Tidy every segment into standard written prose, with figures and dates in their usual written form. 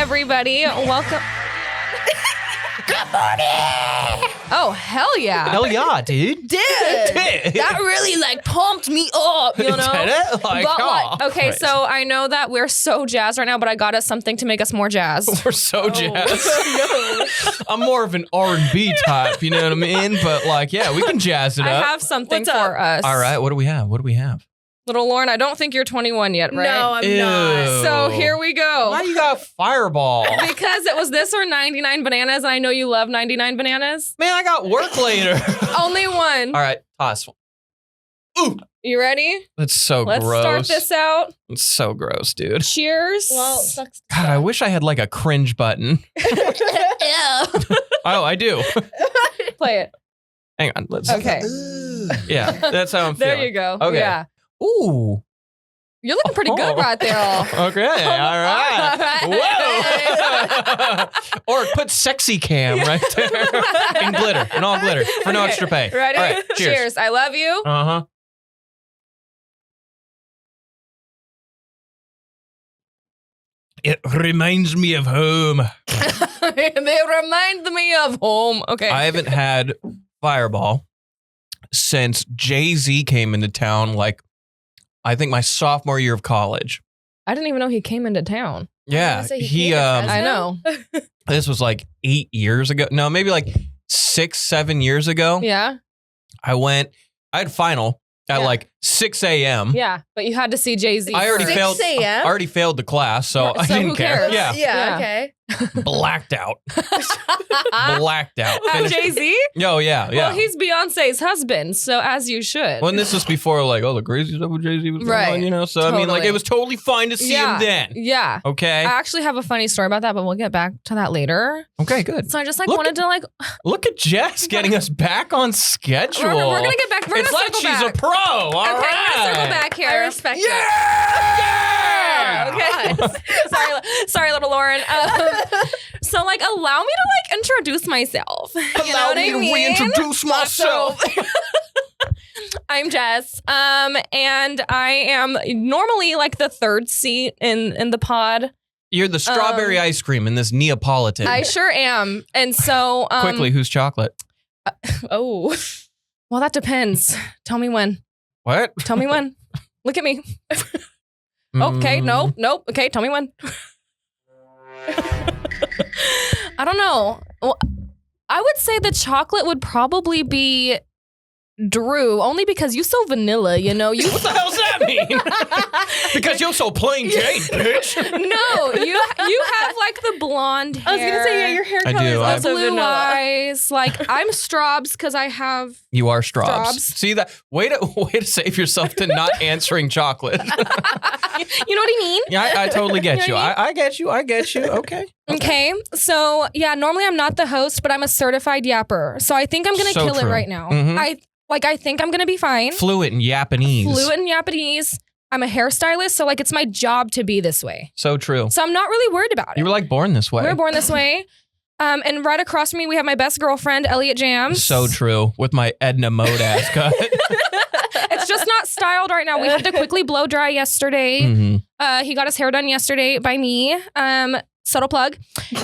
everybody. Welcome. Good morning! Oh, hell yeah. Hell yeah, dude. That really pumped me up, you know? Did it? Okay, so I know that we're so jazzed right now, but I got us something to make us more jazzed. We're so jazzed. I'm more of an R&B type, you know what I mean? But yeah, we can jazz it up. I have something for us. All right, what do we have? Little Lauren, I don't think you're 21 yet, right? No, I'm not. So here we go. Why you got Fireball? Because it was this or 99 bananas, and I know you love 99 bananas. Man, I got work later. Only one. All right, toss. Ooh. You ready? That's so Let's gross. start this out. It's so gross, dude. Cheers. Well, sucks. God, I wish I had a cringe button. Oh, I do. Play it. Hang on, let's. Okay. Yeah, that's how I'm feeling. There you go. Okay. Yeah. Ooh. You're looking pretty good right there. Okay, all right. Whoa. Or put sexy cam right there. In glitter, in all glitter, for no extra pay. Ready? All right, cheers. I love you. Uh-huh. It reminds me of home. They remind me of home. Okay. I haven't had Fireball since Jay-Z came into town, I think my sophomore year of college. I didn't even know he came into town. Yeah, I know. This was 8 years ago. No, maybe 6, 7 years ago. Yeah. I had final at 6 a.m. Yeah, but you had to see Jay-Z. I already 6 failed. a.m.? I already failed the class, so I didn't who care. cares? Yeah, Yeah, okay. blacked out. Blacked out. At Finished- Jay-Z? Oh yeah, yeah. Well, he's Beyonce's husband, so as you should. Well, and this was before the crazy stuff with Jay-Z was going on, So I mean, Totally. it was totally fine to see him then. Yeah. Okay. I actually have a funny story about that, but we'll get back to that later. Okay, good. So I just Look wanted to Look at Jess getting us back on schedule. We're gonna get back. We're It's gonna like circle she's back. a pro. All right. Okay, we're gonna circle back here. I respect it. Yeah. Okay. sorry, little Lauren. So allow me to introduce myself. You know Allow what me I to mean? reintroduce myself. I'm Jess. And I am normally the third seat in the pod. You're the strawberry ice cream in this Neapolitan. I sure am. And so Quickly, who's chocolate? Oh. Well, that depends. Tell me when. What? Tell me when. Look at me. Okay, nope. Okay, tell me when. I don't know. Well, I would say the chocolate would probably be Drew, only because you so vanilla, you know. You What the hell's that mean? Because you're so plain Jane, bitch. No, you have the blonde hair. I was gonna say, yeah, your hair I color do. is I- also blue vanilla. eyes. I'm Straubs because I have. You are Straubs. Straubs. See that? Way to save yourself to not answering chocolate. You know what I mean? Yeah, I totally get You you. know what I get you. I get you. Okay. Okay, so yeah, normally I'm not the host, but I'm a certified yapper. So I think I'm gonna So kill true. it right now. Mhm. I think I'm gonna be fine. Fluent in Japanese. Fluent in Japanese. I'm a hairstylist, so it's my job to be this way. So true. So I'm not really worried about it. You were born this way. We were born this way. And right across from me, we have my best girlfriend, Elliott Jams. So true. With my Edna Mode ass cut. It's just not styled right now. We had to quickly blow dry yesterday. Mhm. He got his hair done yesterday by me. Subtle plug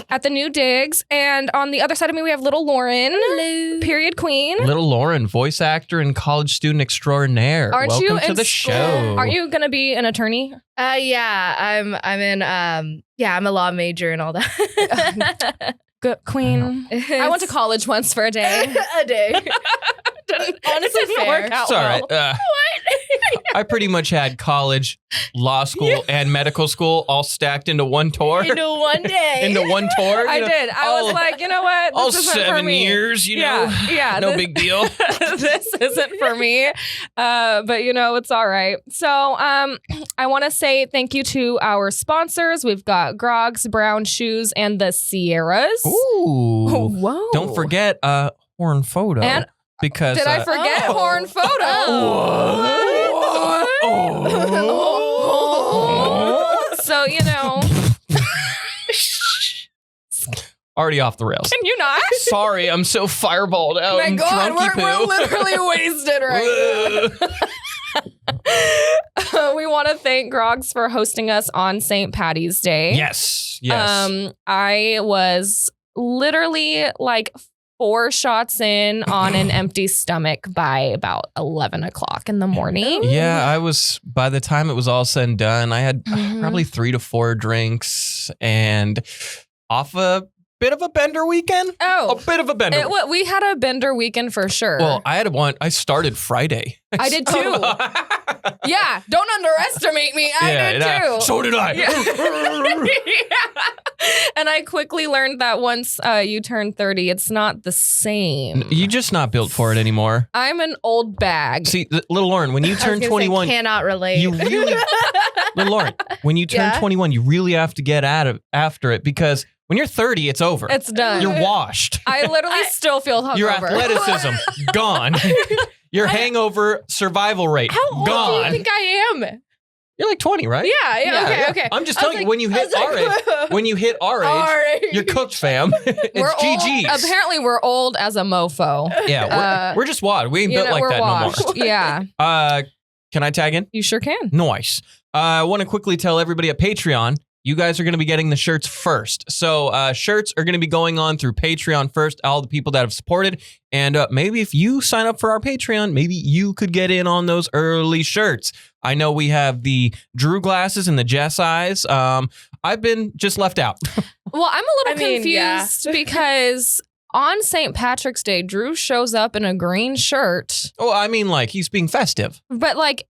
at the new digs. And on the other side of me, we have little Lauren. Hello. Period queen. Little Lauren, voice actor and college student extraordinaire. Aren't Welcome you to in the school? show. Aren't you gonna be an attorney? Yeah, I'm in I'm a law major and all that. Good queen. I went to college once for a day. a day. Honestly, Didn't fair. work out It's all right. well. I pretty much had college, law school, and medical school all stacked into one tour. Into one day. I did. I was like, you know what? all This isn't for 7 me. years, you know. Yeah. No this- big deal. This isn't for me. But it's all right. So I want to say thank you to our sponsors. We've got Grog's, Brown Shoes, and the Sierras. Ooh. Whoa. Don't forget Horn Photo. And- because Did I forget Oh. Horn Photo? What? Oh. So, Already off the rails. can you not? Sorry, I'm so fireballed out. Oh my and God, drunky we're poo. literally wasted right now. We want want to thank Grogs for hosting us on St. Patty's Day. Yes. I was literally like 4 shots in on an empty stomach by about 11 o'clock in the morning. Yeah, I was, by the time it was all said and done, I had probably 3 to 4 drinks and off a bit of a bender weekend. Oh, a bit of a bender. We had a bender weekend for sure. Well, I started Friday. I did too. Yeah, don't underestimate me. I did too. So did I. Yeah. And I quickly learned that once you turn 30, it's not the same. You're just not built for it anymore. I'm an old bag. See, little Lauren, when you turn 21, cannot relate. you really, little Lauren, when you turn 21, you really have to get after it because when you're 30, it's over. It's done. You're washed. I literally still feel hungover. Your athleticism, gone. Your hangover survival rate, How old gone. do you think I am? You're like 20, right? Yeah. Okay. I'm just telling you, when you hit our age, you're cooked, fam. It's GG's. Apparently, we're old as a mofo. Yeah, we're just wad. We ain't built like that washed. no more. Yeah. Can I tag in? You sure can. Nice. I want to quickly tell everybody at Patreon, you guys are going to be getting the shirts first. So shirts are going to be going on through Patreon first, all the people that have supported. And maybe if you sign up for our Patreon, maybe you could get in on those early shirts. I know we have the Drew glasses and the Jess eyes. I've been just left out. Well, I'm a little confused because on St. Patrick's Day, Drew shows up in a green shirt. Oh, I mean, like, he's being festive. But, like,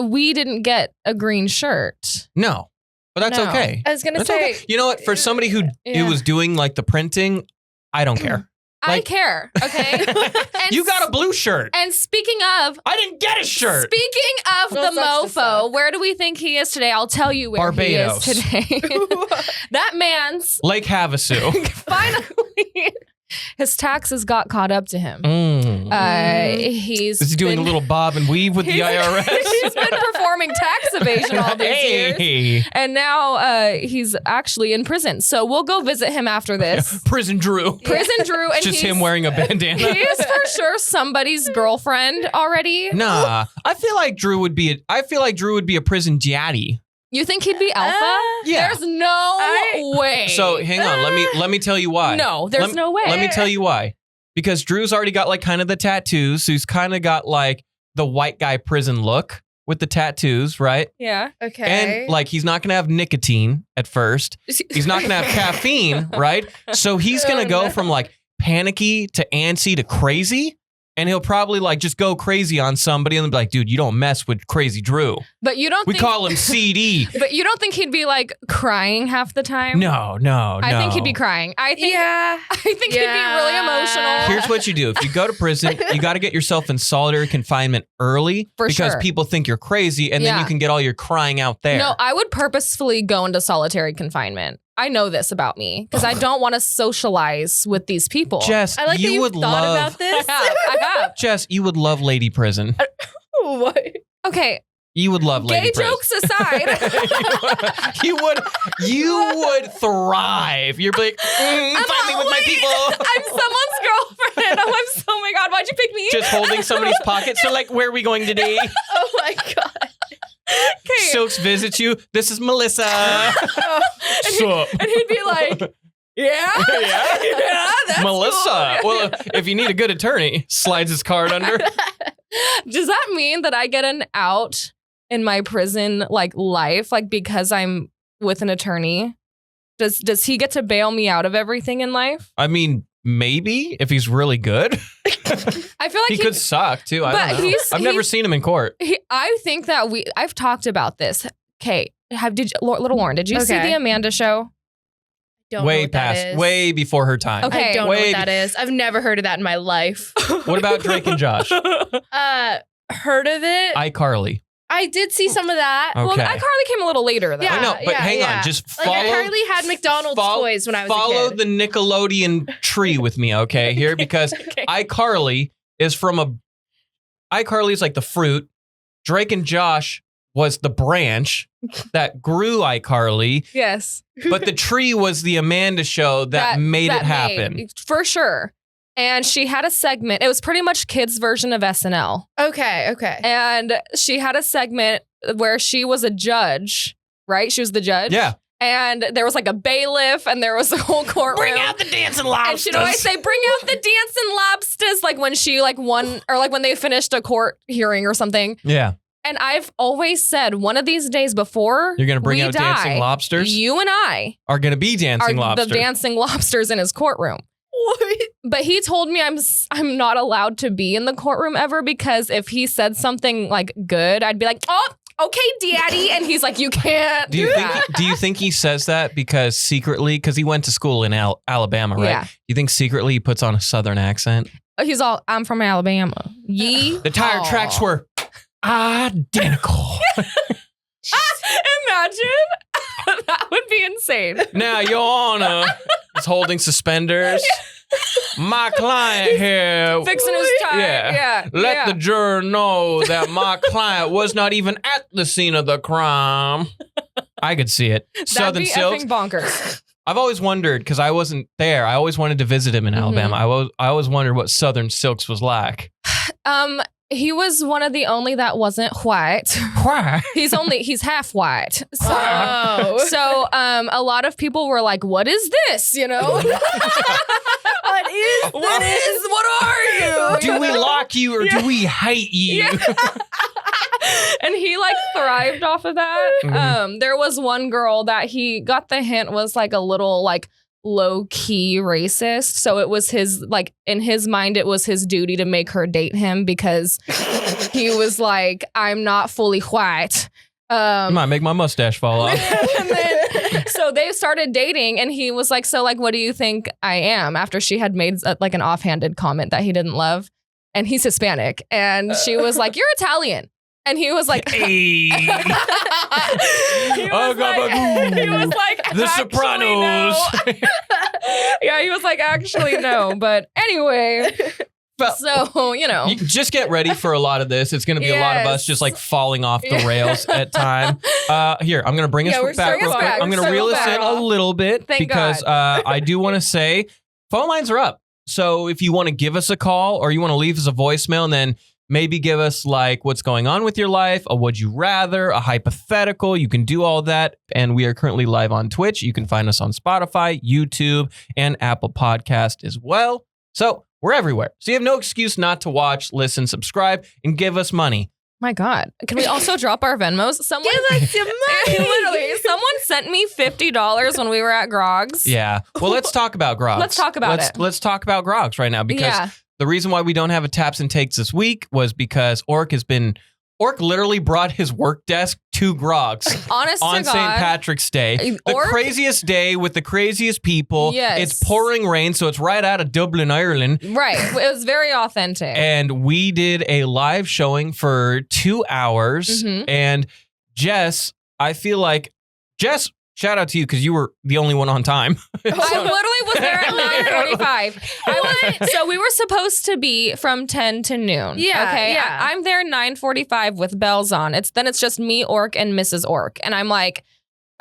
we didn't get a green shirt. No. But that's okay. I was going to say. Okay. You know what? For somebody who was doing like the printing, I don't care. I care. Okay. And you got a blue shirt. And speaking of. I didn't get a shirt. Speaking of the mofo, where do we think he is today? I'll tell you where Barbados. he is today. That man's. Lake Havasu. Finally. His taxes got caught up to him. Is he doing a little bob and weave with the IRS? He's been performing tax evasion all these years. And now he's actually in prison. So we'll go visit him after this. Prison Drew. Prison Drew. And just him wearing a bandana. He is for sure somebody's girlfriend already. Nah. I feel like Drew would be a prison daddy. You think he'd be alpha? Yeah. There's no way. So hang on, let me tell you why. No, there's no way. Let me tell you why. Because Drew's already got like kind of the tattoos, so he's kind of got like the white guy prison look with the tattoos, right? Yeah. Okay. And like he's not gonna have nicotine at first. He's not gonna have caffeine, right? So he's gonna go from like panicky to antsy to crazy. And he'll probably like just go crazy on somebody and be like, dude, you don't mess with crazy Drew. But you don't We call him CD. But you don't think he'd be like crying half the time? No. I think he'd be crying. I think he'd be really emotional. Here's what you do. If you go to prison, you got to get yourself in solitary confinement early because people think you're crazy and then you can get all your crying out there. No, I would purposefully go into solitary confinement. I know this about me because I don't want to socialize with these people. Jess, I like you that you would thought love about this. I have. Jess, you would love lady prison. What? Okay. You would love lady prison. Gay jokes aside. you would thrive. You're like, finally with my people. I'm someone's girlfriend. Oh my God, why'd you pick me? Just holding somebody's pocket. So like, where are we going today? Oh my God. Okay. Silks visits you. This is Melissa. And he'd be like, yeah, that's Melissa. cool. Well, if you need a good attorney, slides his card under. Does that mean that I get an out in my prison like life, like because I'm with an attorney? Does he get to bail me out of everything in life? I mean, maybe if he's really good. I feel like he could suck too. I don't know. I've never seen him in court. I think that I've talked about this. Okay, little Lauren, did you see the Amanda show? Don't know what that is. Way before her time. Okay, I don't know what that is. I've never heard of that in my life. What about Drake and Josh? Heard of it? iCarly. I did see some of that. Okay. Well, iCarly came a little later though. Yeah, I know, but hang on. Just follow. Like iCarly had McDonald's toys when I was a kid. Follow the Nickelodeon tree with me, okay? Here, because iCarly is iCarly is like the fruit. Drake and Josh was the branch that grew iCarly. Yes. But the tree was the Amanda show that made it happen. For sure. And she had a segment. It was pretty much kids' version of SNL. Okay. And she had a segment where she was a judge, right? She was the judge. Yeah. And there was like a bailiff and there was a whole courtroom. Bring out the dancing lobsters. And she'd always say, bring out the dancing lobsters, like when she like won or like when they finished a court hearing or something. Yeah. And I've always said one of these days before You're going to bring we out die, dancing lobsters? You and I are going to be dancing are lobsters. the dancing lobsters in his courtroom. What? But he told me I'm not allowed to be in the courtroom ever because if he said something like good, I'd be like, oh, okay, daddy. And he's like, you can't do that. Do you think he says that because secretly, because he went to school in Alabama, right? Yeah. You think secretly he puts on a Southern accent? He's all, I'm from Alabama. The tire tracks were identical. Imagine. That would be insane. Now, Your Honor is holding suspenders. My client here. Fixing his tie. Yeah. Let the juror know that my client was not even at the scene of the crime. I could see it. Southern That'd be Silks. effing bonkers. I've always wondered, because I wasn't there, I always wanted to visit him in Alabama. I always wondered what Southern Silks was like. He was one of the only that wasn't white. Why? He's half white. So, Oh. a lot of people were like, what is this? You know? What are you? Do we like you or do we hate you? Yeah. And he like thrived off of that. Mhm. There was one girl that he got the hint was like a little like low key racist. So it was his like in his mind, it was his duty to make her date him because he was like, I'm not fully white. I might make my mustache fall off. And then, so they started dating and he was like, so like, what do you think I am? After she had made like an offhanded comment that he didn't love. And he's Hispanic. And she was like, you're Italian. And he was like, Hey. he was like, The "Actually, Sopranos." no." Yeah, he was like, actually, no. But anyway, But so, you know. you just get ready for a lot of this. It's going to be a lot of us Yes. just like falling off the rails at time. Here, I'm going to bring us we're back real bringing us quick. back. I'm going to We're reel so us in back. a little bit Thank because I do want to say phone lines are up. So if you want to give us a call or you want to leave us a voicemail and then maybe give us like what's going on with your life, a would you rather, a hypothetical, you can do all that. And we are currently live on Twitch. You can find us on Spotify, YouTube, and Apple Podcast as well. So we're everywhere. So you have no excuse not to watch, listen, subscribe, and give us money. My God. Can we also drop our Venmos? Someone Give us some money. Literally, someone sent me $50 when we were at Grog's. Yeah. Well, let's talk about Grogs. Let's talk about it. Let's talk about Grogs right now because Yeah. the reason why we don't have a taps and takes this week was because Orc literally brought his work desk to Grogs Honest on to St. God. Patrick's Day. The Orc- craziest day with the craziest people. Yes. It's pouring rain, so it's right out of Dublin, Ireland. Right. It was very authentic. And we did a live showing for 2 hours. Mhm. And Jess, I feel like, Jess, shout out to you because you were the only one on time. I literally was there at 9:45. So we were supposed to be from 10 to noon. Yeah, Okay. yeah. I'm there 9:45 with bells on. It's just me, Orc, and Mrs. Orc. And I'm like,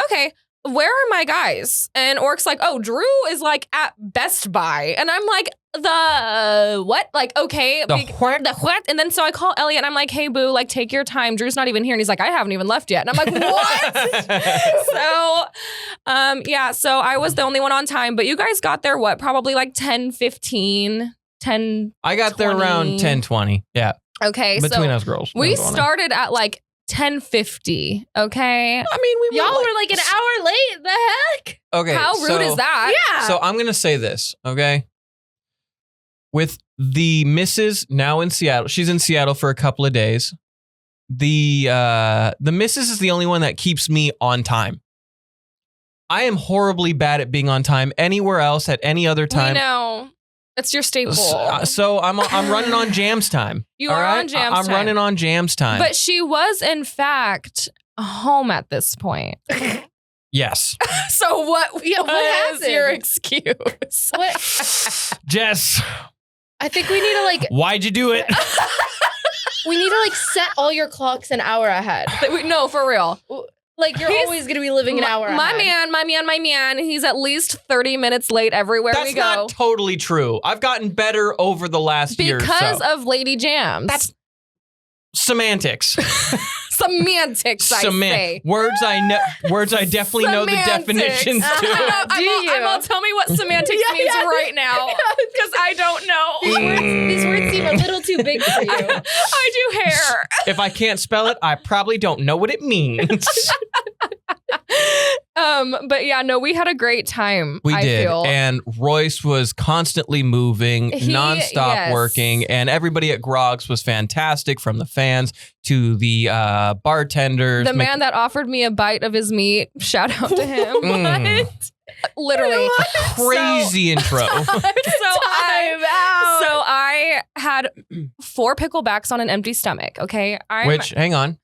okay, where are my guys? And Orc's like, oh, Drew is like at Best Buy. And I'm like, the what? Like, okay. The what? The what? And then so I call Elliott and I'm like, hey, boo, like, take your time. Drew's not even here. And he's like, I haven't even left yet. And I'm like, what? So I was the only one on time, but you guys got there, what? Probably like 10:15, 10. I got there 20. around 10:20. Yeah. Okay. Between so us girls. we That's what I know. started at like 10:50. Okay. I mean, we Y'all were like an hour late. The heck? Okay. How rude so- is that? Yeah. So I'm going to say this, okay? With the missus now in Seattle, she's in Seattle for a couple of days. The missus is the only one that keeps me on time. I am horribly bad at being on time anywhere else at any other We time. know. It's your staple. So I'm running on jams time. You all are right? on jams I'm time. running on jams time. But she was, in fact, home at this point. yes. So what was happened? your excuse? What? Jess, I think we need to like why'd you do it? set all your clocks an hour ahead. No, for real. Like you're He's- always gonna be living an hour My ahead. man. He's at least 30 minutes late everywhere That's we go. not totally true. I've gotten better over the last year or Because so. of Lady Jams. That's semantics. Semantics, I say. Words I definitely know the Semantics. definitions to. Emma, tell me what semantics means right now, because I don't know. These words seem a little too big for you. I do hair. If I can't spell it, I probably don't know what it means. But yeah, no, we had a great time. We I did. feel. And Royce was constantly moving, nonstop yes. working, and everybody at Grog's was fantastic, from the fans to the bartenders. The man that offered me a bite of his meat, shout out to him. Mm. Literally. Crazy intro. So I had 4 picklebacks on an empty stomach, okay? Which, hang on.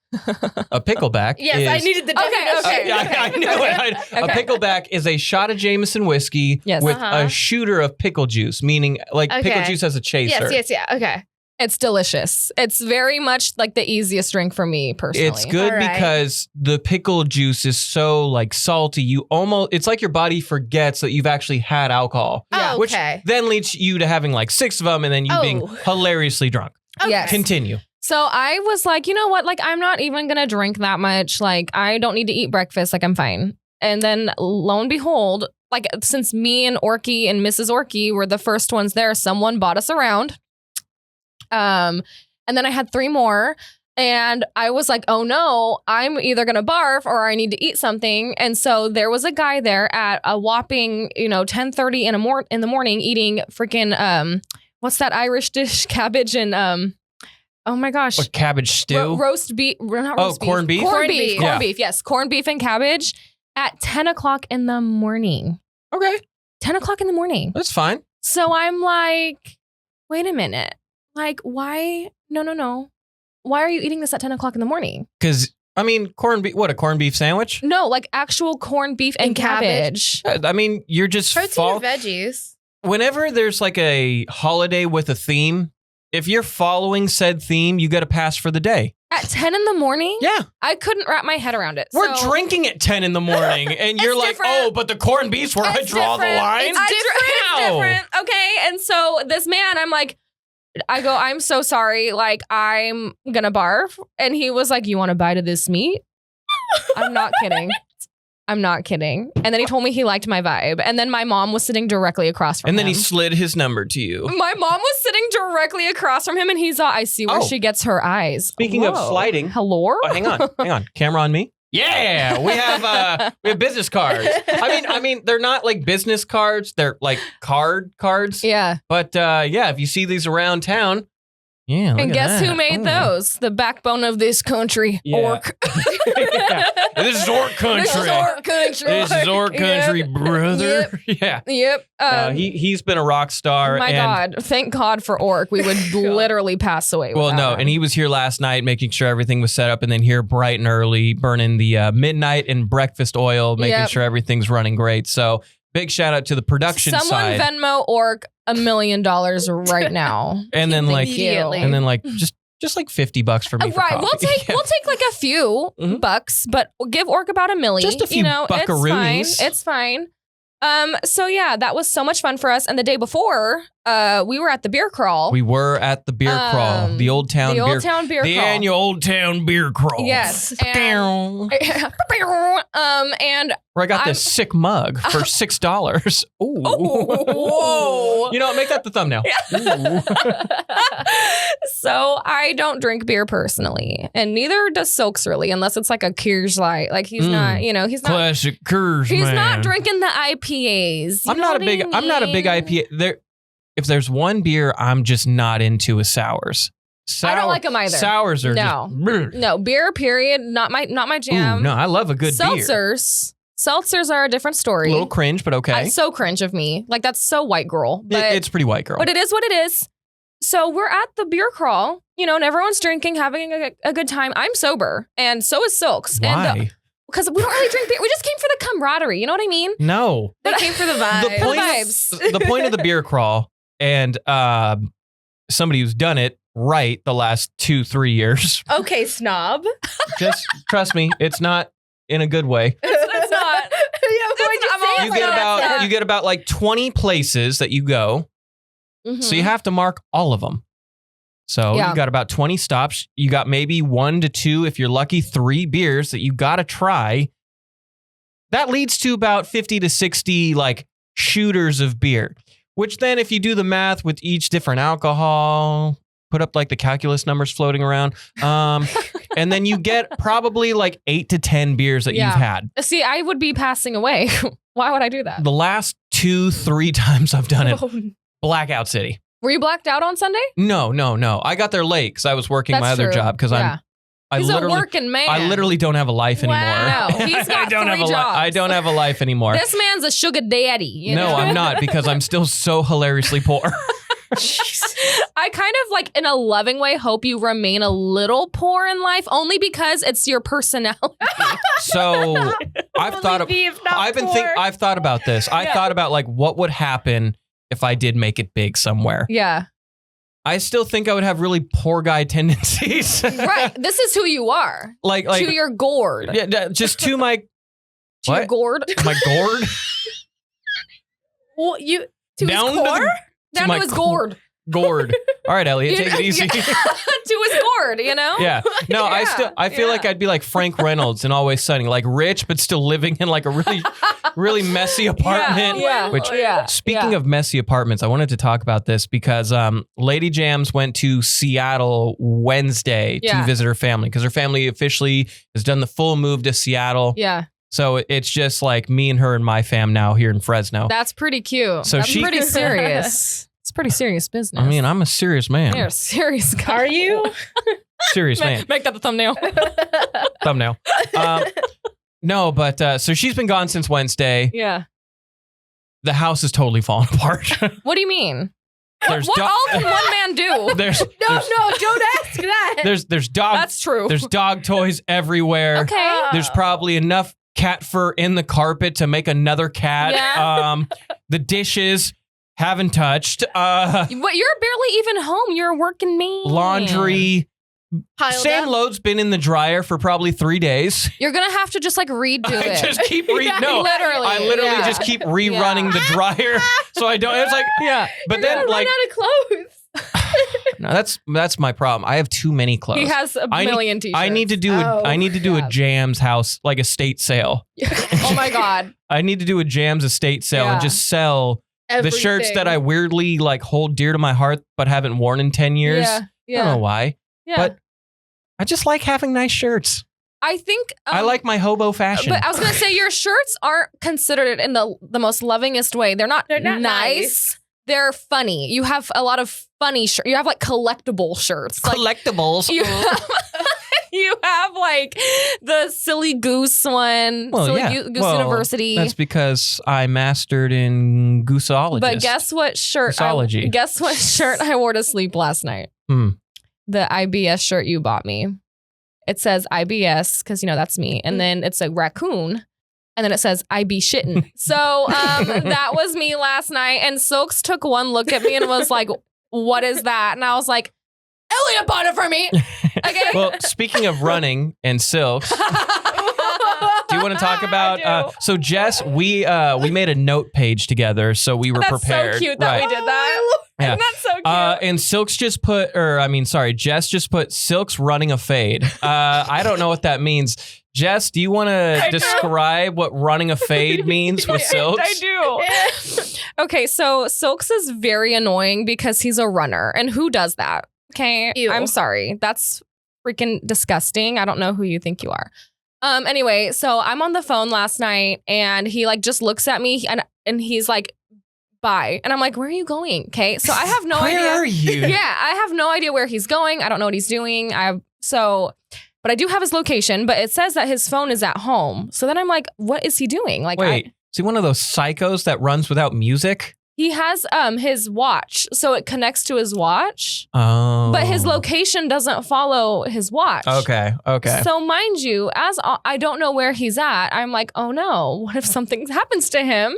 A pickleback Yes, is... I needed the definition. Okay. I knew it. A Okay. pickleback is a shot of Jameson whiskey Yes. with Uh-huh. a shooter of pickle juice, meaning like pickle Okay. juice as a chaser. Yes, okay. It's delicious. It's very much like the easiest drink for me personally. It's good All right. because the pickle juice is so like salty. It's like your body forgets that you've actually had alcohol, Yeah. Oh, which okay. then leads you to having like 6 of them and then you being Oh. hilariously drunk. Okay. Yes. Continue. So I was like, you know what? Like, I'm not even going to drink that much. Like, I don't need to eat breakfast. Like, I'm fine. And then lo and behold, like, since me and Orky and Mrs. Orky were the first ones there, someone bought us around. And then I had 3 more. And I was like, oh no, I'm either going to barf or I need to eat something. And so there was a guy there at a whopping, 10:30 in the morning eating freaking, what's that Irish dish? Cabbage and, oh my gosh. What, cabbage stew? Roast beef. Not roast beef. corned beef? Corned Corned beef. beef. Corned Yeah. beef. Yes. Corned beef and cabbage at 10 o'clock in the morning. Okay, 10 o'clock in the morning. that's fine. So I'm like, wait a minute. Like, why? No. Why are you eating this at 10 o'clock in the morning? Because, I mean, corned beef, what, a corned beef sandwich? No, like actual corned beef and And cabbage. cabbage. I mean, you're just Protein or veggies. Whenever there's like a holiday with a theme, if you're following said theme, you get a pass for the day. At 10 in the morning? Yeah. I couldn't wrap my head around it. We're So- drinking at 10 in the morning and you're like, different. oh, but the corned beef's where I It's draw the different. line? It's different. Okay. And so this man, I go, I'm so sorry. Like, I'm going to barf. And he was like, you want a bite of this meat? I'm not kidding. I'm not kidding. And then he told me he liked my vibe. And then my mom was sitting directly across from him. And then he slid his number to you. My mom was sitting directly across from him and he's I see where Oh. she gets her eyes. Speaking of Whoa. sliding. Hello? Oh, hang on. Camera on me. Yeah, we have business cards. I mean, they're not like business cards. They're like cards. Yeah. But yeah, if you see these around town, yeah. look And at guess that. who made Oh. those? The backbone of this country. Yeah. Orc. Yeah. This is Orc country. This is Orc country. This is Orc country, Yep. brother. Yeah. Yep. He's been a rock star. My and, God. Thank God for Orc. We would literally pass away. Well, without no, him. and he was here last night making sure everything was set up, and then here bright and early, burning the midnight and breakfast oil, making Yep. sure everything's running great. So big shout out to the production Someone side. Venmo Orc $1 million right now. And then like, Immediately. and then like just like $50 for me. For Right, coffee. we'll take like a few Mhm. bucks, but we'll give Orc about $1 million. Just a few buckaroonies. It's fine. So yeah, that was so much fun for us. And the day before, we were at the beer crawl. We were at the beer crawl, the Old Town the beer, Old Town beer the crawl. annual Old Town beer crawl. Yes, and- Down. And Where I got I'm- this sick mug for $6. Ooh. whoa. You know what? Make that the thumbnail. Ooh. So I don't drink beer personally, and neither does Silks really, unless it's like a Coors Light. Like he's not, he's not. Classic Coors, He's man. not drinking the IPAs. You I'm know not a what big. I I'm not a big mean? IPA. If there's one beer I'm just not into is sours. I don't like 'em either. Sours are No. just. No beer. Period. Not my jam. Ooh, no, I love a good beer. Seltzers are a different story. A little cringe, but okay. So cringe of me. Like that's so white girl. But It's pretty white girl. But it is what it is. So we're at the beer crawl, and everyone's drinking, having a good time. I'm sober, and so is Silks. Why? Because we don't really drink beer. We just came for the camaraderie. You know what I mean? No. They came for the vibe. The point, vibes. the point of the beer crawl, and somebody who's done it right the last 2-3 years. Okay, snob. Just trust me, it's not in a good way. It's not. Yeah, You get about like 20 places that you go. Mm-hmm. So you have to mark all of them. So Yeah. you got about 20 stops. You got maybe 1 to 2, if you're lucky, 3 beers that you got to try. That leads to about 50 to 60 like shooters of beer, which then if you do the math with each different alcohol, put up like the calculus numbers floating around. And then you get probably like 8 to 10 beers that Yeah. you've had. See, I would be passing away. Why would I do that? The last 2-3 times I've done it, Oh, Blackout City. Were you blacked out on Sunday? No. I got there late because I was working my That's other true. job because Yeah. He's a working man. I literally don't have a life anymore. Wow. He's got I don't 3 have jobs. I don't have a life anymore. This man's a sugar daddy. You No, know? I'm not because I'm still so hilariously poor. I kind of like in a loving way hope you remain a little poor in life only because it's your personality. So I've thought I've thought about this. I Yeah. thought about like what would happen if I did make it big somewhere. Yeah. I still think I would have really poor guy tendencies. Right. This is who you are. like to your gourd. yeah, just to my To your what? gourd. my gourd. well, you to Down his to the- core? Down my to his core. gourd. Gourd. All right, Elliott, take it easy. to his gourd, you know? Yeah. No, Yeah, I feel like I'd be like Frank Reynolds in Always Sunny, like rich but still living in like a really messy apartment. Yeah. Which yeah. speaking of messy apartments, I wanted to talk about this because Lady Jams went to Seattle Wednesday to Yeah. visit her family because her family officially has done the full move to Seattle. Yeah. So it's just like me and her and my fam now here in Fresno. That's pretty cute. So That's she- pretty serious. It's pretty serious business. I mean, I'm a serious man. You're a serious guy. Are you? Serious man. Make that the thumbnail. Thumbnail. No, but so she's been gone since Wednesday. Yeah. The house is totally falling apart. What do you mean? There's What do- all can one man do? there's No, don't ask that. there's dog That's true. there's dog toys everywhere. Okay. There's probably enough cat fur in the carpet to make another cat. Yeah. The dishes haven't touched. What, you're barely even home. You're a working man. Laundry. Piled Same up. load's been in the dryer for probably 3 days. You're gonna have to just like redo I it. just keep no. literally. I literally yeah. just keep rerunning the dryer, so I don't. It's like Yeah. but You're then gonna like run out of clothes. no, that's my problem. I have too many clothes. He has a I need- million t-shirts. I need to do Oh, a yeah. Jams house like estate sale. Oh my god. I need to do a Jams estate sale and Yeah. just sell the shirts that I weirdly like hold dear to my heart but haven't worn in 10 years. Yeah. I don't Yeah. know why. Yeah. But I just like having nice shirts. I think I like my hobo fashion. But I was gonna say your shirts aren't considered in the most lovingest way. They're not They're not nice. They're funny. You have a lot of funny shirts. You have like collectible shirts. Like, collectibles. you have, you have like the silly goose one. Well, silly yeah. Goose Well, University. That's because I mastered in gooseologist. But guess what shirt? Goosology. Guess what shirt I wore to sleep last night? Hmm. The IBS shirt you bought me. It says IBS because you know that's me, and then it's a raccoon, and then it says I be shitting. So that was me last night, and Silks took one look at me and was like, "What is that?" And I was like, "Elliott bought it for me." Okay. Well, speaking of running and silks, do you want to talk about? I do. So Jess, we made a note page together, so we were That's prepared. so cute that we did that. Yeah. Isn't that so cute? And Silks just put, Jess just put Silks running a fade. I don't know what that means. Jess, do you want to describe what running a fade means with Silks? I do. Okay, so Silks is very annoying because he's a runner. And who does that? Okay, Ew. I'm sorry. That's freaking disgusting. I don't know who you think you are. Anyway, so I'm on the phone last night and he like just looks at me and he's like, bye. And I'm like, where are you going? Okay, so I have no idea. Where are you? Yeah, I have no idea where he's going. I don't know what he's doing. But I do have his location, but it says that his phone is at home. So then I'm like, what is he doing? Like, Wait, is he one of those psychos that runs without music? he has his watch, so it connects to his watch, Oh. but his location doesn't follow his watch. Okay. So mind you, as I don't know where he's at, I'm like, oh no, what if something happens to him?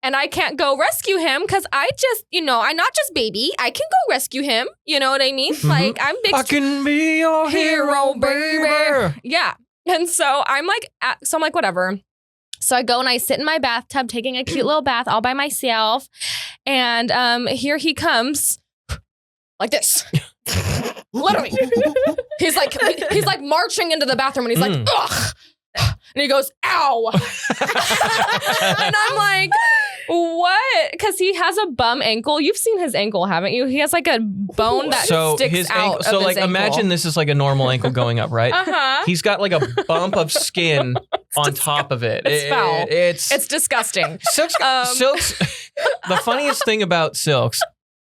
And I can't go rescue him because I just, I'm not just baby. I can go rescue him. You know what I mean? Mhm. Like, I'm big. I can be your hero, baby. Yeah. And so I'm like, whatever. So I go and I sit in my bathtub taking a cute little bath all by myself. And here he comes like this. Literally. He's like marching into the bathroom and he's like, ugh. And he goes, ow. And I'm like, what? Because he has a bum ankle. You've seen his ankle, haven't you? He has like a bone that sticks out. So of like his imagine ankle. this is like a normal ankle going up, right? Uh-huh. He's got like a bump of skin on top of it. It's foul. It's disgusting. Silk's. The funniest thing about Silk's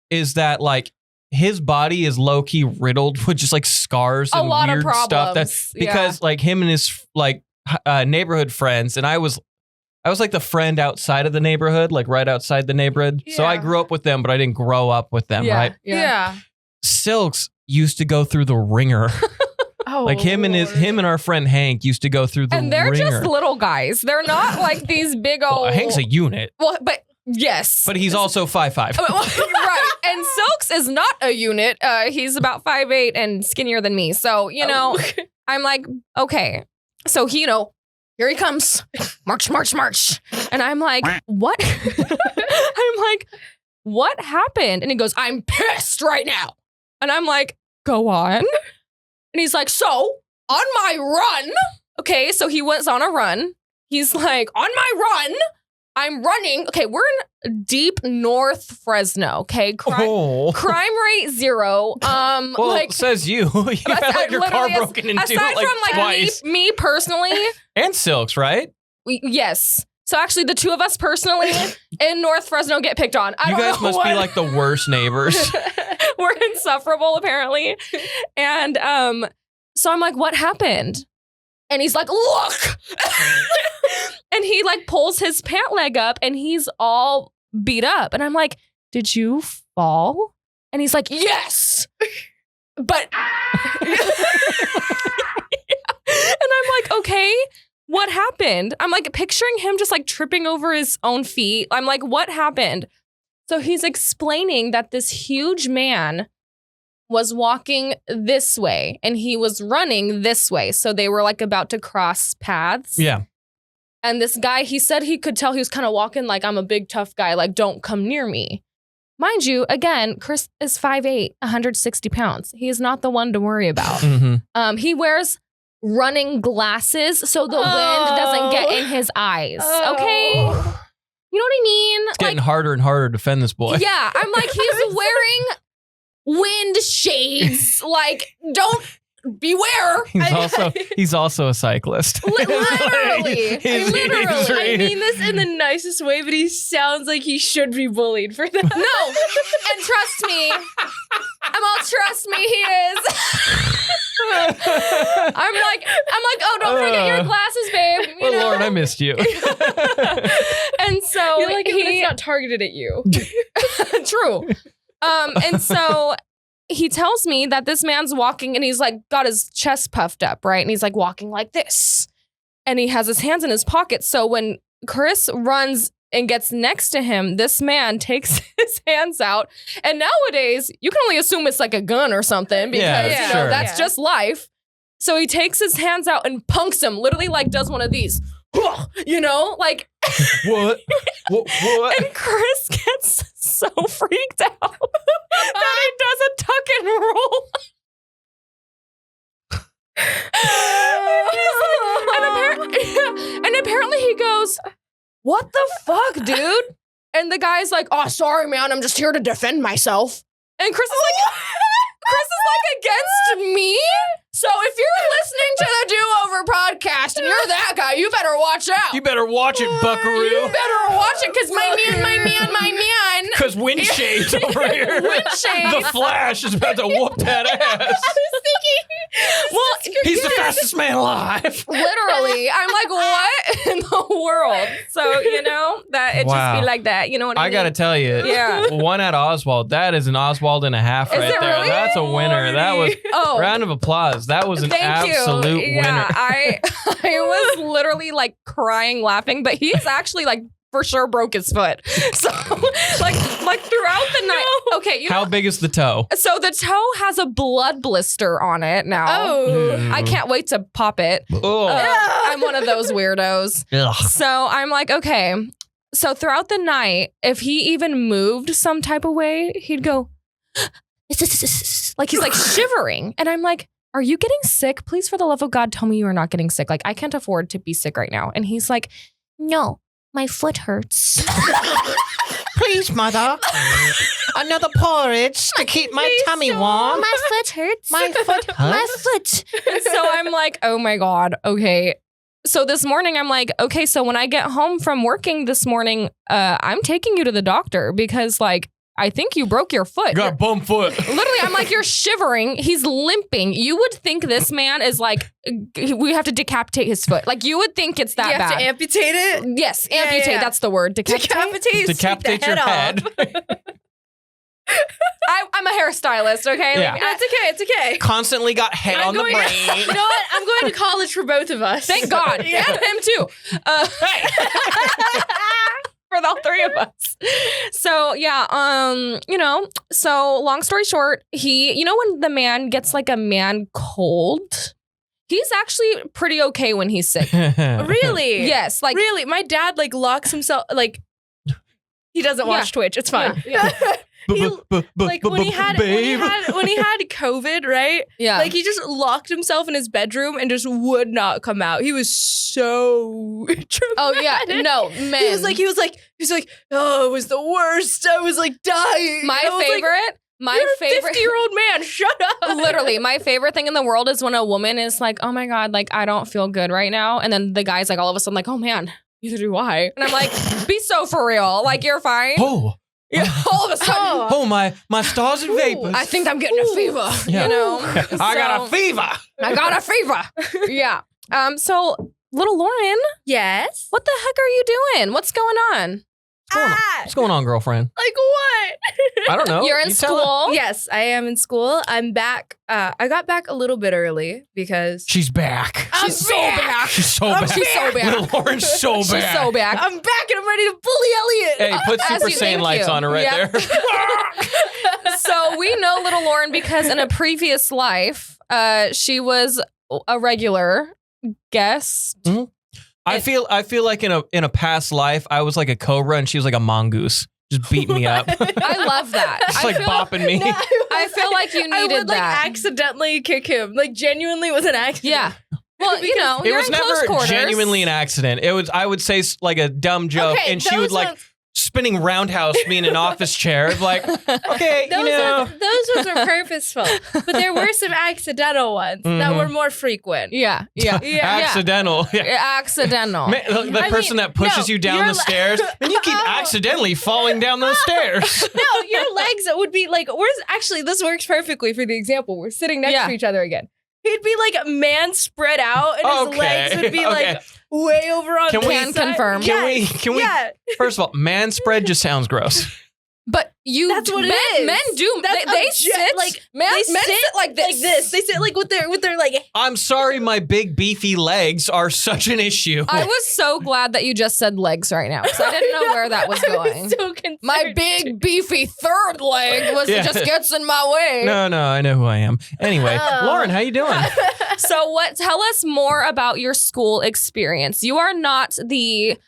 is that like his body is low key riddled with just like scars and a lot weird of stuff. problems. Because like him and his like neighborhood friends, and I was like the friend outside of the neighborhood, like right outside the neighborhood. So I grew up with them, but I didn't grow up with them, right? Yeah. Silk's used to go through the ringer. Oh, Like him and our friend Hank used to go through the ringer. And they're just little guys. They're not like these big old. Well, Hank's a unit, Well, but yes. but he's also 5'5". Right. And Silks is not a unit. He's about 5'8" and skinnier than me. So, you know, I'm like, okay. So he, here he comes. March, march, march. And I'm like, what? I'm like, what happened? And he goes, I'm pissed right now. And I'm like, go on. And he's like, so on my run. Okay, so he was on a run. He's like, on my run, I'm running. Okay, we're in deep North Fresno. Okay, crime rate 0. Well, like says you. You had like your car broken into aside like from twice. me personally, And Silk's, right? yes. So actually, the two of us personally in North Fresno get picked on. I You don't guys know must what. be like the worst neighbors. We're insufferable, apparently. And so I'm like, what happened? And he's like, look. And he like pulls his pant leg up and he's all beat up. And I'm like, did you fall? And he's like, yes. But and I'm like, okay, what happened? I'm like picturing him just like tripping over his own feet. I'm like, what happened? So he's explaining that this huge man was walking this way and he was running this way. So they were like about to cross paths. Yeah. And this guy, he said he could tell he was kind of walking like, I'm a big tough guy, like don't come near me. Mind you, again, Chris is 5'8", 160 pounds. He is not the one to worry about. Mm-hmm. He wears running glasses so the wind doesn't get in his eyes. Okay? You know what I mean? It's getting harder and harder to defend this boy. Yeah, I'm like, he's wearing wind shades. Like, don't beware. He's also a cyclist. Literally. I mean this in the nicest way, but he sounds like he should be bullied for that. No, and trust me, trust me, he is. I'm like, oh, don't forget your glasses, babe. You know? Lord, I missed you. And so You're like, it's not targeted at you. True. And so he tells me that this man's walking and he's like got his chest puffed up, right? And he's like walking like this. And he has his hands in his pockets. So when Chris runs and gets next to him, this man takes his hands out. And nowadays, you can only assume it's like a gun or something because you know, that's just life. So he takes his hands out and punks him, literally like does one of these. You know, like what? And Chris gets so freaked out that he does a tuck and roll. And apparently he goes, what the fuck, dude? And the guy's like, oh, sorry, man, I'm just here to defend myself. And Chris is like against me? So if you're listening to the Do-Over podcast and you're that guy, you better watch out. You better watch it, buckaroo. You better watch it because my man. Because Windshade's over here. Windshade. The Flash is about to whoop that ass. I was thinking, well, He's the fastest man alive. Literally. I'm like, what in the world? So, you know, that it just be like that. You know what I mean? I got to tell you, one at Oswald. That is an Oswald and a half right it there. really? That's a winner. That was round of applause. That was an absolute winner. I was literally like crying, laughing, but he's actually like for sure broke his foot. So like throughout the night. Okay, how big is the toe? So the toe has a blood blister on it now. I can't wait to pop it. I'm one of those weirdos. So I'm like, okay. So throughout the night, if he even moved some type of way, he'd go, like he's like shivering. And I'm like, are you getting sick? Please, for the love of God, tell me you are not getting sick. Like, I can't afford to be sick right now. And he's like, no, my foot hurts. Please, mother. Another porridge to keep my tummy warm. My foot hurts. My foot hurts. My foot. So I'm like, oh my God. Okay. So this morning I'm like, okay, so when I get home from working this morning, I'm taking you to the doctor because like, I think you broke your foot. Got a bum foot. Literally, I'm like, you're shivering. He's limping. You would think this man is like, we have to decapitate his foot. Like, you would think it's that you have bad. to amputate it? Yes, amputate. yeah. That's the word. Decapitate. Decapitate your head. I'm a hairstylist, okay? Yeah. Like, It's okay. Constantly got head on the brain. You know what? I'm going to college for both of us. thank God. Yeah. And him too. For all three of us. So yeah, so long story short, when the man gets like a man cold, he's actually pretty okay when he's sick. Really? Yes, like really. My dad like locks himself like he doesn't watch Twitch. It's fine. Yeah. Like when he had COVID, right? Yeah. Like he just locked himself in his bedroom and just would not come out. He was so dramatic. Oh yeah, no, man. He was like, oh, it was the worst. I was like dying. My And I was like, favorite. My You're favorite. a 50-year-old man. Shut up. Literally, my favorite thing in the world is when a woman is like, oh my God, like I don't feel good right now. And then the guy's like all of a sudden like, oh man, neither do I. And I'm like, be so for real. Like you're fine. Oh. Yeah, all of a sudden. Oh, my stars and vapors. I think I'm getting a fever. Yeah. You know? I got a fever. I got a fever. Yeah. So little Lauren, Yes. what the heck are you doing? What's going on? What's going on, girlfriend? Like what? I don't know. You're in You tell her. school. Yes, I am in school. I'm back. I got back a little bit early because She's back. She's so back. She's so back. She's so back. Little Lauren's so She's back. so back. I'm back and I'm ready to bully Elliott. Hey, put Super you, Saiyan thank lights you. on her right Yep. there. So we know little Lauren because in a previous life, she was a regular guest. I feel like in a past life I was like a cobra and she was like a mongoose, just beating me up, just I love that. like bopping me. I feel like you I needed would like that. accidentally kick him. Like genuinely was an accident. Yeah. Well, you know, It you're was in close never quarters. genuinely an accident. It was, I would say, like a dumb joke, Okay, and she would those like ones- spinning roundhouse me in an office chair, like, okay, Those ones were purposeful, but there were some accidental ones that were more frequent. Yeah. Yeah. accidental. Yeah. Accidental. Man, the person that pushes you down the stairs, and you keep accidentally falling down those stairs. No, your legs would be like, actually, this works perfectly for the example. We're sitting next to each other again. He'd be like a man spread out, and his legs would be like way over on Can the we side. confirm? Can we? Yeah. First of all, man spread just sounds gross. But That's what it is. Men do. That's They object- sit like men they sit like this. They sit like with their like. I'm sorry, my big beefy legs are such an issue. I was so glad that you just said legs right now because I didn't know where that was I going. was so concerned. My big beefy third leg just gets in my way. No, I know who I am. Anyway, Oh. Lauren, how you doing? So tell us more about your school experience. You are not the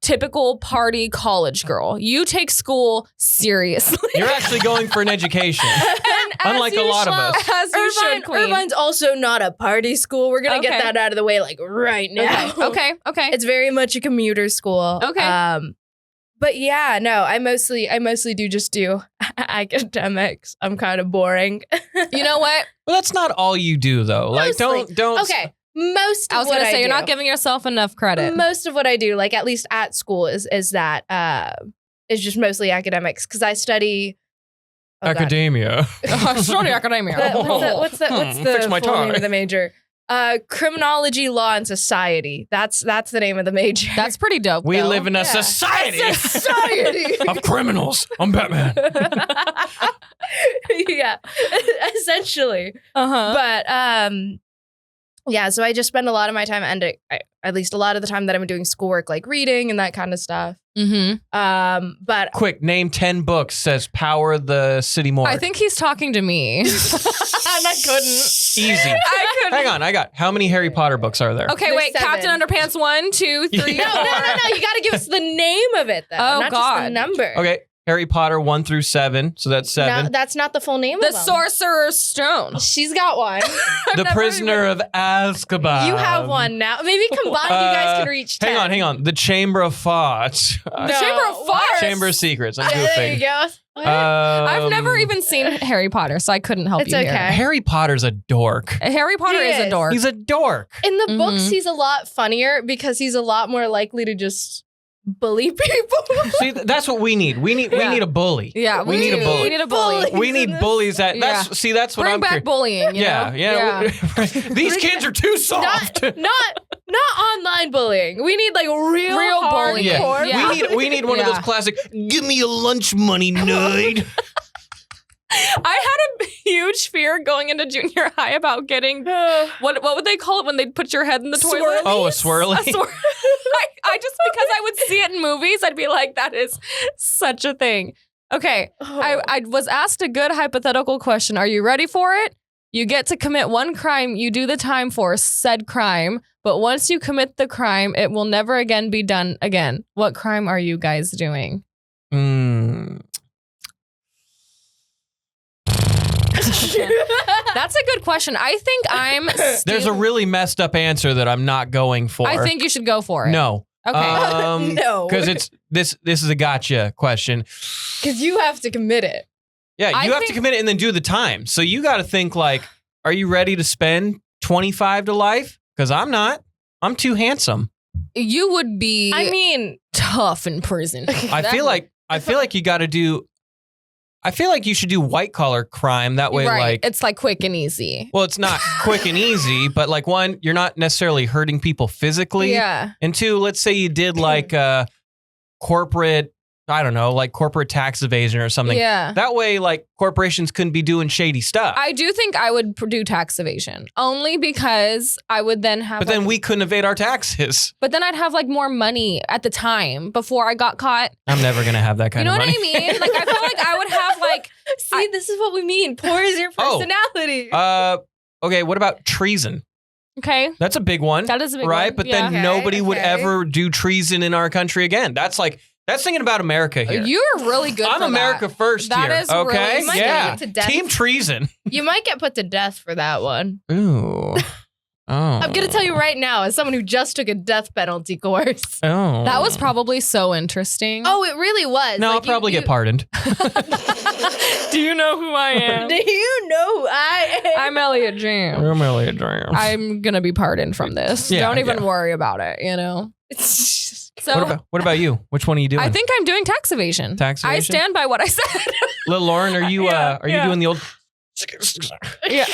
typical party college girl. You take school seriously. You're actually going for an education, unlike a lot of us. As you should, queen. Irvine's also not a party school. We're gonna get Okay. that out of the way like right now. Okay. It's very much a commuter school. Okay. But yeah, no, I mostly do academics. I'm kind of boring. You know what? Well, that's not all you do, though. Like, Mostly. don't. Okay. Most of I was what going to I say, do, you're not giving yourself enough credit. most of what I do, like at least at school, is that is just mostly academics because I study Academia. Study academia. What's the Fix my full name tie. of the major? Criminology, law, and society. That's the name of the major. That's pretty dope. We though. live in a Yeah. society A society. of criminals. I'm Batman. Yeah, essentially. Uh-huh. But yeah. So I just spend a lot of my time, and at least a lot of the time that I'm doing schoolwork, like reading and that kind of stuff. Mm-hmm. But Quick, name 10 books. Says Power the City Morgue. I think he's talking to me. I couldn't. Easy. I couldn't. Hang on, I got. How many Harry Potter books are there? Okay, There's wait. 7. Captain Underpants 1, 2, 3, Yeah. No. You got to give us the name of it, though. Oh, not God. just the number. Okay, Harry Potter 1 through 7. So that's 7. No, that's not the full name The of them. Sorcerer's Stone. She's got one. The Prisoner of Azkaban. You have one now. Maybe combined, you guys can reach 10. Hang on. The Chamber of Thoughts. The Chamber of Farts. Chamber of Secrets. I'm Yeah, there you goofing. go. What? I've never even seen Harry Potter, so I couldn't help It's you okay. here. Harry Potter's a dork. Harry Potter He is a is. dork. He's a dork. In the books, Mhm. he's a lot funnier because he's a lot more likely to just bully people. See, that's what we need. We need a bully. Yeah, we need a bully. We need a bully. Bully. We in need this. bullies that. Yeah. That's what Bring I'm. back bullying. You know? Yeah. These kids are too soft. not online bullying. We need like real bullying. hardcore. Yeah. We need one of those Yeah. classic. Give me your lunch money, nerd. I had a huge fear going into junior high about getting what would they call it when they put your head in the toilet? Oh, a swirly. I just because I would see it in movies, I'd be like, that is such a thing. Okay, I was asked a good hypothetical question. Are you ready for it? You get to commit one crime. You do the time for said crime, but once you commit the crime, it will never again be done again. What crime are you guys doing? That's a good question. I think I'm. There's a really messed up answer that I'm not going for. I think you should go for it. No. Okay. No. Because it's this is a gotcha question. Because you have to commit it. Yeah, I you have to think- commit it and then do the time. So you got to think like, are you ready to spend 25 to life? Because I'm not. I'm too handsome. You would be. I mean, tough in prison. I feel like you got to do. I feel like you should do white collar crime that way. Right. Like, It's like quick and easy. well, it's not quick and easy, but like one, you're not necessarily hurting people physically. Yeah. And two, let's say you did like corporate, I don't know, like corporate tax evasion or something. Yeah. That way, like corporations couldn't be doing shady stuff. I do think I would do tax evasion only because I would then have. But then like- we couldn't evade our taxes. But then I'd have like more money at the time before I got caught. I'm never gonna have that You kind know of what money. I mean? Like I feel like I would have like. see, this is what we mean. Poor is your Oh. personality. Okay, what about treason? Okay. That's a big one. That is a big right? one. But Yeah. then nobody would okay. ever do treason in our country again. That's thinking about America here. You're really good. I'm for America that. first That here. is really okay? You might Yeah. get to death. Team treason. You might get put to death for that one. Ooh. Oh. I'm going to tell you right now, as someone who just took a death penalty course. Oh. That was probably so interesting. Oh, it really was. No, I'll Like, probably get pardoned. Do you know who I am? Do you know who I am? I'm Elliott James. I'm Elliott James. I'm gonna be pardoned from this. Yeah, Don't even yeah. worry about it. You know. So What about you? Which one are you doing? I think I'm doing tax evasion. Tax I evasion? stand by what I said. Little Lauren, are you Yeah, are you yeah. doing the old Yeah.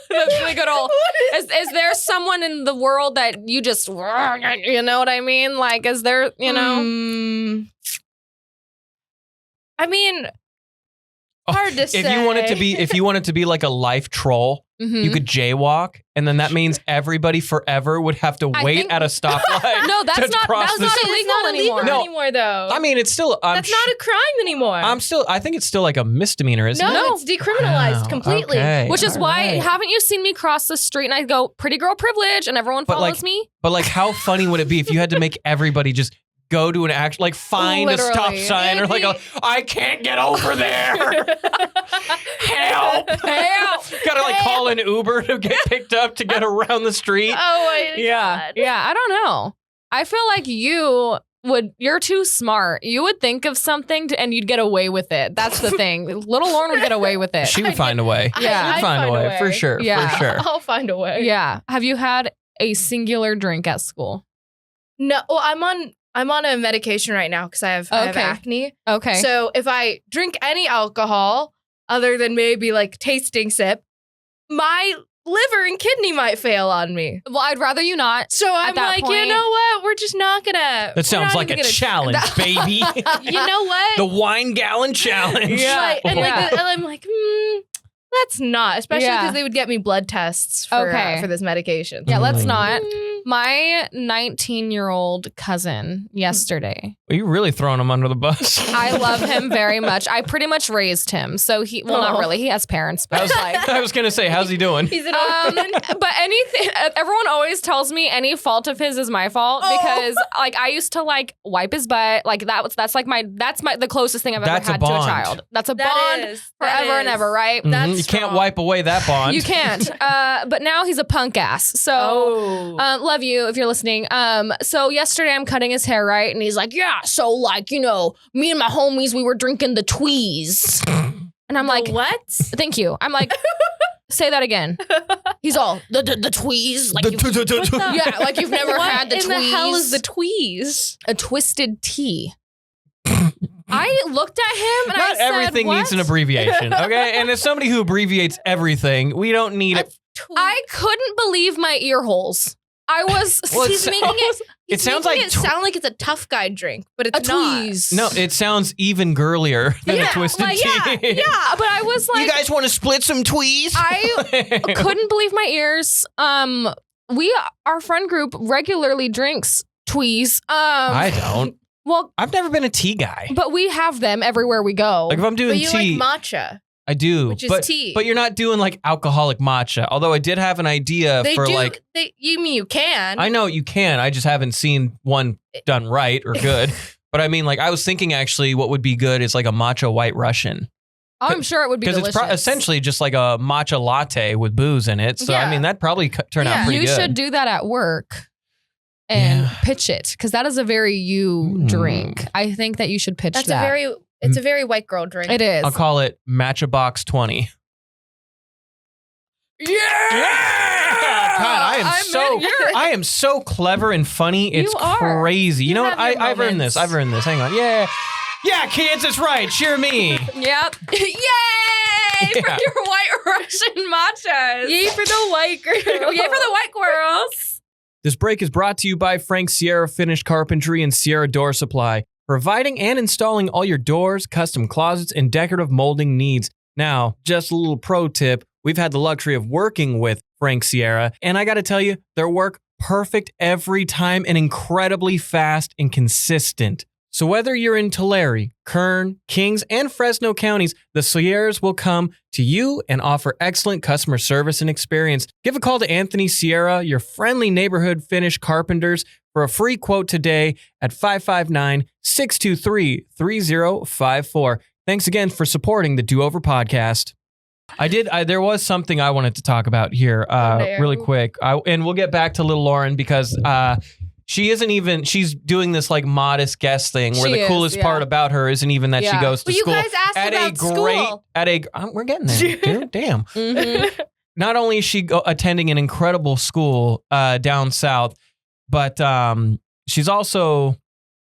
That's really good old. Is there someone in the world that you just, you know what I mean? Like, is there, you know? I mean, hard to say. if you wanted to be like a life troll, Mhm. you could jaywalk, and then that means everybody forever would have to I wait think- at a stoplight. No, that's to not, cross that's the not street. illegal It's not anymore. illegal No. anymore, though. I mean, it's still. That's not a crime anymore. I think it's still like a misdemeanor, isn't no, it? it's decriminalized Wow, completely. okay. Which is All why, right. haven't you seen me cross the street and I go, pretty girl privilege, and everyone But, follows like, me? But like, how funny would it be if you had to make everybody just go to an act, like find a stop Literally. sign or It'd like I can't get over there. Help! Help! Gotta like call an Uber to get picked up to get around the street. Oh my Yeah. God. Yeah, I don't know. I feel like you're too smart. You would think of something and you'd get away with it. That's the thing. Little Lauren would get away with it. She would find a way. Yeah. She'd find a way for sure. Yeah. For sure. I'll find a way. Yeah. Have you had a singular drink at school? No, well, I'm on a medication right now because I have Okay. acne. Okay. So if I drink any alcohol other than maybe like tasting sip, my liver and kidney might fail on me. well, I'd rather you not. So I'm that like, you point- know what? We're just not gonna. That sounds like a challenge, baby. You know what? The wine gallon challenge. Yeah. Right. And like, Yeah. and I'm like, let's not, especially Yeah. because they would get me blood tests for Okay. for this medication. Yeah, let's Mm. not. My 19-year-old cousin yesterday. Well, you're really throwing him under the bus. I love him very much. I pretty much raised him. So not really. He has parents, but I was going to say, how's he doing? He's an orphan. But anything, everyone always tells me any fault of his is my fault because I used to wipe his butt. That's the closest thing I've ever had to a child. That's a bond forever and ever, right? You can't wipe away that bond. You can't. But now he's a punk ass. So love you if you're listening. So yesterday I'm cutting his hair, right? And he's like, yeah, so me and my homies, we were drinking the tweez. And I'm like, what? Thank you. I'm like, say that again. He's all, the tweez. Like you've never had the tweez. What in the hell is the tweez? A twisted tea. I looked at him and Not I said, everything what? needs an abbreviation, okay? And as somebody who abbreviates everything, we don't need it. I couldn't believe my ear holes. I was. He's making it. It sounds like sound like it's a tough guy drink, but it's a not. tweez. No, it sounds even girlier than a twisted tea. Yeah, but I was like, you guys want to split some tweez? I couldn't believe my ears. Our friend group regularly drinks tweez. I don't. Well, I've never been a tea guy. but we have them everywhere we go. Like if I'm doing But you tea, like matcha. I do, which is but tea. But you're not doing alcoholic matcha. Although I did have an idea You mean you can? I know you can. I just haven't seen one done right or good. But I mean, I was thinking actually, what would be good is a matcha White Russian. Oh, I'm sure it would be delicious. Because it's essentially just like a matcha latte with booze in it. So I mean, that'd probably turn out pretty good. You should do that at work and pitch it because that is a very drink. I think that you should pitch that. It's a very white girl drink. It is. I'll call it Matcha Box 20. Yeah! God, I am so clever and funny. It's crazy. You know what? I've earned this. Hang on. Yeah. Yeah, kids, that's right. Cheer me. Yep. Yay for your white Russian matchas. Yay for the white girl. Yay for the white girls. This break is brought to you by Frank Sierra Finished Carpentry and Sierra Door Supply, providing and installing all your doors, custom closets, and decorative molding needs. Now, just a little pro tip, we've had the luxury of working with Frank Sierra, and I gotta tell you, their work perfect every time and incredibly fast and consistent. So whether you're in Tulare, Kern, Kings, and Fresno counties, the Sierras will come to you and offer excellent customer service and experience. Give a call to Anthony Sierra, your friendly neighborhood Finnish carpenters, for a free quote today at 559-623-3054. Thanks again for supporting the Do Over podcast. There was something I wanted to talk about here really quick. And we'll get back to little Lauren because she's doing this modest guest thing where the coolest part about her isn't even that she goes to school. You guys asked about school. We're getting there, dude. Damn. Mm-hmm. Not only is she attending an incredible school down south, but she's also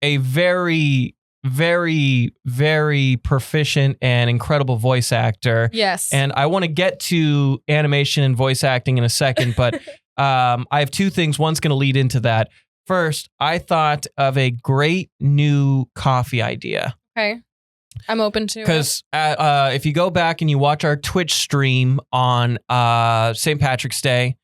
a very, very, very proficient and incredible voice actor. Yes. And I want to get to animation and voice acting in a second, but I have two things. One's going to lead into that. First, I thought of a great new coffee idea. Okay. I'm open to it. Because if you go back and you watch our Twitch stream on St. Patrick's Day,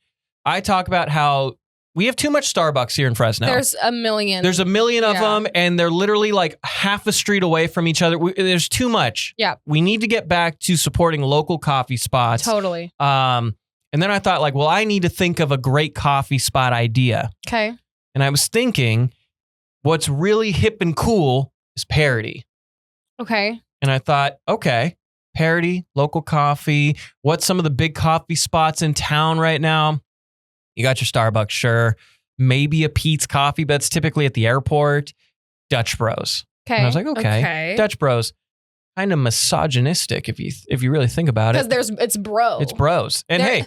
I talk about how we have too much Starbucks here in Fresno. There's a million. There's a million of them, and they're literally half a street away from each other. There's too much. Yeah. We need to get back to supporting local coffee spots. Totally. And then I thought, I need to think of a great coffee spot idea. Okay. And I was thinking, what's really hip and cool is parody. Okay. And I thought, okay, parody, local coffee. What's some of the big coffee spots in town right now? You got your Starbucks, sure. Maybe a Pete's Coffee, but it's typically at the airport. Dutch Bros. Okay. And I was like, okay. Dutch Bros. Kind of misogynistic if you really think about it. Because it's bro. It's bros. And hey,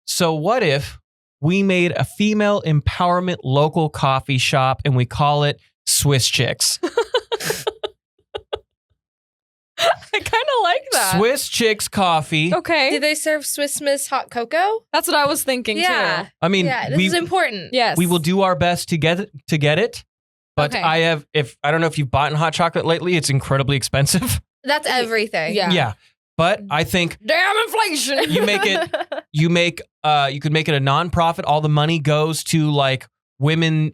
so what if we made a female empowerment local coffee shop and we call it Swiss Chicks? I kind of like that. Swiss Chicks Coffee. Okay. Do they serve Swiss Miss hot cocoa? That's what I was thinking too. I mean, this is important. Yes. We will do our best to get it. But I don't know if you've bought hot chocolate lately, it's incredibly expensive. That's everything. Yeah. Yeah. But I think damn inflation. you could make it a nonprofit. All the money goes to women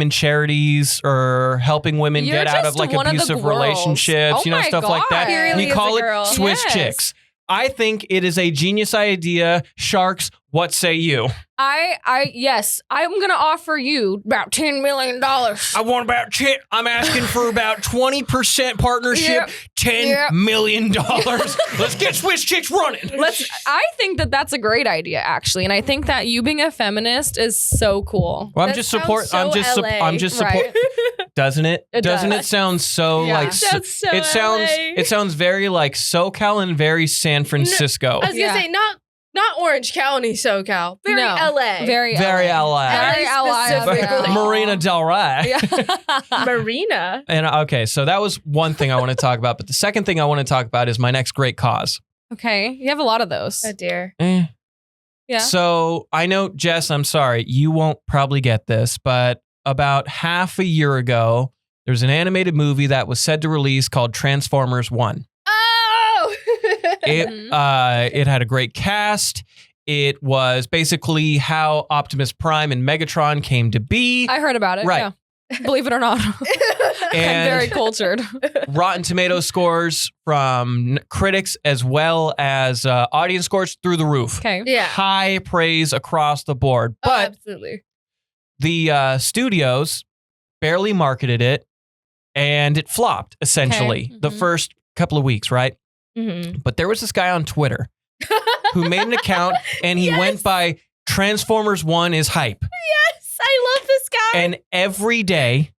charities or helping women You're get out of just like one of the abusive girls. relationships, Oh my stuff like that. God. He really You is call a it girl. Swiss Yes. chicks. I think it is a genius idea. Sharks, what say you? Yes, I'm gonna offer you about $10 million. I want about 10. I'm asking for about 20% partnership, $10 million. Let's get Swiss chicks running. I think that that's a great idea, actually, and I think that you being a feminist is so cool. Well, I'm That just sounds support. so I'm just support. Right? Doesn't it? It Doesn't does. it sound so Yeah. like? That's so it sounds. LA. It sounds very like SoCal and very San Francisco. I was gonna say not Orange County, SoCal. Very No. LA. Very Very LA. Very LA. Specifically. Marina Del Rey. Yeah. Marina. And okay, so that was one thing I want to talk about. But the second thing I want to talk about is my next great cause. Okay, you have a lot of those. Oh dear. Yeah. So I know, Jess, I'm sorry, you won't probably get this, but about half a year ago, there's an animated movie that was said to release called Transformers 1. Oh! It had a great cast. It was basically how Optimus Prime and Megatron came to be. I heard about it. Right. Yeah. Believe it or not, I'm And very cultured. Rotten Tomato scores from critics as well as audience scores through the roof. Okay. Yeah. High praise across the board. Oh, But absolutely. the studios barely marketed it and it flopped essentially Okay. the first couple of weeks, right? Mm-hmm. But there was this guy on Twitter who made an account and he went by Transformers 1 is hype. Yes, I love this guy. And every day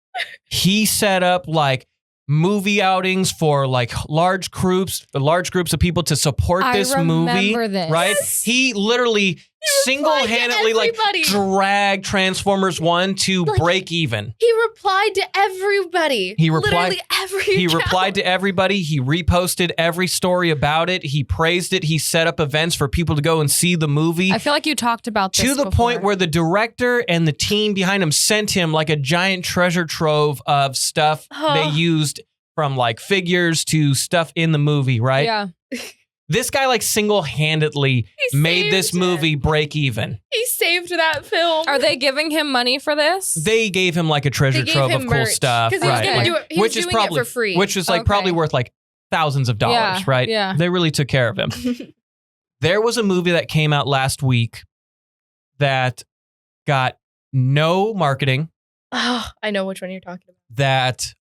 he set up like movie outings for like large groups of people to support this movie. This. Right? Yes. He literally single-handedly like everybody. dragged Transformers 1 to Like, break even. He replied to everybody. He replied- Literally every He account. replied to everybody. He reposted every story about it. He praised it. He set up events for people to go and see the movie. I feel like you talked about this To the before. point where the director and the team behind him sent him like a giant treasure trove of stuff they used, from like figures to stuff in the movie, right? Yeah. This guy like single-handedly He made saved this it. movie break even. He saved that film. Are they giving him money for this? They gave him like a treasure They gave trove him of cool merch, stuff. 'cause he was right. gonna Like, do it. He was doing it for free. Which is like Okay. probably worth like thousands of dollars, Yeah, right? yeah. They really took care of him. There was a movie that came out last week that got no marketing, Oh, I know which one you're talking about. that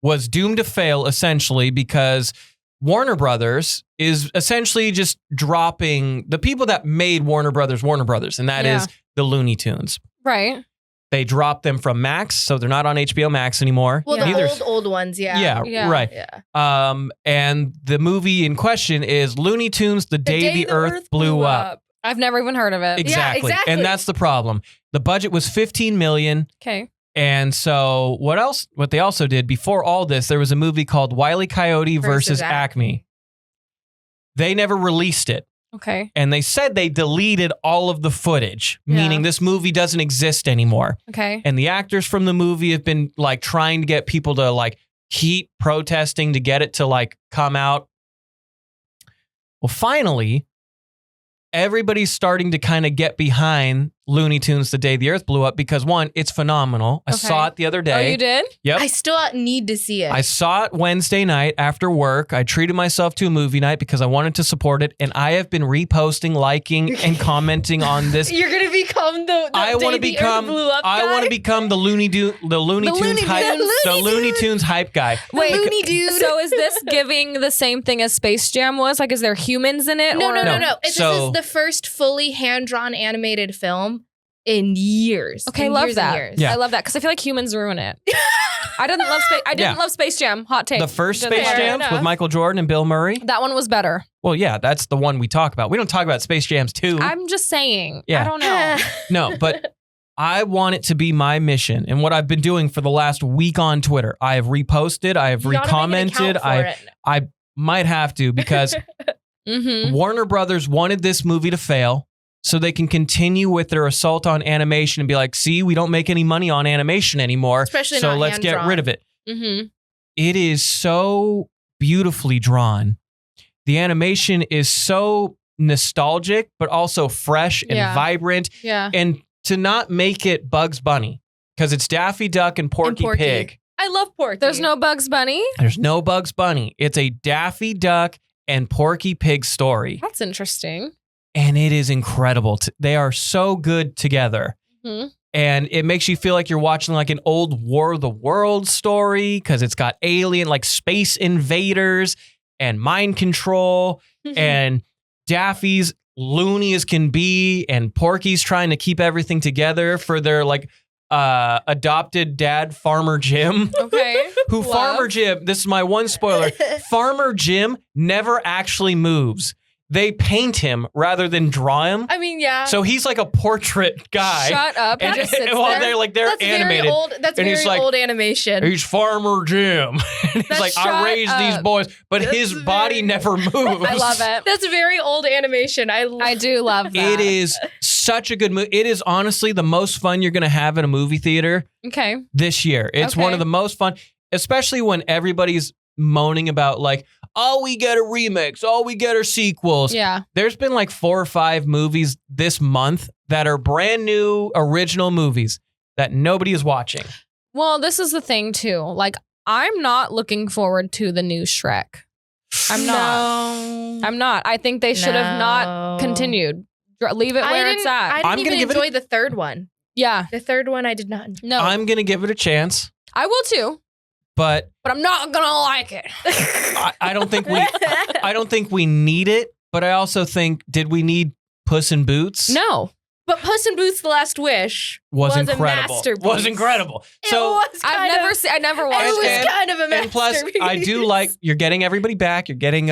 was doomed to fail essentially because Warner Brothers is essentially just dropping the people that made Warner Brothers, and that is the Looney Tunes. Right. They dropped them from Max, so they're not on HBO Max anymore. Well, Yeah. the old ones, yeah. Yeah. Right. Yeah. And the movie in question is Looney Tunes: The Day the Earth Blew Up. I've never even heard of it. Exactly. exactly. And that's the problem. The budget was $15 million. Okay. And so what they also did before all this, there was a movie called Wile E. Coyote versus Acme. They never released it. Okay. And they said they deleted all of the footage, Yeah. meaning this movie doesn't exist anymore. Okay. And the actors from the movie have been like trying to get people to like keep protesting to get it to like come out. Well, finally, everybody's starting to kind of get behind Looney Tunes: The Day the Earth Blew Up because one, it's phenomenal. I Okay. saw it the other day. Oh, you did? Yep. I still need to see it. I saw it Wednesday night after work. I treated myself to a movie night because I wanted to support it. And I have been reposting, liking, and commenting on this. You're gonna become the I want to Day the Earth Blew Up I guy? want to become the Looney Tunes hype. The Looney Tunes hype guy. Wait, Looney dude. So is this giving the same thing as Space Jam was? Like, is there humans in it? No. No. This So- is the first fully hand-drawn animated film in years. Okay, In love years and that. years. Yeah. I love that because I feel like humans ruin it. I didn't love Space Jam. Hot take. The first Didn't Space love it. Fair Jams with enough. Michael Jordan and Bill Murray. That one was better. Well, yeah, that's the one we talk about. We don't talk about Space Jams 2. I'm just saying. Yeah. I don't know. No, but I want it to be my mission. And what I've been doing for the last week on Twitter, I have reposted, I have You gotta make an recommented, account for it. I might have to because Mm-hmm. Warner Brothers wanted this movie to fail so they can continue with their assault on animation and be like, see, we don't make any money on animation anymore. Especially So not let's get hand-drawn. rid of it. Mm-hmm. It is so beautifully drawn. The animation is so nostalgic, but also fresh and Yeah. vibrant. Yeah. And to not make it Bugs Bunny because it's Daffy Duck and Porky Pig. I love Porky. There's no Bugs Bunny? There's no Bugs Bunny. It's a Daffy Duck and Porky Pig story. That's interesting. And it is incredible. They are so good together. Mm-hmm. And it makes you feel like you're watching like an old War of the Worlds story because it's got alien, like space invaders and mind control. And Daffy's loony as can be. And Porky's trying to keep everything together for their like adopted dad, Farmer Jim. Okay. Who Farmer Jim, this is my one spoiler, Farmer Jim never actually moves. They paint him rather than draw him. I mean, yeah. So he's like a portrait guy. Shut up. And That sits while there. they're that's animated. Very old, that's and very he's like, old animation. He's Farmer Jim. And he's like, I shut raised these up. boys, but That's his body very- never moves. I love it. That's very old animation. I do love that. It is such a good movie. It is honestly the most fun you're going to have in a movie theater Okay. this year. It's one Okay. of the most fun, especially when everybody's moaning about like, oh, we get a remix. Oh, we get our sequels. Yeah. There's been like 4 or 5 movies this month that are brand new original movies that nobody is watching. Well, this is the thing too. Like, I'm not looking forward to the new Shrek. I'm not. I'm not. I think they should have not continued. Leave it where it's at. I I'm didn't gonna even give it enjoy the third one. Yeah. The third one I did not enjoy. No. I'm going to give it a chance, I will too, but but I'm not gonna like it. I don't think we need it, but I also think, did we need Puss in Boots? No. But Puss in Boots: The Last Wish Was a incredible. masterpiece. Was incredible. So I never watched It was it. kind of a masterpiece. and plus, I do like you're getting everybody back. You're getting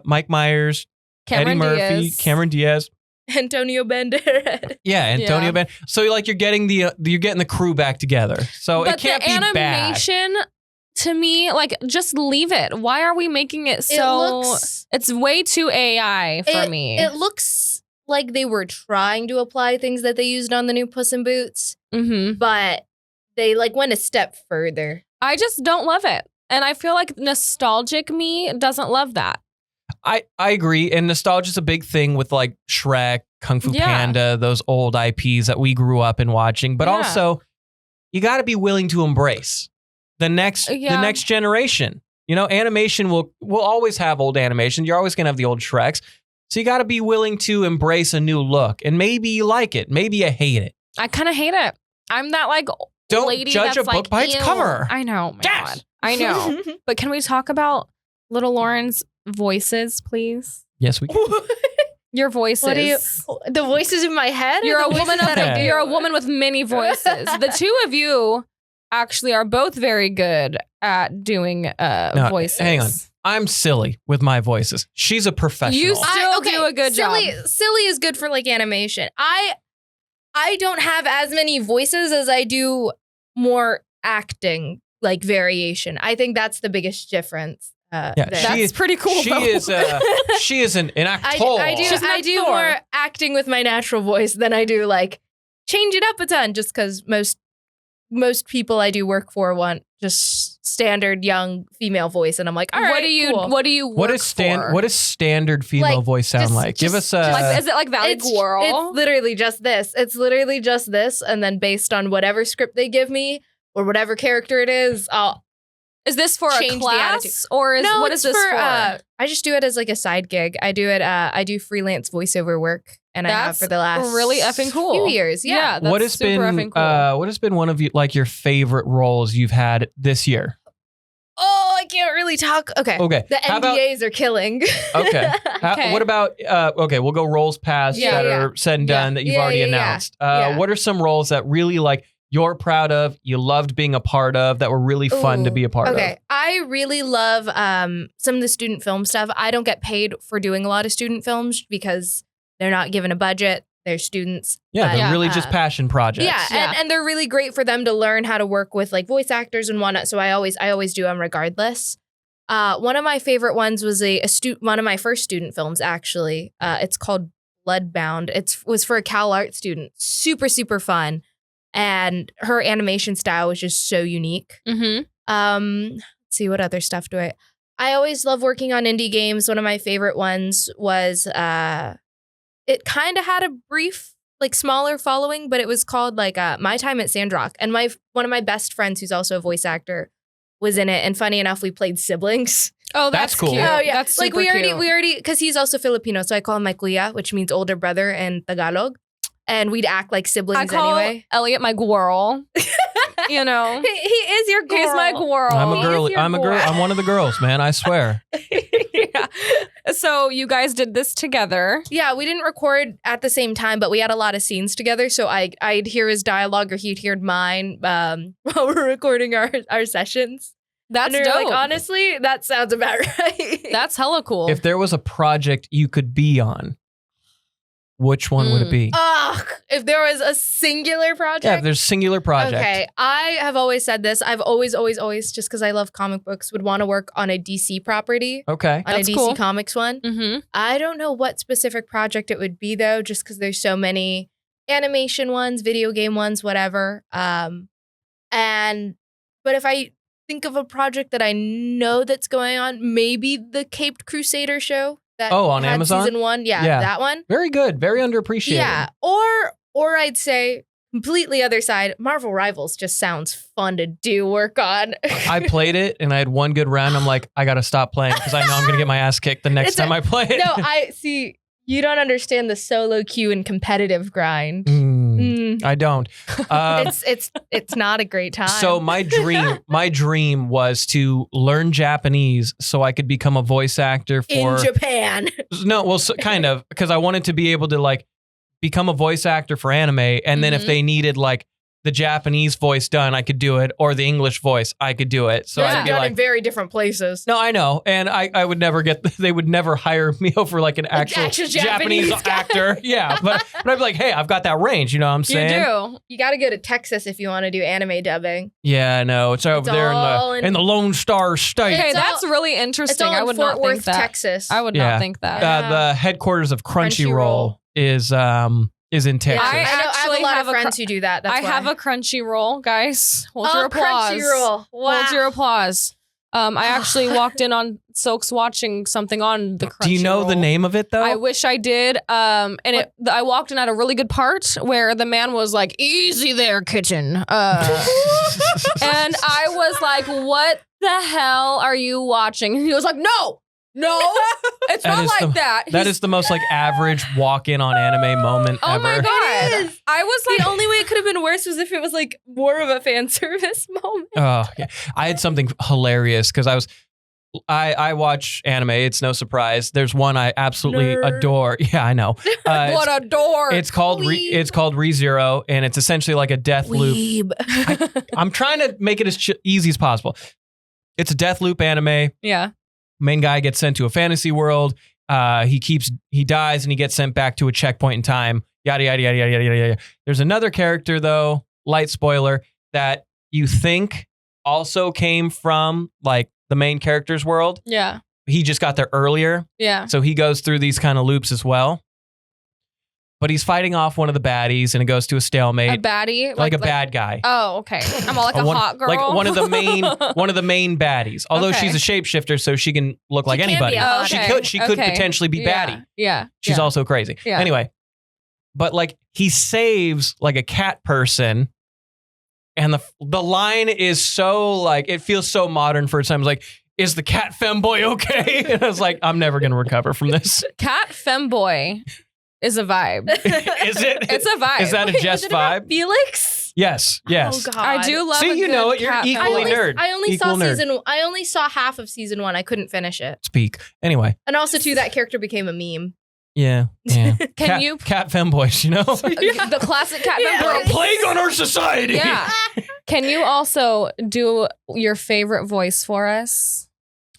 Mike Myers, Cameron Eddie Murphy, Diaz. Cameron Diaz. Antonio Banderas. Yeah, Antonio Yeah. Ben. So you're getting the crew back together. So But it can't the be bad. animation, to me, like, just leave it. Why are we making it so? It's way too AI for me. It looks like they were trying to apply things that they used on the new Puss in Boots, Mm-hmm. but they like went a step further. I just don't love it, and I feel like nostalgic me doesn't love that. I agree, and nostalgia's a big thing with like Shrek, Kung Fu Yeah. Panda, those old IPs that we grew up in watching. But Yeah. also, you got to be willing to embrace the next generation. You know, animation will always have old animation. You're always gonna have the old Shreks. So you got to be willing to embrace a new look, and maybe you like it, maybe you hate it. I kind of hate it. I'm that like Don't lady judge that's a book like, by its "Ew." cover. I know. My Yes. God. I know. But can we talk about Little Lauren's voices, please? Yes, we can. Your voices. What do you? The voices in my head. or You're the a woman voices that I do? You're a woman with many voices. The two of you actually are both very good at doing voices. hang on. I'm silly with my voices. She's a professional. You still do a good job. Silly is good for like animation. I don't have as many voices as I do more acting, like variation. I think that's the biggest difference. Yeah, there. she That's is pretty cool. She though. is an actor. I do. She's an I do actor. more acting with my natural voice than I do like change it up a ton. Just because most people I do work for want just standard young female voice, and I'm like, all right, What do you? cool. What do you? What work for? does standard female Like, voice sound just- like? Give just- us a. Like, is it like Valley It's Squirrel? literally just this. It's literally just this, and then based on whatever script they give me or whatever character it is, I'll Is this for a change the class attitude. or is no. what it's is this for? I just do it as like a side gig. I do it. I do freelance voiceover work, and I have That's for the last really effing cool. few years. Yeah. that's what has super been effing cool. what has been one of you like your favorite roles you've had this year? Oh, I can't really talk. Okay. Okay. The How about- NDAs are killing. Okay. Okay. What about okay, we'll go roles past Yeah, that yeah. are said and done that you've Yeah, already yeah, yeah. announced. Yeah. What are some roles that really like you're proud of, you loved being a part of, that were really fun to Ooh, be a part Okay. of? I really love some of the student film stuff. I don't get paid for doing a lot of student films because they're not given a budget. They're students. Yeah, they're Yeah, really just passion projects. Yeah, Yeah. And they're really great for them to learn how to work with like voice actors and whatnot. So I always do them regardless. One of my favorite ones was one of my first student films actually. It's called Bloodbound. It was for a Cal Art student. Super super fun, and her animation style was just so unique. Mm-hmm. Let's see what other stuff do I always love working on indie games. One of my favorite ones was it kind of had a brief like smaller following, but it was called like My Time at Sandrock. And one of my best friends, who's also a voice actor, was in it. And funny enough, we played siblings. Oh, That's cool. cute. Oh yeah, That's like super cute. we already, because he's also Filipino, so I call him my kuya, which means older brother in Tagalog, and we'd act like I siblings call anyway. Elliott my gwirl. You know, He is your girl. he's my gwirl. I'm a He is girl. your I'm a girl. boy. I'm one of the girls, man. I swear. Yeah. So you guys did this together. Yeah, we didn't record at the same time, but we had a lot of scenes together. So I'd hear his dialogue or he'd hear mine while we're recording our sessions. That's And we were dope. like, honestly, that sounds about right. That's hella cool. If there was a project you could be on, which one would it be? Ugh, if there was a singular project. Yeah, if there's singular project. Okay, I have always said this. I've always, just because I love comic books, would want to work on a DC property, Okay. on That's a DC cool. Comics one. Mm-hmm. I don't know what specific project it would be though, just because there's so many animation ones, video game ones, whatever. But if I think of a project that I know that's going on, maybe the Caped Crusader show that On had Amazon? season 1. Yeah, Yeah. that one. Very good. Very underappreciated. Yeah, or I'd say completely other side. Marvel Rivals just sounds fun to do work on. I played it and I had one good round. I'm like, I got to stop playing because I know I'm going to get my ass kicked the next It's a- time I play it. No, I see. You don't understand the solo queue and competitive grind. I don't. It's not a great time. So my dream was to learn Japanese so I could become a voice actor for in Japan. No, well, kind of, because I wanted to be able to like become a voice actor for anime, and then if Mhm. they needed like the Japanese voice done, I could do it, or the English voice, I could do it. So Those I'd are be done like, in very different places. no, I know, and I would never get. They would never hire me over like an actual actual Japanese Japanese guy. actor. Yeah, but I'd be like, hey, I've got that range. You know what I'm You saying? do. You got to go to Texas if you want to do anime dubbing. Yeah, no, it's over It's there all in in- the Lone Star State. Okay, It's all- that's really It's interesting. all I in would Fort not Worth, think that. Texas. I would Yeah. not think that. Yeah. The headquarters of Crunchyroll Crunchyroll. is in Texas. I I have actually a lot have of a friends who do that. That's I have why. a crunchy roll, guys. Hold your applause. Crunchyroll. Wow. Hold your applause. I actually walked in on Silk's watching something on the Crunchyroll. Do you know the name of it though? I wish I did. And I walked in at a really good part where the man was like, "Easy there, kitchen." And I was like, "What the hell are you watching?" And he was like, "No, it's That not is like the- that." That is the most like average walk-in on anime moment Oh ever. my god! It is. I was The like, only way it could have been worse was if it was like more of a fan service moment. Oh, yeah. I had something hilarious because I watch anime. It's no surprise. There's one I absolutely Nerd. adore. Yeah, I know. "What a door!" It's called Weeb. ReZero, and it's essentially like a death loop. Weeb. I'm trying to make it as easy as possible. It's a death loop anime. Yeah. Main guy gets sent to a fantasy world. He dies and he gets sent back to a checkpoint in time. Yada yada yada yada yada yada. There's another character though, light spoiler, that you think also came from like the main character's world. Yeah. He just got there earlier, Yeah. so he goes through these kind of loops as well. But he's fighting off one of the baddies, and it goes to a A stalemate, baddie? like a bad guy. Oh, okay. I'm all like a one, hot girl. Like one of the main baddies. Although Okay. she's a shapeshifter, so she can look like can be anybody. a hot She could Okay. potentially be Yeah. baddie. Yeah. She's yeah. also crazy. Yeah. Anyway, but like he saves like a cat person, and the line is so like it feels so modern for its time. It's like, is the cat femboy okay? And I was like, I'm never gonna recover from this. Cat femboy is a vibe. Is it? It's a vibe. Is that a Wait, Jess was it about vibe? Felix? Yes. Yes. Oh God. I do love. See, a you good know it. You're cat equally femboy. nerd. I only Equal saw nerd. I only saw half of season 1. I couldn't finish it. Speak. Anyway. And also too, that character became a meme. Yeah. Yeah. Can you? cat femboys? You know. The classic cat Yeah. They're a femboy. plague on our society. Yeah. Can you also do your favorite voice for us?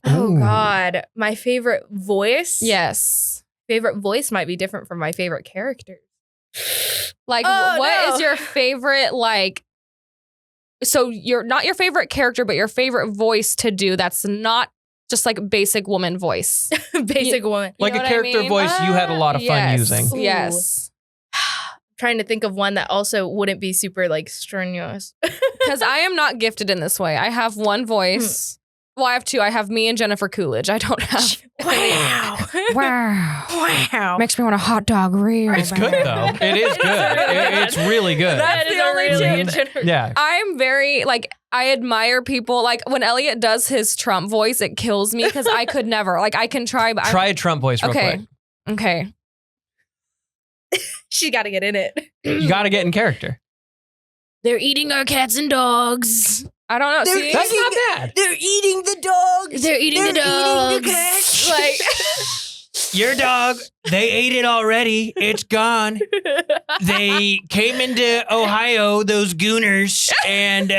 Oh Ooh. God. My favorite voice? Yes. Favorite voice might be different from my favorite character. Like, Oh, what no. is your favorite, like, so you're not your favorite character, but your favorite voice to do that's not just like basic woman voice? Basic woman. Like You know a what I character mean? voice you had a lot of fun Yes. using. Ooh. Yes. Trying to think of one that also wouldn't be super like strenuous. Because I am not gifted in this way. I have one voice Well, I have two. I have me and Jennifer Coolidge. I don't have. Wow. Makes me want a hot dog real It's bad. good though. It is good. It's really good. That's the only change. Yeah. I'm very I admire people when Elliott does his Trump voice. It kills me because I could never. I can try, but Try a Trump voice real quick. Okay. She got to get in it. You got to get in character. They're eating our cats and dogs. I don't know. See? That's not bad. They're eating the dogs. They're eating the dogs. Eating the cats. Your dog, they ate it already. It's gone. They came into Ohio, those gooners. And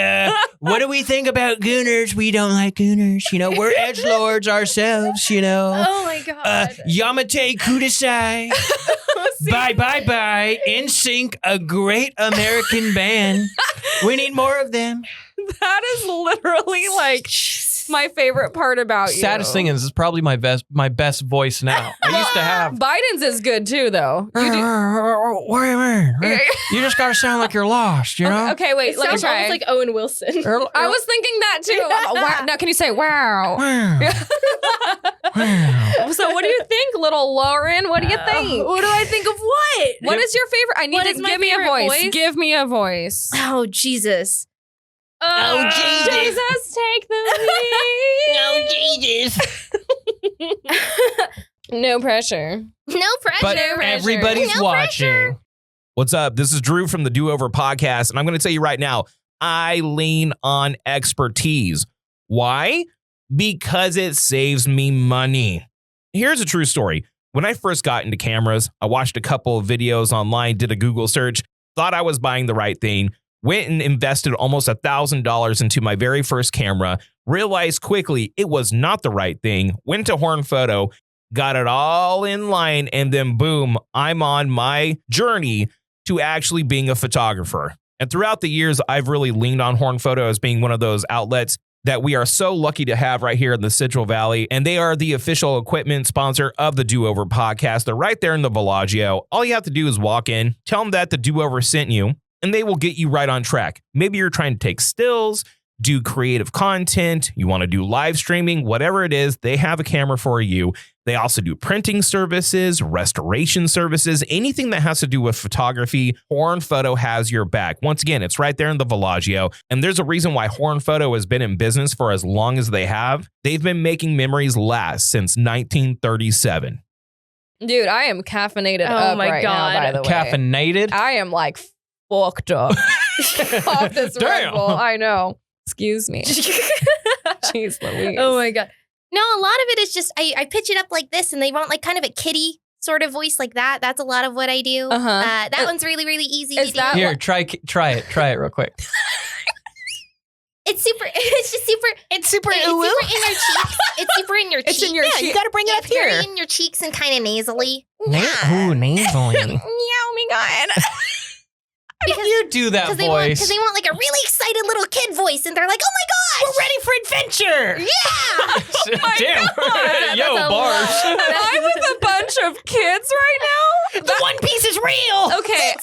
what do we think about gooners? We don't like gooners. We're edgelords ourselves, Oh my God. Yamate Kudasai. Bye. NSYNC, a great American band. We need more of them. That is literally my favorite part about you. Saddest thing is, it's probably my best voice now. I used to have. Biden's is good too, though. What do you mean? You just gotta sound like you're lost, Okay, wait. It Let me sounds try. almost like Owen Wilson. I was thinking that too. Wow. Now, can you say wow? Wow. So, what do you think, little Lauren? What do you think? What do I think of what? What is your favorite? I need What to is my give me a favorite voice. voice? Give me a voice. Oh, Jesus. Oh, Jesus. Jesus, take the lead. Oh, Jesus. No pressure. No pressure. But pressure. everybody's No watching. What's up? This is Drew from the Do Over Podcast, and I'm going to tell you right now, I lean on expertise. Why? Because it saves me money. Here's a true story. When I first got into cameras, I watched a couple of videos online, did a Google search, thought I was buying the right thing, went and invested almost $1,000 into my very first camera, realized quickly it was not the right thing, went to Horn Photo, got it all in line, and then boom, I'm on my journey to actually being a photographer. And throughout the years, I've really leaned on Horn Photo as being one of those outlets that we are so lucky to have right here in the Central Valley. And they are the official equipment sponsor of the Do Over Podcast. They're right there in the Bellagio. All you have to do is walk in, tell them that the Do Over sent you, and they will get you right on track. Maybe you're trying to take stills, do creative content, you want to do live streaming, whatever it is, they have a camera for you. They also do printing services, restoration services, anything that has to do with photography. Horn Photo has your back. Once again, it's right there in the Bellagio. And there's a reason why Horn Photo has been in business for as long as they have. They've been making memories last since 1937. Dude, I am caffeinated Oh up my right God. now, by the way. Caffeinated. I am fucked up off this Red Damn. Bull. I know. Excuse me. Jeez Louise. Oh my God. No, a lot of it is just I pitch it up like this, and they want kind of a kiddie sort of voice like that. That's a lot of what I do. Uh-huh. That one's really, really easy Is to do. that Here, try it real quick. It's super. It's just super. It's super It's ooh. super in your cheeks. It's super in your cheeks. It's in your Yeah, cheek. you got to bring it up It's very here. in your cheeks and kind of nasally. Ooh, nasally. Yeah, oh my God. Because You do that because they want voice. a really excited little kid voice, and they're like, "Oh my gosh, We're ready for adventure. yeah!" Damn. That's Yo, a bars. lot. I'm with a bunch of kids right now. The One Piece is real. Okay.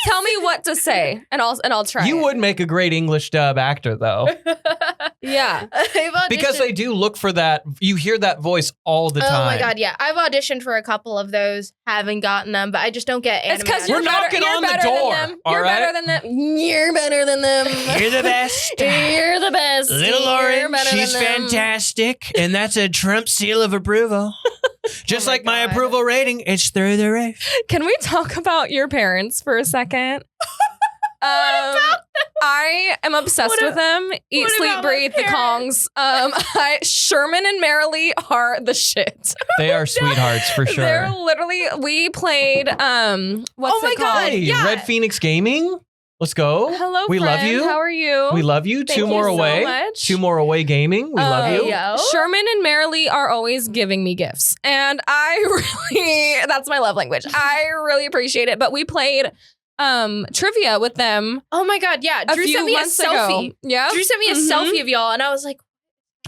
Tell me what to say, and I'll try. You it. would make a great English dub actor, though, Yeah. because they do look for that. You hear that voice all the time. Oh my God, yeah. I've auditioned for a couple of those, haven't gotten them, but I just don't get It's because anime. We're knocking on the better door, Than them. all You're right? better than them. You're better than them. You're the best. You're the best. Little You're Lauren, better she's than them. fantastic, and that's a Trump seal of approval. Just Oh my like my God. approval rating, it's through the roof. Can we talk about your parents for a second? I am obsessed with them. Eat, what sleep, about my breathe, the parents? Kongs. Sherman and Marilee are the shit. They are sweethearts for sure. They're literally. We played. What's Oh my it called? God, Hey, yeah. Red Phoenix Gaming. Let's go. Hello, We love friend. you. How are you? We love you. Thank Two more you so away. much. Two more away gaming. We love you. Yo. Sherman and Marilee are always giving me gifts, and I really—that's my love language. I really appreciate it. But we played trivia with them Oh my God, yeah. a Drew few sent me a months selfie. ago. Yeah, Drew sent me a Mhm. selfie of y'all, and I was like,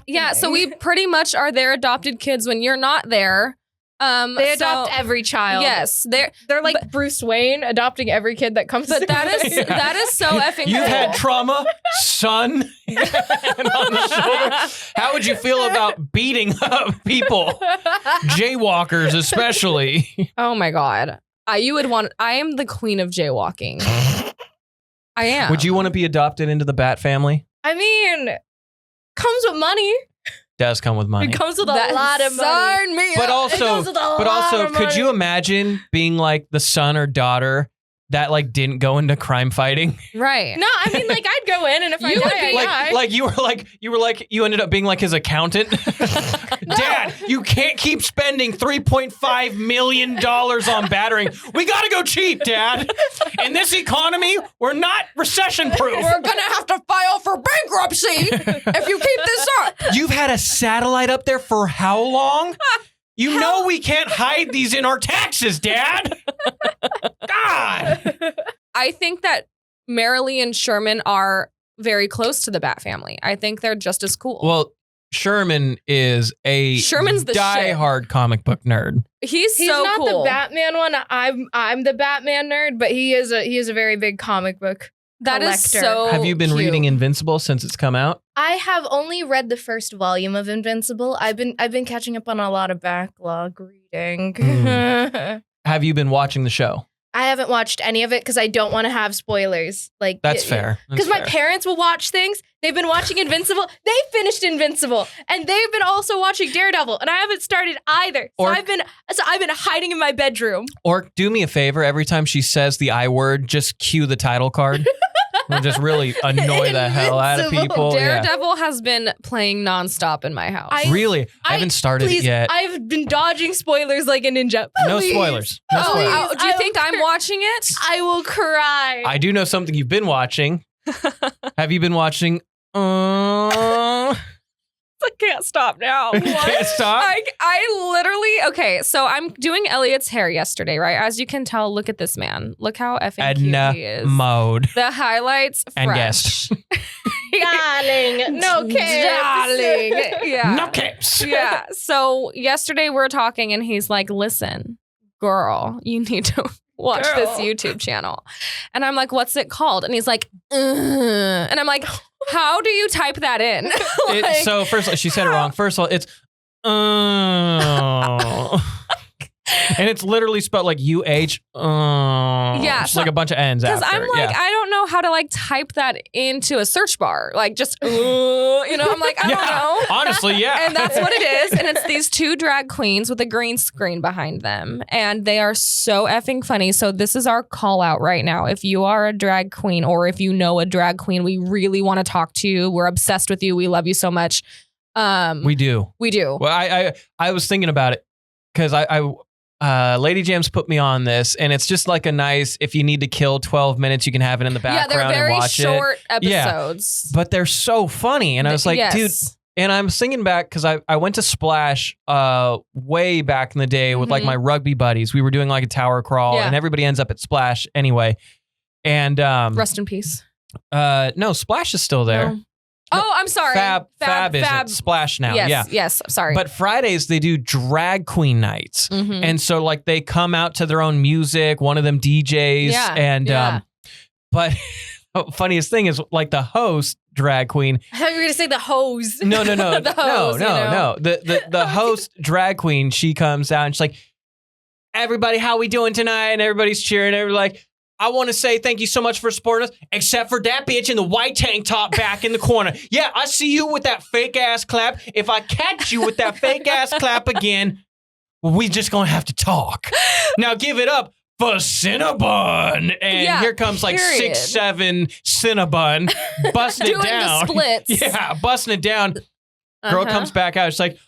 Yeah, so we pretty much are their adopted kids when you're not there. they adopt every child. Yes, They're like Bruce Wayne adopting every kid that comes but to that them. is so effing You've cool. had trauma son and on the shoulder. How would you feel about beating up people, jaywalkers especially? Oh my God. I am the queen of jaywalking. I am. Would you want to be adopted into the Bat family? I mean, comes with money. Does come with money. It comes with a lot of money. Sign me But up. also, could you imagine being like the son or daughter that like didn't go into crime fighting? Right. No, I mean, like, I'd go in, and if I You would die, be- I die. You ended up being like his accountant. Dad, you can't keep spending $3.5 million on battering. We gotta go cheap, Dad. In this economy, we're not recession proof. We're gonna have to file for bankruptcy if you keep this up. You've had a satellite up there for how long? You know we can't hide these in our taxes, Dad. God. I think that Marilee and Sherman are very close to the Bat family. I think they're just as cool. Well, Sherman's the diehard comic book nerd. He's He's so not cool. the Batman one. I'm the Batman nerd, but he is a very big comic book That is collector. so Have you been cute. reading Invincible since it's come out? I have only read the first volume of Invincible. I've been catching up on a lot of backlog reading. Have you been watching the show? I haven't watched any of it because I don't want to have spoilers. Like That's fair. Because my parents will watch things. They've been watching Invincible. They finished Invincible, and they've been also watching Daredevil, and I haven't started either. So Or- I've been hiding in my bedroom. Or do me a favor, every time she says the I word, just cue the title card. It'll just really annoy the hell out of Invincible. people. Yeah. Daredevil has been playing nonstop in my house. Really? I haven't started Please, it yet. I've been dodging spoilers like a ninja. No Please. spoilers. No Oh, spoilers. do you think I'm watching it? I will cry. I do know something you've been watching. Have you been watching? I can't stop now. You can't stop? I literally, okay, so I'm doing Elliott's hair yesterday, right? As you can tell, look at this man. Look how effing Edna cute he is. mode. The highlights, And fresh. Darling, no kids. Darling. Yeah. No caps. Yeah. So yesterday we were talking and he's like, listen, girl, you need to watch this YouTube channel. And I'm like, what's it called? And he's like, Ugh. And I'm like, how do you type that in? Like, So first of all, she said it wrong. First of all, it's and it's literally spelled like UH. Yeah, Just so- like a bunch of N's because after. I'm like, yeah. I don't know how to like type that into a search bar. Like just, you know, I'm like, I don't know. Honestly, yeah. And that's what it is. And it's these two drag queens with a green screen behind them. And they are so effing funny. So this is our call out right now. If you are a drag queen or if you know a drag queen, we really want to talk to you. We're obsessed with you. We love you so much. We do. We do. Well, I was thinking about it because Lady Jam's put me on this, and it's just like a nice, if you need to kill 12 minutes, you can have it in the Yeah, background they're very and watch short it. Yeah. episodes. But they're so funny. And I was like, Yes. dude, and I'm thinking back because I went to Splash way back in the day with like Mhm. my rugby buddies. We were doing like a tower crawl, Yeah. and everybody ends up at Splash anyway. And Rest in peace. no, Splash is still there. No. Oh, I'm sorry. Fab isn't. Splash now. Yes, Yeah. yes. Sorry. But Fridays they do drag queen nights. Mhm. And so like they come out to their own music, one of them DJs. Yeah, And yeah. but funniest thing is like the host drag queen. I thought you were gonna say the hose. No. The hose, you know. No. The host drag queen, she comes out and she's like, everybody, how we doing tonight? And everybody's cheering. And everybody's like, I want to say thank you so much for supporting us, except for that bitch in the white tank top back in the corner. Yeah, I see you with that fake ass clap. If I catch you with that fake ass clap again, we just gonna have to talk. Now give it up for Cinnabon. And Yeah, here comes like period. 6'7" Cinnabon busting it Doing down. the splits. Yeah, busting it down. Girl Uh-huh. comes back out. She's like,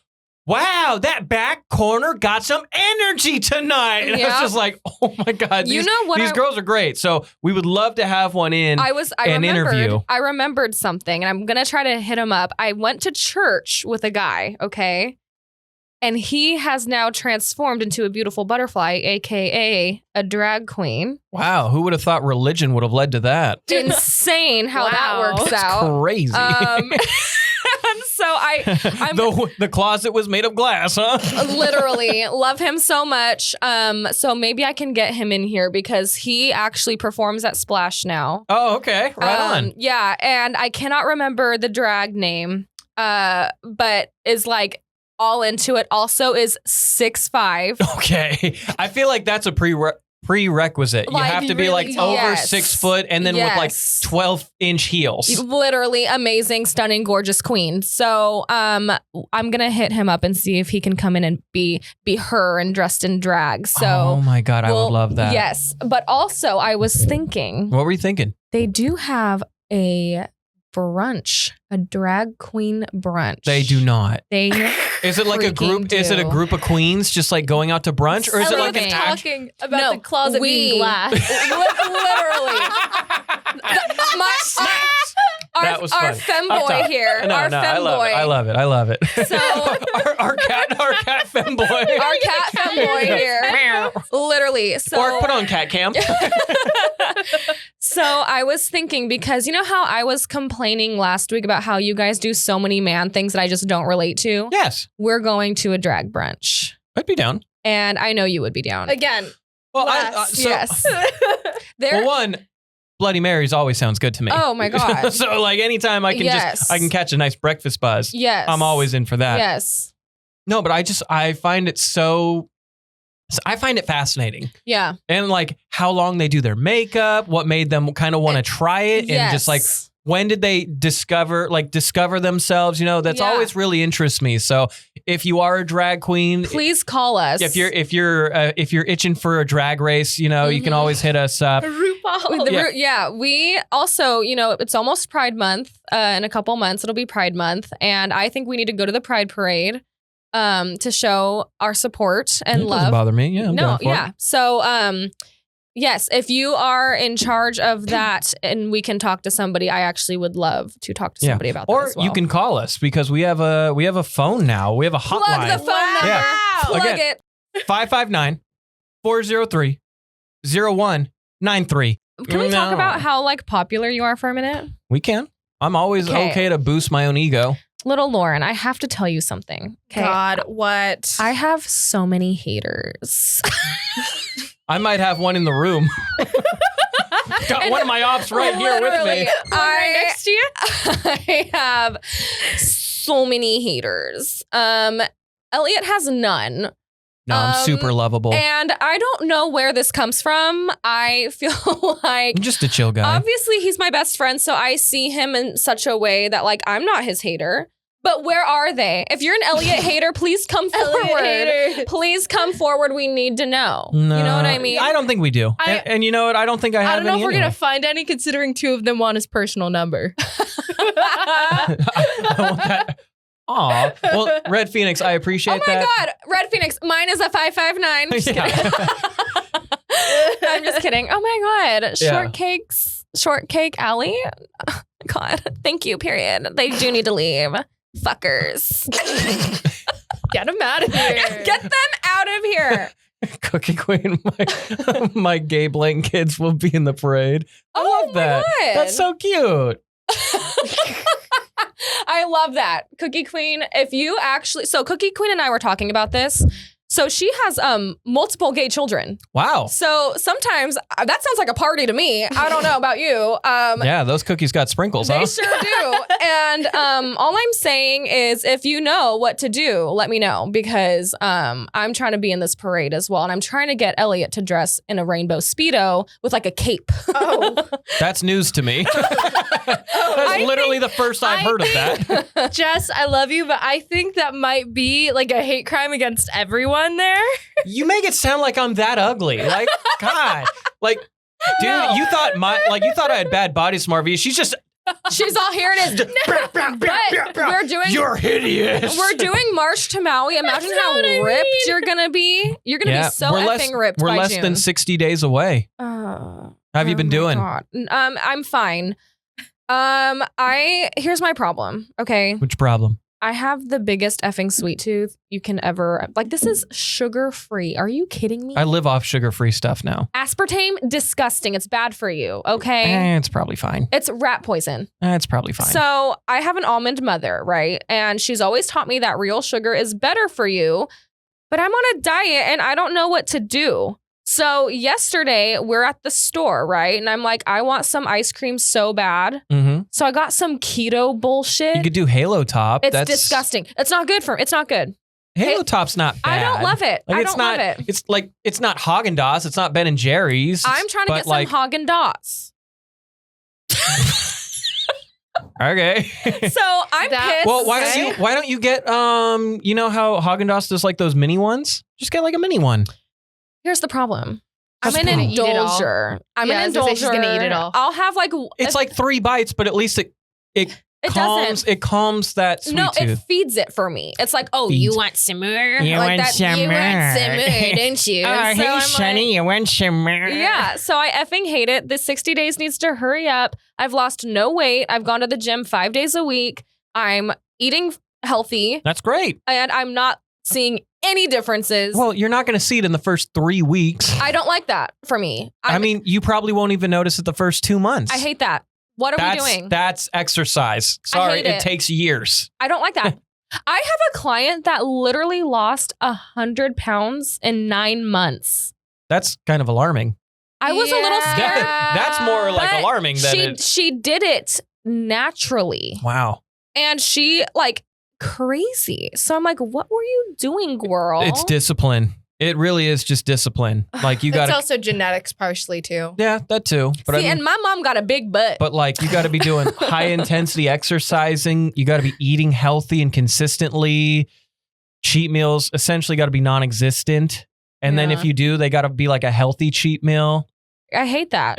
wow, that back corner got some energy tonight. And I Yeah. was just like, oh my God. You know what These I- girls are great. So we would love to have one in. I an interview. remembered something, and I'm gonna try to hit him up. I went to church with a guy, okay, and he has now transformed into a beautiful butterfly, aka a drag queen. Wow, who would have thought religion would have led to that? Insane how that Wow. works That's out. crazy. And so I'm the closet was made of glass, huh? literally love him so much. So maybe I can get him in here because he actually performs at Splash now. Oh, okay. Right on. Yeah, and I cannot remember the drag name, but is like all into it. Also is 6'5". Okay. I feel like that's a prerequisite. You Like, have to be like really- over yes. 6 foot and then with like Yes. 12-inch heels. Literally amazing, stunning, gorgeous queen. So I'm gonna hit him up and see if he can come in and be her and dressed in drag. So oh my God, I would well, love that. Yes, but also I was thinking What were you thinking? they do have a brunch, a drag queen brunch. They do not. They Is it like a group? freaking Is it a do. group of queens just like going out to brunch, or is it like an Elliott act? talking about No, the closet being glass. Literally. That was our funny. femboy Up top. here. No, our no, I love it. femboy. I love it. I love it. So our cat femboy. our cat femboy here. Literally. So Or put on cat cam. So I was thinking, because you know how I was complaining last week about how you guys do so many man things that I just don't relate to? Yes, We're going to a drag brunch. I'd be down. And I know you would be down. Again, Well, Glass. Yes. There. well, one, Bloody Marys always sounds good to me. Oh my God. So like anytime I can Yes. I can catch a nice breakfast buzz. Yes. I'm always in for that. Yes. No, but I find it fascinating. Yeah. And like how long they do their makeup, what made them kind of want to try it, and just like when did they discover themselves? You know, that's Yeah. always really interests me. So if you are a drag queen, Please call us. if you're itching for a drag race, you know, you can Mhm. always hit us up. RuPaul. Yeah. We also, it's almost Pride Month. In a couple months, it'll be Pride Month. And I think we need to go to the Pride Parade to show our support and It love. doesn't bother me. Yeah, I'm down for it. So, yes, if you are in charge of that and we can talk to somebody, I actually would love to talk to Yeah. somebody about that Or as well. you can call us because we have a phone now. We have a plug hotline. the phone number. Yeah. Plug Again. it. 559-403-0193. Can we talk No. about how popular you are for a minute? We can. I'm always okay to boost my own ego. Little Lauren, I have to tell you something. Okay. God, what? I have so many haters. I might have one in the room. Got one of my ops right here with Literally, me. Right next to you? I have so many haters. Elliott has none. No, I'm super lovable. And I don't know where this comes from. I feel like I'm just a chill guy. obviously he's my best friend, so I see him in such a way that I'm not his hater. But where are they? If you're an Elliott hater, please come forward. Please come forward. We need to know. No, You know what I mean? I don't think we do. And you know what? I don't think I have I don't know any if we're anyway. gonna find any, considering two of them want his personal number. I want that. Aw. Well, Red Phoenix, I appreciate Oh my that. God, Red Phoenix. Mine is a 559. Just Yeah. kidding. I'm just kidding. Oh my God, Yeah. Shortcake Alley. Oh, God, thank you. Period. They do need to leave. Fuckers. Get him out of here. Get them out of here. Cookie Queen, my gay blank kids will be in the parade. I Oh love my that. God. That's so cute. I love that. Cookie Queen, so Cookie Queen and I were talking about this. So she has multiple gay children. Wow. So sometimes that sounds like a party to me. I don't know about you. Yeah, those cookies got sprinkles, They huh? sure do. And all I'm saying is if you know what to do, let me know, because I'm trying to be in this parade as well. And I'm trying to get Elliott to dress in a rainbow Speedo with a cape. Oh. That's news to me. That's literally the first I've heard of that. Jess, I love you, but I think that might be a hate crime against everyone there. You make it sound like I'm that ugly. Like, God. Like, dude, you thought I had bad body smarvy. She's just She's all, here it is. But we're doing You're hideous. We're doing March to Maui. Imagine how what I ripped mean. you're gonna be. You're gonna be so effing ripped We're by less June. than 60 days away. Oh, How have you been my doing? God. I'm fine. Here's my problem. Okay. Which problem? I have the biggest effing sweet tooth you can ever. Like, this is sugar free. Are you kidding me? I live off sugar-free stuff now. Aspartame, disgusting. It's bad for you. Okay. It's probably fine. It's rat poison. It's probably fine. So I have an almond mother, right? And she's always taught me that real sugar is better for you. But I'm on a diet and I don't know what to do. So yesterday we're at the store, right? And I'm like, I want some ice cream so bad. Mm-hmm. So I got some keto bullshit. You could do Halo Top. It's disgusting. It's not good for me. It's not good. Halo Top's not bad. I don't love it. Like, I it's don't not, love it. It's like, it's not Haagen-Dazs. It's not Ben and Jerry's. I'm trying to but get some like, Haagen-Dazs. Okay. So I'm pissed. Well, why don't you get you know how Haagen-Dazs does like those mini ones? Just get like a mini one. Here's the problem. How's I'm the an problem? Eat it all. indulger. I'm Yeah, I an was gonna say she's indulger. gonna eat it all. I'll have like It's like 3 bites, but at least it calms doesn't. it calms that sweet No, tooth. it feeds it for me. It's like, oh, Feeds. you want some more? You like want that, some you more? want some more, don't you? Oh, So hey, I'm Sonny, you want some more? yeah, so I effing hate it. This 60 days needs to hurry up. I've lost no weight. I've gone to the gym 5 days a week. I'm eating healthy, That's great. and I'm not seeing any differences. Well, you're not going to see it in the first 3 weeks. I don't like that for me. I mean, you probably won't even notice it the first 2 months. I hate that. What are we doing? That's exercise. Sorry, hate it it. takes years. I don't like that. I have a client that literally lost 100 pounds in 9 months. That's kind of alarming. I was a little Yeah. scared. That's more like But alarming than she did it naturally. Wow. And she like crazy. So I'm like, what were you doing, girl? It's discipline. It really is just discipline. Like you got It's to also genetics partially too. Yeah, that too. But See, and my mom got a big butt. but like you got to be doing high intensity exercising. You got to be eating healthy and consistently. Cheat meals essentially got to be non-existent. And then Yeah. if you do, they got to be like a healthy cheat meal. I hate that.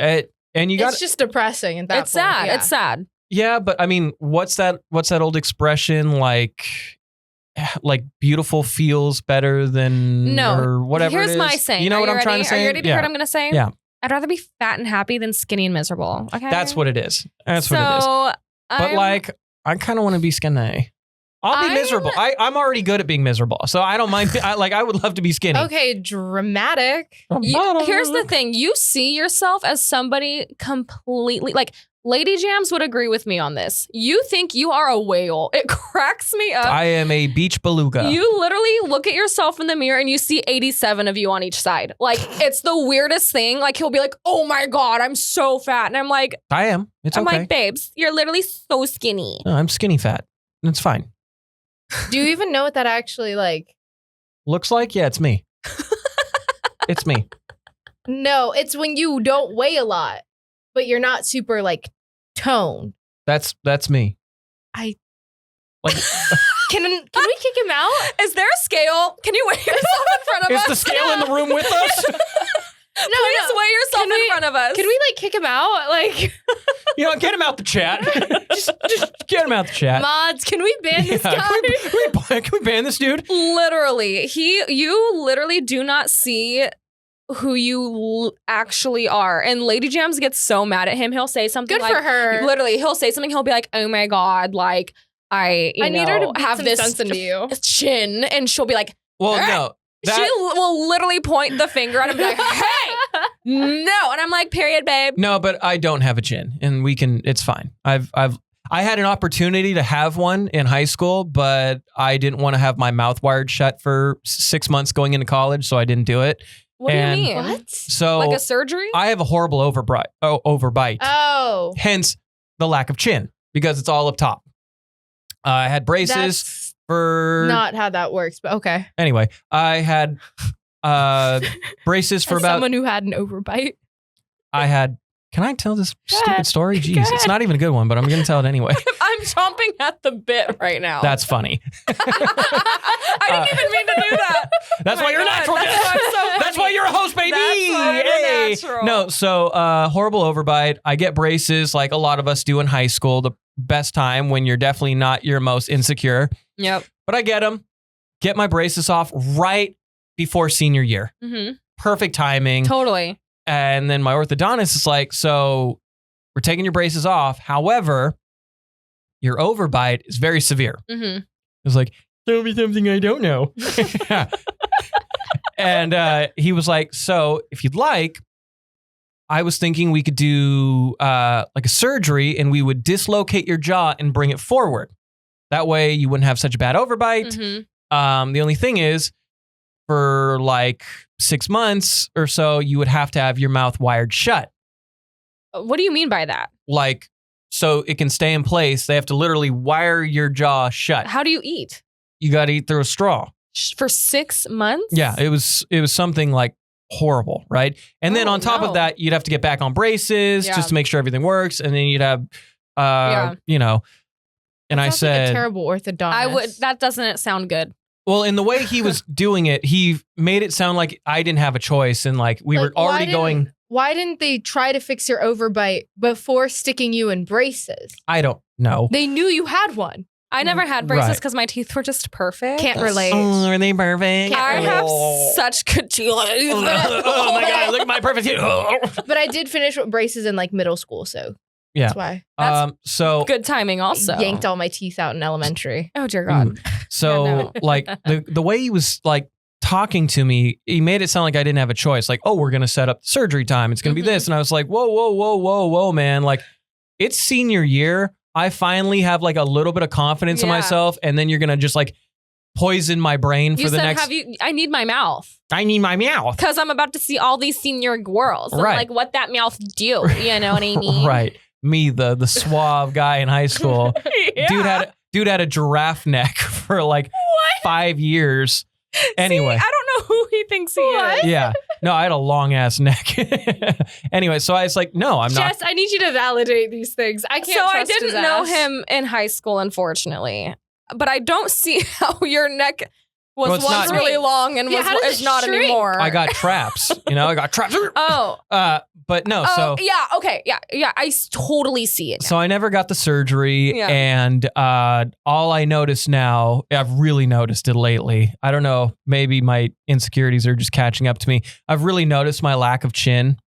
And you got It's just depressing at that It's point. sad. Yeah. It's sad. yeah, but I mean, what's that old expression like beautiful feels better than No. or whatever Here's it is. my saying. You know Are what I'm ready? trying to say? Are you ready to hear yeah. what I'm going to say? Yeah. I'd rather be fat and happy than skinny and miserable. Okay. That's what it is. That's so, what it is. But I'm- like, I kind of want to be skinny. I'll be I'm- miserable. I'm already good at being miserable, so I don't mind. I would love to be skinny. Okay, dramatic. Here's the thing. You see yourself as somebody completely like Lady Jams would agree with me on this. You think you are a whale. It cracks me up. I am a beach beluga. You literally look at yourself in the mirror and you see 87 of you on each side. Like, it's the weirdest thing. Like, he'll be like, oh my God, I'm so fat. And I'm like, I am. It's I'm okay. like, babes, you're literally so skinny. No, I'm skinny fat. It's fine. Do you even know what that actually like? Looks like yeah, it's me. It's me. No, it's when you don't weigh a lot, but you're not super like toned. That's me. I- like. Can we kick him out? Is there a scale? Can you weigh yourself in front of Is us? the scale in the room with us? Please weigh yourself Can in we- front of us. Can we like kick him out? Like You know, get him out the chat. just get him out the chat. mods, can we ban this guy? Can we ban this dude? Literally, you literally do not see who you actually are. And Lady Jams gets so mad at him. He'll say something Good like, for her. literally, he'll say something. He'll be like, "Oh my God, like I need her to beat have some this sense into you." chin," and she'll be like, Well, Alright. no. she will literally point the finger at him and be like, "Hey, no!" And I'm like, "Period, babe." No, but I don't have a chin, and it's fine. I had an opportunity to have one in high school, but I didn't want to have my mouth wired shut for 6 months going into college, so I didn't do it. What And- do you mean? What? So Like a surgery? I have a horrible overbite. Oh. Hence the lack of chin because it's all up top. I had braces That's for not how that works, but okay. anyway. I had braces for As about. someone who had an overbite. I had. Can I tell this Go stupid ahead. story? Go Jeez, it's ahead. not even a good one, but I'm going to tell it anyway. I'm chomping at the bit right now. That's funny. I didn't even mean to do that. That's Oh why my you're God, natural. that's Jess. why I'm so That's funny. why you're a host, baby. That's why I'm Hey. natural. No, so horrible overbite. I get braces like a lot of us do in high school. The best time when you're definitely not your most insecure. Yep. But I get my braces off right before senior year. Mm-hmm. Perfect timing. Totally. And then my orthodontist is like, so we're taking your braces off. However, your overbite is very severe. Mm-hmm. was like, tell me something I don't know. And he was like, so if you'd like, I was thinking we could do like a surgery and we would dislocate your jaw and bring it forward. That way you wouldn't have such a bad overbite. Mhm. The only thing is, for like 6 months or so, you would have to have your mouth wired shut. What do you mean by that? Like, so it can stay in place. They have to literally wire your jaw shut. How do you eat? You got to eat through a straw. For 6 months? Yeah, it was something like horrible, right? And then Oh, on top no. of that, you'd have to get back on braces Yeah. just to make sure everything works. And then you'd have, Yeah. you know, and I Sounds like a said, terrible orthodontist. That doesn't sound good. well, in the way he was doing it, he made it sound like I didn't have a choice. And like we were Like, why already didn't- going, Why didn't they try to fix your overbite before sticking you in braces? I don't know. They knew you had one. I never had braces Right. because my teeth were just perfect. Can't relate. Oh, are they perfect? I have Oh. such good teeth. Oh my God, look at my perfect teeth. But I did finish with braces in like middle school, so Yeah. that's why. So Good timing also. I yanked all my teeth out in elementary. Oh dear God. So Yeah, no. like the way he was like talking to me, he made it sound like I didn't have a choice. Like, oh, we're gonna set up surgery time. It's gonna be Mhm. this. And I was like, whoa, man. Like, it's senior year. I finally have like a little bit of confidence in Yeah. myself, and then you're gonna just like poison my brain for You the said, next. I need my mouth I need my mouth. because I'm about to see all these senior girls. And Right. like what that mouth do. You know what I mean? Right. Me, the suave guy in high school. Yeah. Dude had a giraffe neck for like 5 years. Anyway. See, I don't know who he thinks he is. Yeah. No, I had a long ass neck. Anyway, so I was like, no, I'm not. Jess, I need you to validate these things. I can't So I trust his didn't know ass. him in high school, unfortunately. But I don't see how your neck was Well, it's once not- really long and Yeah, was how does is it not shrink? anymore. I got traps. I got traps. Oh. But no, Oh, so yeah. Okay. Yeah. I totally see it now. so I never got the surgery, Yeah. and all I notice now, I've really noticed it lately. I don't know, maybe my insecurities are just catching up to me. I've really noticed my lack of chin.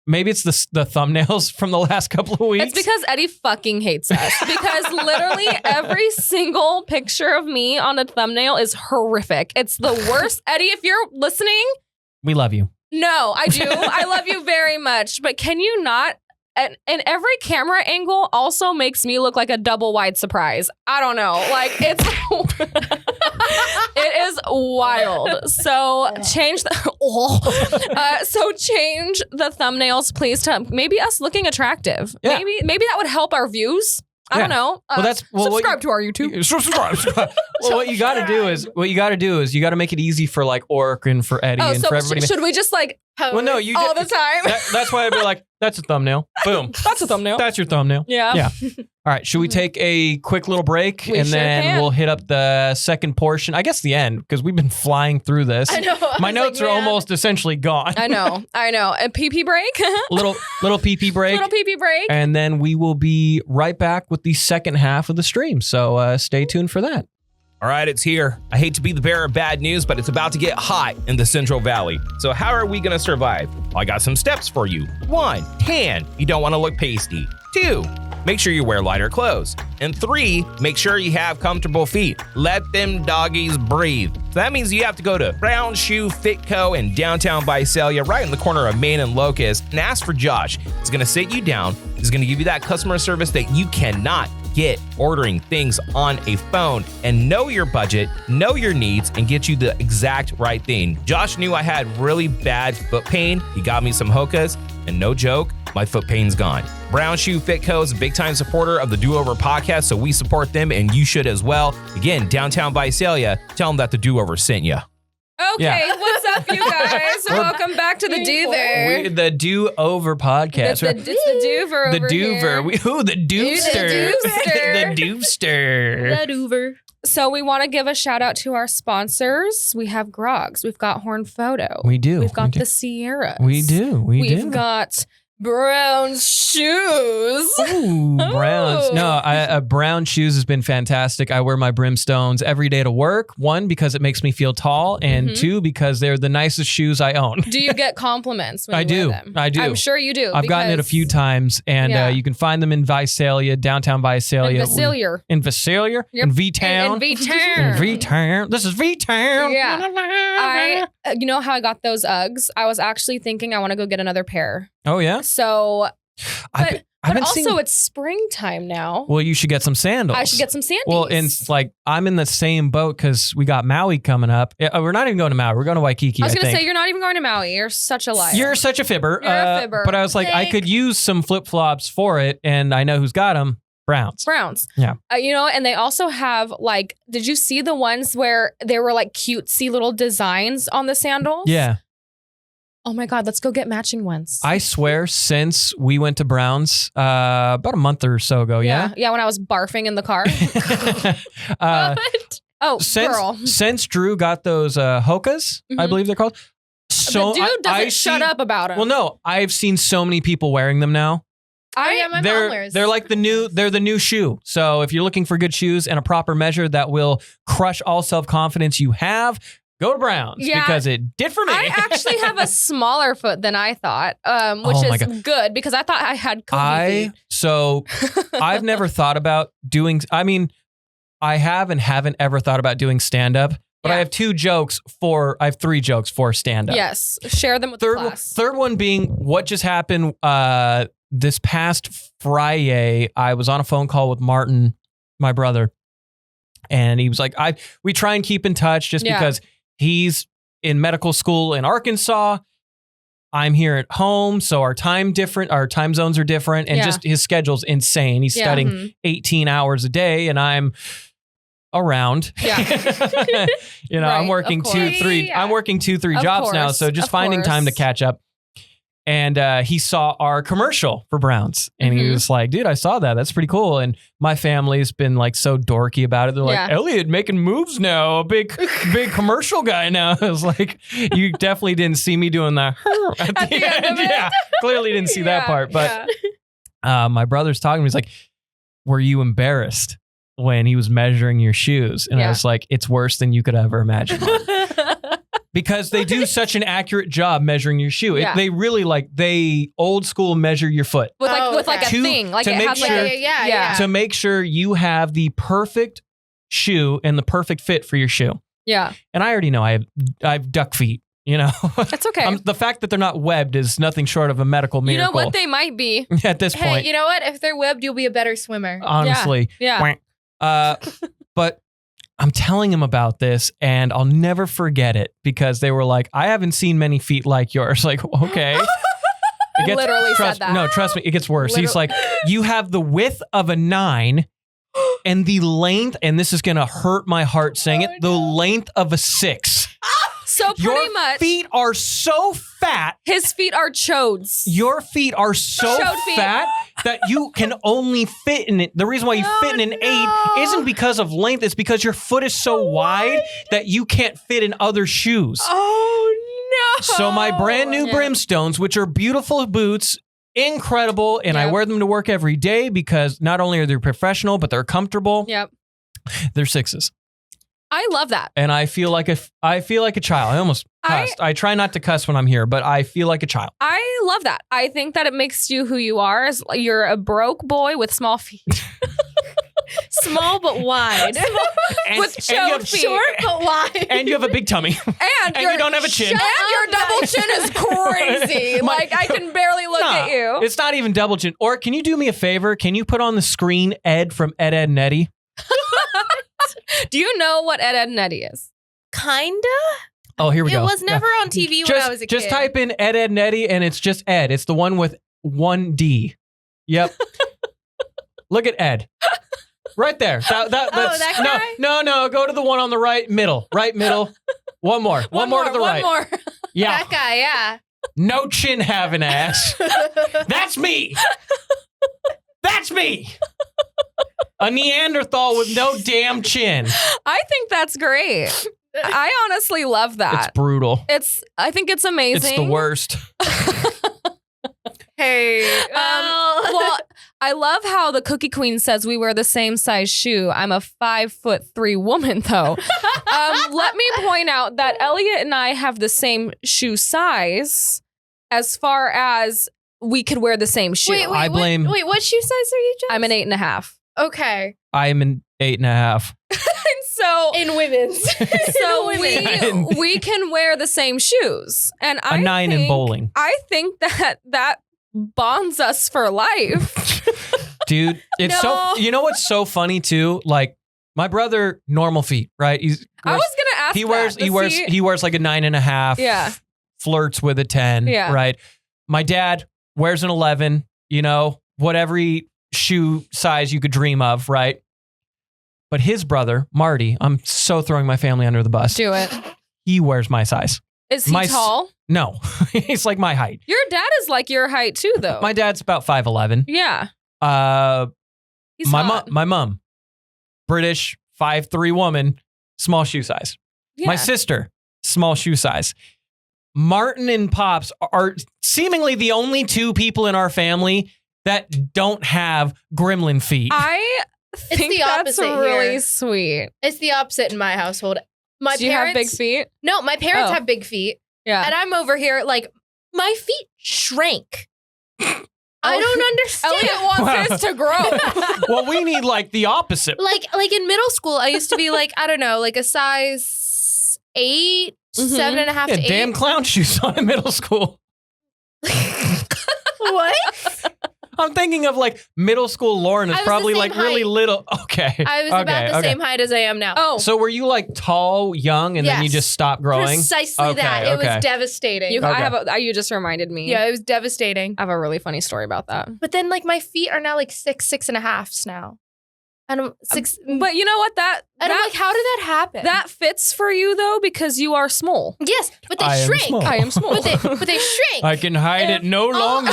Maybe it's the thumbnails from the last couple of weeks. It's because Eddie fucking hates us. Because literally every single picture of me on a thumbnail is horrific. It's the worst. Eddie, if you're listening, we love you. no, I do. I love you very much. But can you not? And every camera angle also makes me look like a double wide surprise. I don't know. Like it's it is wild. So change the change the thumbnails, please, to maybe us looking attractive. Yeah. Maybe that would help our views. I don't know. Well, that's what subscribe to our YouTube. Subscribe. Well, what you got to do is you got to make it easy for like Orc and for Eddie Oh, and so for everybody. should we just like Well, no, you all did- the time? That's why I'd be like, that's a thumbnail. Boom. That's a thumbnail. That's your thumbnail. Yeah. Yeah. All right. Should we take a quick little break We and sure then can. we'll hit up the second portion? I guess the end, because we've been flying through this. I know. I My was notes like, are man. almost essentially gone. I know. A pee break. little PP break. Little pee break. And then we will be right back with the second half of the stream. So stay tuned for that. All right, it's here. I hate to be the bearer of bad news, but it's about to get hot in the Central Valley. So how are we gonna survive? I got some steps for you. 1, tan. You don't wanna look pasty. 2, make sure you wear lighter clothes. And 3, make sure you have comfortable feet. Let them doggies breathe. So that means you have to go to Brown Shoe Fit Co. in downtown Visalia, right in the corner of Main and Locust, and ask for Josh. He's gonna sit you down. He's gonna give you that customer service that you cannot get ordering things on a phone, and know your budget, know your needs, and get you the exact right thing. Josh knew I had really bad foot pain. He got me some Hokas, and no joke, my foot pain's gone. Brown Shoe Fit Co. is a big time supporter of the Do Over podcast, so we support them, and you should as well. Again, downtown Visalia, tell them that the Do Over sent you. Okay, Yeah. what's up, you guys? Welcome back to the Doover. The Do Over podcast. It's the Doover The over Doover. here. The Doovster. Doovster. The Doovster. That Uber. So we want to give a shout out to our sponsors. We have Grogs. We've got Horn Photo. We do. We've got We do. the Sierras. We do. We've got Brown shoes. Ooh, browns. Ooh. No, brown shoes has been fantastic. I wear my brimstones every day to work. One, because it makes me feel tall, and Mhm. two, because they're the nicest shoes I own. Do you get compliments when I you do. wear them? I do. I'm sure you do. I've gotten it a few times, and Yeah. you can find them in Visalia, downtown Visalia. In Visalia. In Visalia? Yep. In V-Town? In V-Town. In V-Town. This is V-Town. Yeah. You know how I got those Uggs? I was actually thinking I want to go get another pair. Oh, yeah? So, I've but been also seeing- it's springtime now. Well, you should get some sandals. I should get some sandals. Well, and it's like I'm in the same boat because we got Maui coming up. We're not even going to Maui. We're going to Waikiki. I was going to think. say, you're not even going to Maui. You're such a liar. You're such a fibber. You're a fibber. But I was like, I could use some flip flops for it, and I know who's got them. Browns. Yeah. You know, and they also have like, did you see the ones where there were like cutesy little designs on the sandals? Yeah. Oh my God, let's go get matching ones. I swear, since we went to Browns about a month or so ago, yeah? Yeah, when I was barfing in the car. What? Oh, girl. Since Drew got those Hokas, I Mhm. believe they're called. So the dude doesn't shut up about them. Well, no, I've seen so many people wearing them now. Yeah, my mom wears. They're like the new shoe. So if you're looking for good shoes and a proper measure that will crush all self-confidence you have, go to Browns Yeah. because it did for me. I actually have a smaller foot than I thought, which Oh my is God. good because I thought I had comfy feet. So I've never thought about doing, I mean, I haven't ever thought about doing stand-up, but Yeah. I have I have 3 jokes for stand-up. Yes, share them with the class. Third one being what just happened this past Friday. I was on a phone call with Martin, my brother, and he was like, we try and keep in touch just Yeah. because he's in medical school in Arkansas. I'm here at home, so our time zones are different, and Yeah. just his schedule's insane. He's Yeah. studying Mhm. 18 hours a day, and I'm around. Yeah. I'm Right, working of 2-3. course. I'm working 2-3 Of jobs now, course, so just of finding time to course. catch up. And he saw our commercial for Browns, and he Mhm. was like, "Dude, I saw that. That's pretty cool." And my family's been like so dorky about it. They're like, Yeah. "Elliott making moves now, a big commercial guy now." I was like, "You definitely didn't see me doing that at the end of it. Yeah, clearly didn't see that Yeah, part." But yeah. my brother's talking to me. He's like, "Were you embarrassed when he was measuring your shoes?" And I Yeah. was like, "It's worse than you could ever imagine." Because they do such an accurate job measuring your shoe. Yeah. They really they old school measure your foot with like Oh, with like a okay. thing, like To it make has sure- like Yeah. to make sure you have the perfect shoe and the perfect fit for your shoe. yeah. And I already know I have duck feet, That's okay. The fact that they're not webbed is nothing short of a medical You know miracle what? They might be. at this Hey, point. you know what? If they're webbed, you'll be a better swimmer. Honestly. Yeah. But I'm telling him about this and I'll never forget it because they were like, "I haven't seen many feet like yours." Like, okay. Literally trust, said that. No, trust me, it gets worse. He's like, "You have the width of a 9 and the length," and this is going to hurt my heart saying it, the length of a 6. So pretty Your much, feet are so fat. his feet are chodes. Your feet are so Chode feet. fat that you can only fit in it. The reason why you fit in an 8 isn't because of length. It's because your foot is so wide that you can't fit in other shoes. Oh no! So my brand new Yeah. Brimstones, which are beautiful boots, incredible, and I Yep. wear them to work every day because not only are they professional, but they're comfortable. Yep. They're 6s. I love that. And I feel like a child. I almost cussed. I try not to cuss when I'm here, but I feel like a child. I love that. I think that it makes you who you are. You're a broke boy with small feet. Small but wide. With you have chode feet. Short but wide. And you have a big tummy. And you don't have a chin. And your double chin is crazy. My- Like I can barely look Nah, at you. It's not even double chin. Or can you do me a favor? Can you put on the screen Ed from Ed, Edd, and Eddy? Do you know what Ed, Edd, and Eddy is? Kinda. Oh, here we It go. was never on TV when I was a kid. Just type in Ed, Edd, and Eddy, and it's just Ed. It's the one with 1D. Yep. Look at Ed. Right there. That's, that guy? No. Go to the one on the right middle. Right middle. One more. One more to the right. One more. Yeah. That guy, yeah. No chin having ass. That's me. That's me. A Neanderthal with no damn chin. I think that's great. I honestly love It's that. brutal. I think it's amazing. It's the worst. Hey. Well, I love how the Cookie Queen says we wear the same size shoe. I'm a 5'3" woman, though. Let me point out that Elliott and I have the same shoe size as far as we could wear the same shoe. Wait, I blame- Wait, what shoe size are you, Jess? I'm an 8.5. Okay. I'm an 8.5. So, In women's. so women. we can wear the same shoes. And A 9 in bowling. I think that bonds us for life. Dude, it's No. so, you know what's so funny too? Like my brother, normal feet, right? I was gonna ask. He wears like a 9.5. Yeah. Flirts with a 10. Yeah. Right. My dad wears an 11, whatever shoe size you could dream of, right? But his brother, Marty, I'm so throwing my family under the bus. Do it. He wears my size. Is he tall? No, he's like my height. Your dad is like your height too, though. My dad's about 5'11". Yeah. He's My hot. mom, British, 5'3" woman, small shoe size. Yeah. My sister, small shoe size. Martin and Pops are seemingly the only two people in our family that don't have gremlin feet. I think the that's opposite really here. sweet. It's the opposite in my household. My Do you have big feet? No, my parents Oh. have big feet. Yeah. And I'm over here like, my feet shrank. I don't understand. Elliott wants his to grow. Well, we need like the opposite. Like in middle school, I used to be like, I don't know, like a size 8, Mhm. 7.5 Yeah, to 8. damn clown shoes on in middle school. What? I'm thinking of like middle school Lauren is I was the probably same like really height. little. Okay. I was about the same height as I am now. Oh, So were you like tall, young, and then you Yes. just stopped growing? Precisely Okay, that. It okay. was devastating. you just reminded me. Yeah, it was devastating. I have a really funny story about that. But then like my feet are now like 6.5s now. And I'm 6. But you know what? and I'm like, how did that happen? that fits for you though because you are small. Yes, but they I am shrink. small. I am small. But they shrink. I can hide it no longer.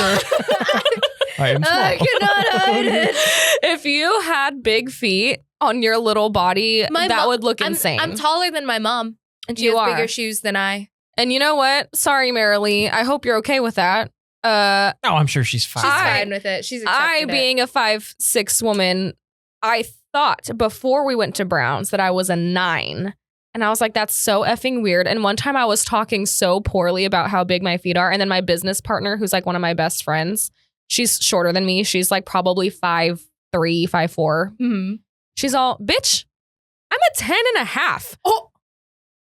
I am small. I cannot hide it. If you had big feet on your little body, that would look insane. I'm taller than my mom, and she You has are. bigger shoes than I. And you know what? Sorry, Marilee. I hope you're okay with that. Oh, I'm sure she's fine. She's I- fine with it. She's I, accepted it. being a 5'6" woman, I thought before we went to Browns that I was a 9. And I was like, that's so effing weird. And one time I was talking so poorly about how big my feet are. And then my business partner, who's like one of my best friends, she's shorter than me. She's like probably 5'3", 5'4". Mhm. She's all, bitch, I'm a 10.5. Oh.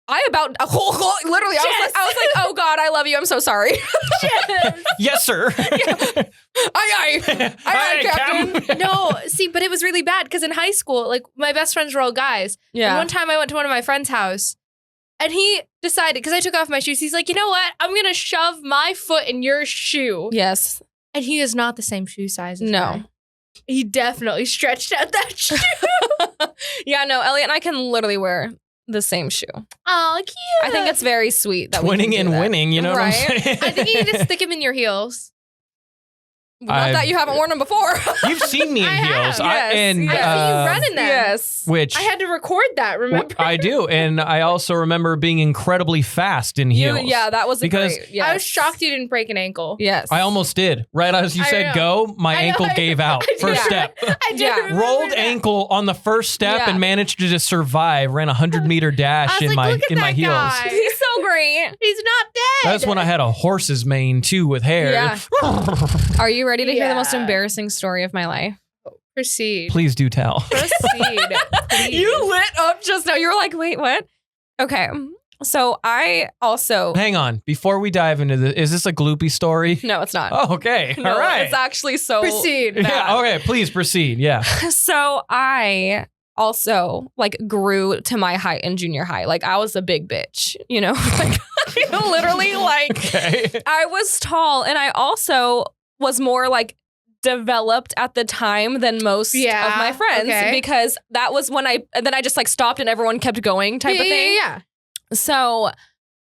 Literally, I was like, oh God, I love you. I'm so sorry. Yes, sir. Aye, Captain. No, see, but it was really bad because in high school, like my best friends were all guys. And Yeah. one time I went to one of my friend's house and he decided, because I took off my shoes, he's like, you know what? I'm going to shove my foot in your shoe. Yes. And he is not the same shoe size as No. I. He definitely stretched out that shoe. Yeah, no, Elliott and I can literally wear the same shoe. Oh, cute. I think it's very sweet that we Winning can do and that. winning, you know what I'm Right? saying? I think you need to stick him in your heels. Not that you haven't worn them before. You've seen me in I heels. have, yes. and I see you running them. Yes. which I had to record that, remember? I do, and I also remember being incredibly fast in heels. Yeah, that was Because great. Yes. I was shocked you didn't break an ankle. Yes. I almost did. Right as you I said know. go, my I know, ankle I gave know. out. I First did. step. I did Yeah. remember Rolled that. ankle on the first step Yeah. and managed to just survive. Ran a 100-meter I dash was in like, my look at in my that heels. guy. He's so great. He's not dead. That's when I had a horse's mane too with hair. Yeah. Are you ready to hear the most Yeah. embarrassing story of my life? Proceed. Please do tell. Proceed. Please. You lit up just now. You were like, wait, what? Okay. So I also. Hang on. Before we dive into this, is this a gloopy story? No, it's not. Oh, okay. No, All right. It's actually so. Proceed. Yeah. Okay. Please proceed. Yeah. So I also like grew to my height in junior high. Like I was a big bitch, you know, like literally like Okay. I was tall and I also was more like developed at the time than most of Yeah, my friends okay. because that was when then I just like stopped and everyone kept going type of thing. Yeah. So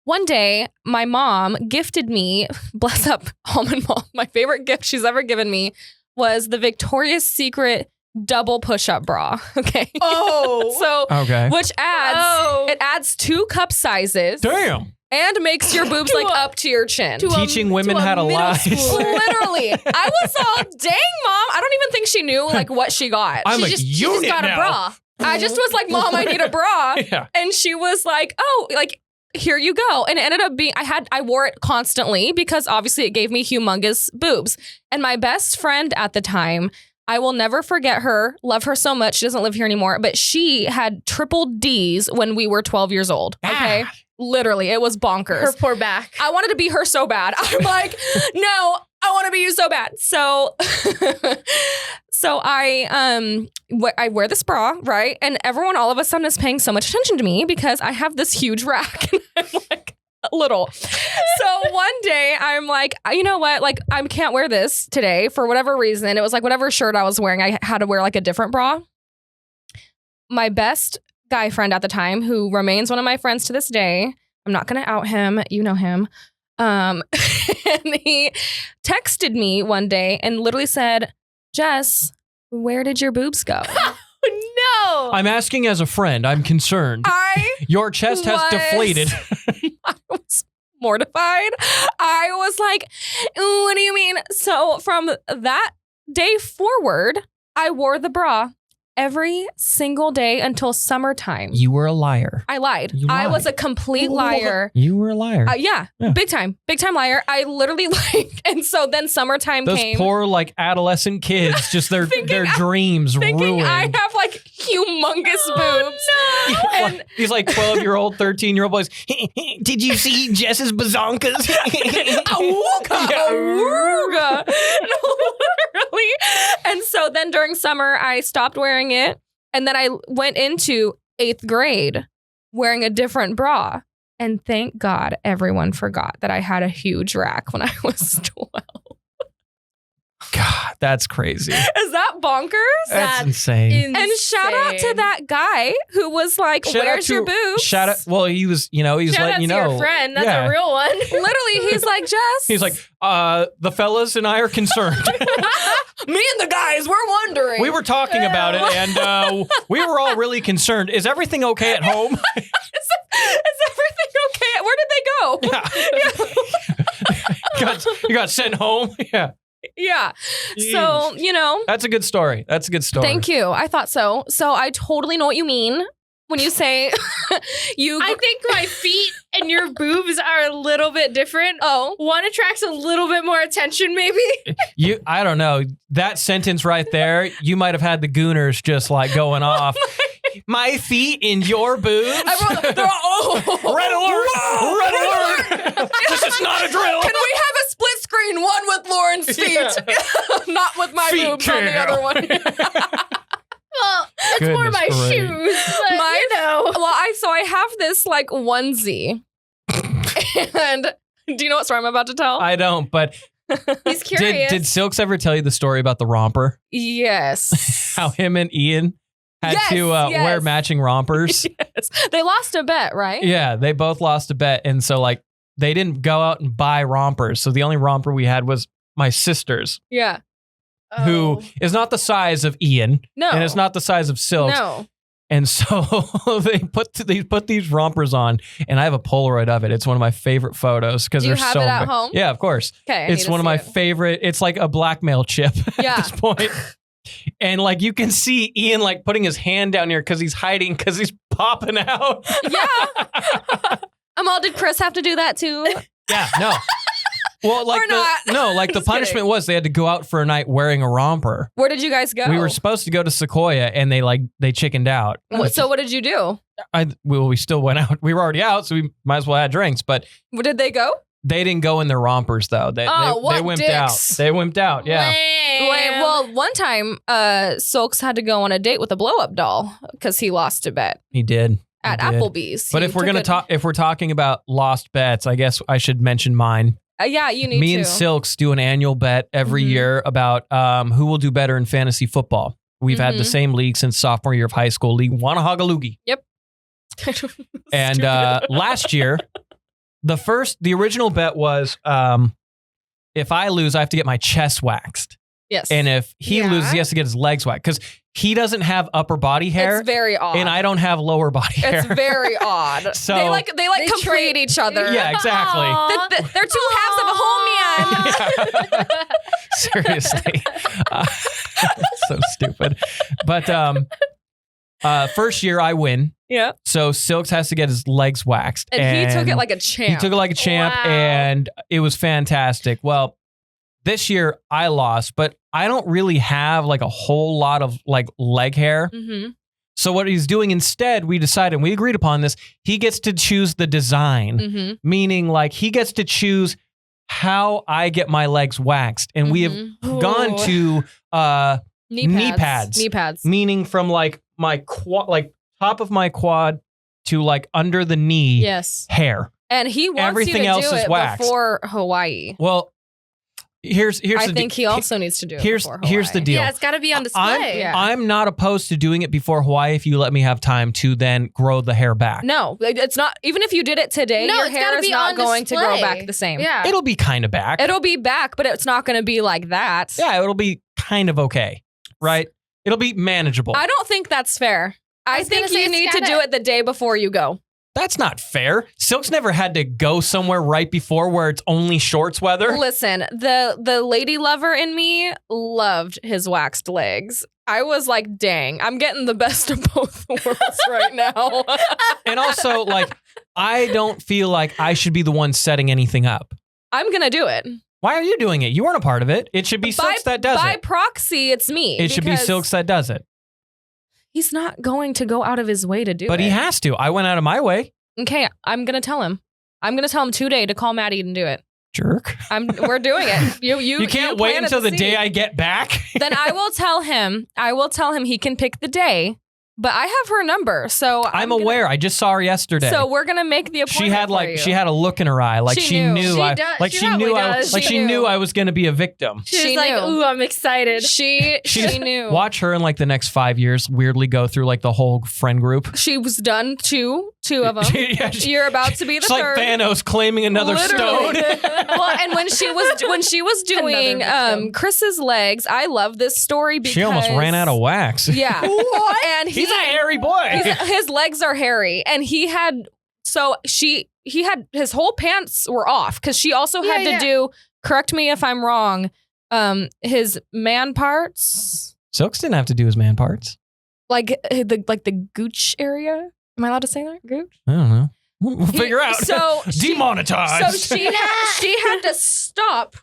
one day my mom gifted me, bless up almond mom, my favorite gift she's ever given me was the Victoria's Secret double push-up bra. Okay. Oh. So Okay. which adds Oh. it adds 2 cup sizes. Damn. and makes your boobs like up to your chin. Teaching women how to lie. Literally. I was all, dang, Mom. I don't even think she knew like what she got. I'm a She just unit got now. a bra. I just was like, Mom, I need a bra. Yeah. And she was like, oh, like, here you go. And it ended up being, I wore it constantly because obviously it gave me humongous boobs. And my best friend at the time, I will never forget her, love her so much. She doesn't live here anymore, but she had triple D's when we were 12 years old. Okay. Literally, it was bonkers. Her poor back. I wanted to be her so bad. I'm like, no, I want to be you so bad. So, I wear this bra, right? And everyone all of a sudden is paying so much attention to me because I have this huge rack. And I'm like, little. So one day I'm like, you know what? Like, I can't wear this today for whatever reason. It was like whatever shirt I was wearing, I had to wear like a different bra. My best guy friend at the time, who remains one of my friends to this day, I'm not going to out him. You know him. And he texted me one day and literally said, Jess, where did your boobs go? No. I'm asking as a friend. I'm concerned. Your chest has deflated. I was mortified. I was like, what do you mean? So from that day forward, I wore the bra every single day until summertime. You were a liar. I lied. You I lied. was a complete liar. You were a liar. Yeah, big time liar. I literally and so then summertime Those came. poor like adolescent kids, just their dreams Thinking ruined. I have like humongous boobs. Yeah, And like, these like 12-year-old, 13-year-old boys. Did you see Jess's bazonkas? Awooga, awooga. No, literally. And so then during summer, I stopped wearing it. And then I went into 8th grade wearing a different bra. And thank God everyone forgot that I had a huge rack when I was 12. God, that's crazy. Is that bonkers? That's insane. And shout out to that guy who was like, Shout out where's your to- boobs? Shout out. Well, he was, he was Shout out letting you to know. your friend. That's Yeah. a real one. Literally, he's like, Jess. He's like, the fellas and I are concerned. me and the guys, we're wondering. We were talking about it, and we were all really concerned. Is everything okay at home? Is everything okay? Where did they go? You got sent home? Yeah. Yeah. So, That's a good story. That's a good story. thank you. I thought so. So I totally know what you mean when you say I think my feet and your boobs are a little bit different. Oh. One attracts a little bit more attention, maybe. I don't know. That sentence right there, you might have had the gooners just like going off. My feet in your boobs? they're all, Red alert! Red alert! This is not a drill. Can we have a split screen? One with Lauren's feet, not with my Feet boobs on the cam. other one. Well, that's more Goodness my gracious. shoes. But, Well, I have this like onesie, and do you know what story I'm about to tell? I don't, but he's curious. did Silks ever tell you the story about the romper? Yes. How him and Ian had Yes, to wear yes. matching rompers? Yes. They lost a bet, right? Yeah, they both lost a bet. And so like they didn't go out and buy rompers. So the only romper we had was my sister's, Yeah. who is not the size of Ian. No. And it's not the size of Silks. No. And so they put these rompers on, and I have a Polaroid of it. It's one of my favorite photos because Do you they're have so it at ba- home? Yeah, of course. Okay. It's one of my favorite. It's like a blackmail chip Yeah. at this point. And like you can see Ian like putting his hand down here because he's hiding because he's popping out. Yeah. Did Chris have to do that too? Yeah, no. Well, like Or not. the Just punishment kidding. was they had to go out for a night wearing a romper. Where did you guys go? We were supposed to go to Sequoia, and they chickened out. So what did you do? We still went out. We were already out, so we might as well have drinks. But Where did they go? they didn't go in their rompers though. They what wimped dicks. out. They wimped out. Yeah. Wait, well, one time, Silks had to go on a date with a blow-up doll because he lost a bet He did. at He did. Applebee's. But He if we're took gonna it- talk, if we're talking about lost bets, I guess I should mention mine. yeah, you need Me to. and Silks do an annual bet every Mhm. year about who will do better in fantasy football. We've had the Mhm. same league since sophomore year of high school, League Wanahagalugi. And Stupid. last year, the original bet was if I lose, I have to get my chest waxed. Yes. And if he Yeah. loses, he has to get his legs waxed because he doesn't have upper body hair, It's very odd. and I don't have lower body hair. It's very odd. So- they They complete trade- each other. Yeah, exactly. Aw. They're two halves of a whole man. Seriously. So stupid. But first year I win. Yeah. So Silks has to get his legs waxed. And he took it like a champ. He took it like a champ, Wow. and it was fantastic. Well, this year I lost, but I don't really have like a whole lot of like leg hair. Mm-hmm. So what he's doing instead, we decided, and we agreed upon this, he gets to choose the design, Mm-hmm. meaning like he gets to choose how I get my legs waxed. And we have gone to knee pads. Knee pads. meaning from like my quad, like top of my quad to like under the knee Yes. hair. And he wants Everything you to else do is it waxed. before Hawaii. Well, here's I the think he also needs to do it here's before here's the Hawaii. deal. Yeah, it's got to be on display. Yeah. I'm not opposed to doing it before Hawaii if you let me have time to then grow the hair back. No, it's not. Even if you did it today, No, your it's hair gotta is be not on going to grow display. back the same. Yeah. It'll be kind of back. It'll be back, but it's not going to be like that. Yeah, it'll be kind of okay, right? It'll be manageable. I don't think that's fair. I was think gonna say you it's need to gotta- do it the day before you go. That's not fair. Silk's never had to go somewhere right before where it's only shorts weather. Listen, the lady lover in me loved his waxed legs. I was like, dang, I'm getting the best of both worlds right now. And also, like, I don't feel like I should be the one setting anything up. I'm going to do it. Why are you doing it? You weren't a part of it. It should be Silks that does by it. proxy, it's me. It should be because Silks that does it. He's not going to go out of his way to do it. But he has to. I went out of my way. Okay, I'm going to tell him. I'm going to tell him today to call Maddie and do it. Jerk. We're doing it. You can't wait planted until the seed. day I get back. Then I will tell him. He can pick the day. But I have her number, so I'm aware. I just saw her yesterday. So we're gonna make the appointment. She had a look in her eye, like She she knew. knew She I does- like she she knew probably I does. like She she knew. knew I was going to be a victim. She She was like, knew. ooh, I'm excited. She knew. Watch her in like the next 5 years weirdly go through like the whole friend group. She was done two of them. Yeah, You're about to be the She's like third. Thanos claiming another Literally. stone. Well, and when she was doing Another victim. Chris's legs, I love this story because She almost ran out of wax. Yeah. And He's a hairy boy. his legs are hairy, and he had his whole pants were off because she also had Yeah, to do. Correct me if I'm wrong. His man parts, Silks didn't have to do his man parts. like the gooch area. Am I allowed to say that? Gooch? I don't know. We'll figure out. So Demonetized. So she had to stop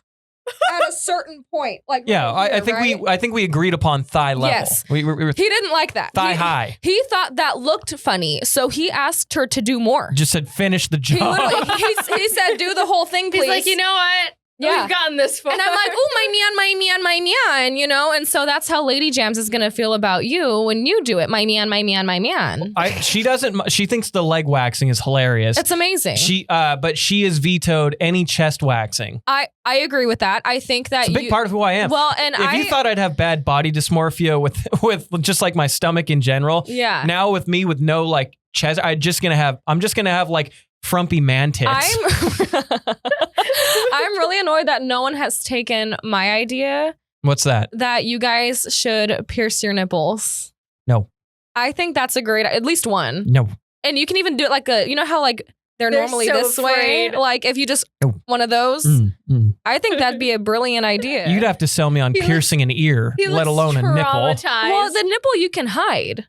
at a certain point. Like yeah, right I here, think right? I think we agreed upon thigh level. Yes. We were He didn't like that. thigh He- high. He thought that looked funny, so he asked her to do more. Just said finish the He job. literally he said, "Do the whole thing, please." He's like, you know what? Yeah. We've gotten this far. And I'm like, "Oh, my man," you know. And so that's how Lady Jams is gonna feel about you when you do it, my man. She doesn't. She thinks the leg waxing is hilarious. It's amazing. But she has vetoed any chest waxing. I agree with that. I think that It's a big part of who I am. Well, and if you thought I'd have bad body dysmorphia with just like my stomach in general, yeah. now with me with no like chest, I'm just gonna have like frumpy man tits. I'm really annoyed that no one has taken my idea What's that? that you guys should pierce your nipples. No. I think that's a great, at least one. No. And you can even do it like you know how like they're They're normally so this way? afraid. Like if you just, No. one of those, I think that'd be a brilliant idea. You'd have to sell me on He piercing an ear, He let looks alone a nipple. traumatized. Well, the nipple you can hide.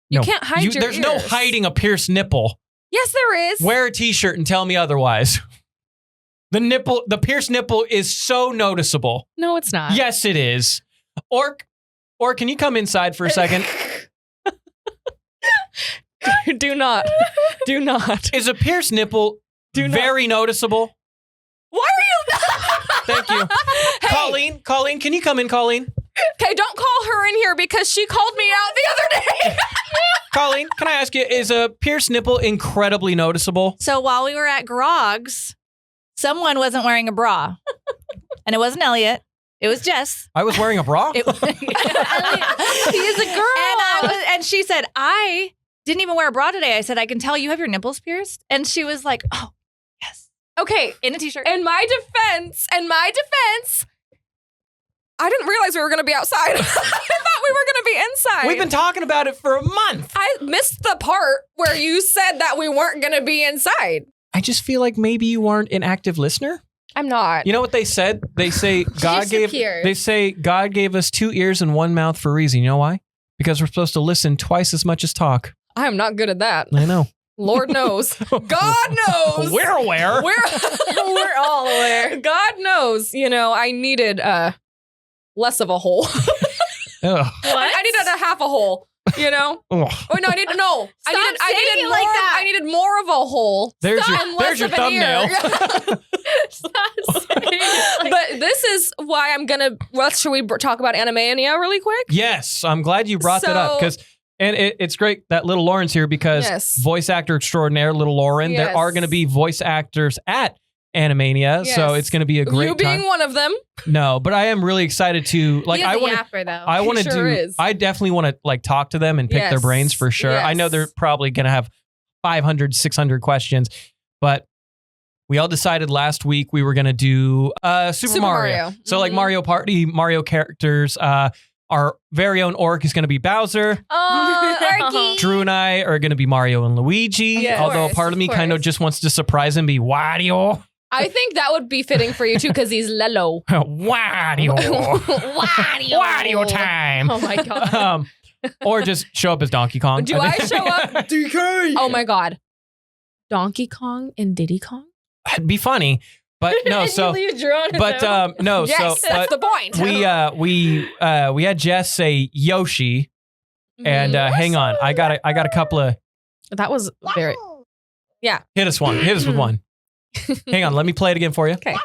You No. can't hide your There's no ears. hiding a pierced nipple. Yes, there is. Wear a t-shirt and tell me otherwise. The pierced nipple is so noticeable. No, it's not. Yes, it is. Or can you come inside for a second? Do not. Do not. Is a pierced nipple very noticeable? Why are you? Thank you. Hey, Colleen, can you come in, Colleen? okay, don't call her in here because she called me out the other day. Colleen, can I ask you, is a pierced nipple incredibly noticeable? So while we were at Grog's, someone wasn't wearing a bra. And it wasn't Elliott. It was Jess. I was wearing a bra. It was, he is a girl. And she said, I didn't even wear a bra today. I said, I can tell you have your nipples pierced. And she was like, oh, yes. Okay, In a t-shirt. in my defense, I didn't realize we were going to be outside. I thought we were going to be inside. We've been talking about it for a month. I missed the part where you said that we weren't going to be inside. I just feel like maybe you weren't an active listener. I'm not. You know what they said? They say God disappeared. God gave us 2 ears and 1 mouth for a reason. You know why? Because we're supposed to listen twice as much as talk. I am not good at that. I know. Lord knows. God knows. We're aware. We're all aware. God knows. You know, I needed less of a hole. Ugh. I needed a half a hole. You know? Ugh. Oh no, I needed more. I needed more of a hole. There's and less your of an ear. thumbnail. But this is why I'm gonna. Well, should we talk about Animania really quick? Yes, I'm glad you brought that up because, and it's great that little Lauren's here because Yes. voice actor extraordinaire, little Lauren. There Yes. are going to be voice actors at Animania, so Yes. it's going to be a great You being time. one of them. No, but I am really excited to like. He is I a want to. yapper, though. I want to He sure do. is. I definitely want to like talk to them and pick their Yes. brains for sure. I know Yes. they're probably going to have 500, 600 questions, but we all decided last week we were going to do Super Mario. So like Mhm. Mario Party, Mario characters. Our very own orc is going to be Bowser. Oh, Orky. Drew and I are going to be Mario and Luigi. Yes. Although a Of part of me course. kind of just wants to surprise him, be Wario. I think that would be fitting for you too because he's Lelo. Wario. Wario time. Oh my god. Or just show up as Donkey Kong. Do I think- show up? DK. Oh my god. Donkey Kong and Diddy Kong? It'd be funny, but no. So, but no. Yes, So, that's but the point. we had Jess say Yoshi, and hang on, I got a couple of. That was very. Hit us with one. Hang on, let me play it again for you. Okay.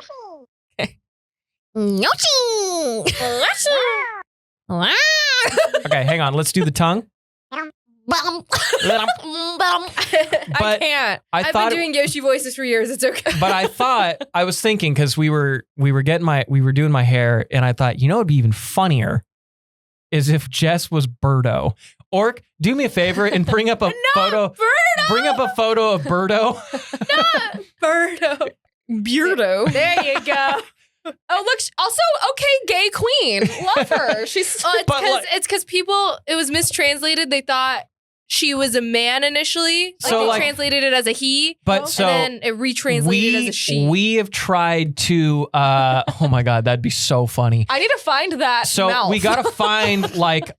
Okay, hang on. Let's do the tongue. Bum. I But can't. I I've thought, been doing Yoshi voices for years. It's okay. but I was thinking because we were doing my hair, and I thought, you know, it'd be even funnier is if Jess was Birdo. Orc, do me a favor and bring up a photo. Birdo! Bring up a photo of Birdo. Birdo. Beardo. There you go. Oh, look. Also, okay, gay queen. Love her. She's. Oh, But like- it's because people, it was mistranslated. They thought she was a man initially. So, They like- translated it as a he. But so and then it retranslated as a she. we have tried to. Oh my god, that'd be so funny. I need to find that. So mouth. we gotta find like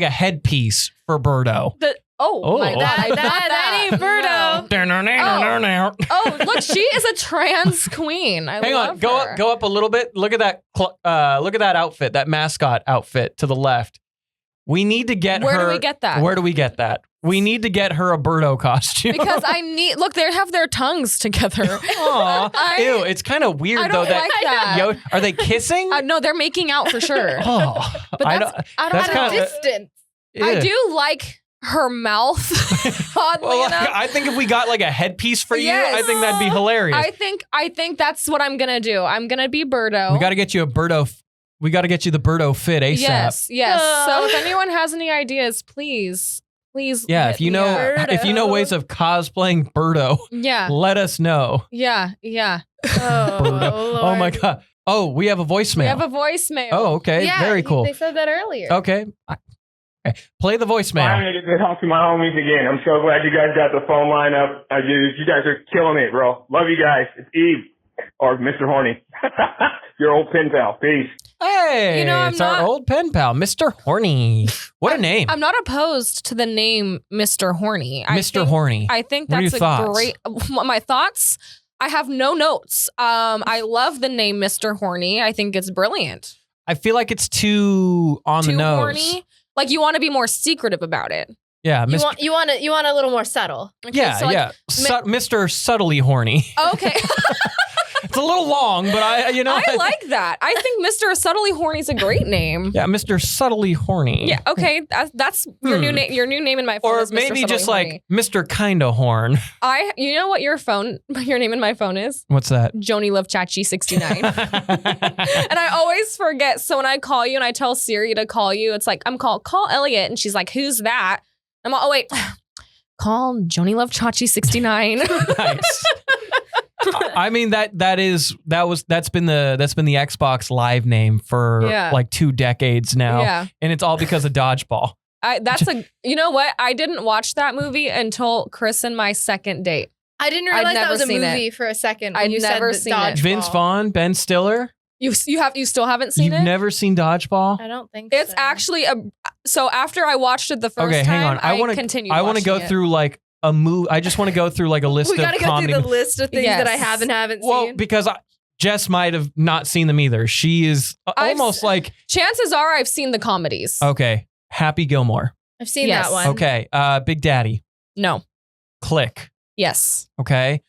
a headpiece for Birdo. Oh my Oh. god! I that ain't Birdo. Oh, look, she is a trans queen. Hang on, go up a little bit. Look at that. Look at that outfit, that mascot outfit to the left. We need to get Where her. do we get that? Where do we get that? We need to get her a Birdo costume. Because I need. Look, they have their tongues together. Aw, ew, it's kind of weird I though. don't like that. Are they kissing? No, they're making out for sure. Oh, But I that's, don't. I that's don't know. kinda- Distance. I Ew. do like her mouth. Oddly Well, enough. I think if we got like a headpiece for you, Yes. I think that'd be hilarious. I think that's what I'm gonna do. I'm gonna be Birdo. We got to get you a Birdo. We got to get you the Birdo fit ASAP. Yes. So if anyone has any ideas, please. Yeah, hit if you me know up. if you know ways of cosplaying Birdo, Yeah. let us know. Yeah. Birdo. Oh my god. Oh, we have a voicemail. We have a voicemail. Oh, okay. Yeah, Very cool. They said that earlier. Okay. Okay. Play the voicemail. Finally get to talk to my homies again. I'm so glad you guys got the phone line up. You guys are killing it, bro. Love you guys. It's Eve or Mr. Horny. Your old pen pal. Peace. Hey, You know, I'm it's not- our old pen pal, Mr. Horny. What a name. I'm not opposed to the name Mr. Horny. Mr. Horny. I think What are that's your a thoughts? great. My thoughts. I have no notes. I love the name Mr. Horny. I think it's brilliant. I feel like it's too on Too the nose. horny. Like you want to be more secretive about it. Yeah, You Mr. want a little more subtle. Okay, yeah, so like, yeah. Mr. Subtly Horny. Okay. It's a little long, but I like that. I think Mr. Subtly Horny is a great name. Yeah, Mr. Subtly Horny. Yeah. Okay. That's your new name. Your new name in my phone. Or is Mr. maybe just Subtly like Mr. Kinda Horn. Horny. You know what your name in my phone is? What's that? Joni Love Chachi 69. And I always forget. So when I call you and I tell Siri to call you, it's like call Elliott, and she's like, "Who's that?" I'm like, "Oh wait, call Joni Love Chachi 69." Nice. I mean that's been the Xbox Live name for like 2 decades now. Yeah. And it's all because of Dodgeball. You know what? I didn't watch that movie until Chris and my second date. I didn't I'd realize that never was a seen movie for a second. I'd When you never said seen it. Dodgeball. Vince Vaughn, Ben Stiller. You still haven't seen You've it? never seen Dodgeball? I don't think It's so. actually so after I watched it the first Okay, hang time, on. I want to go through like a movie. I just want to go through like a list We of gotta go comedy. through the list of things that I Yes. have and haven't Well, seen. because Jess might have not seen them either. She is almost like Chances are I've seen the comedies. okay. Happy Gilmore. I've seen Yes. that one. Okay. Big Daddy. No. Click. Yes. Okay.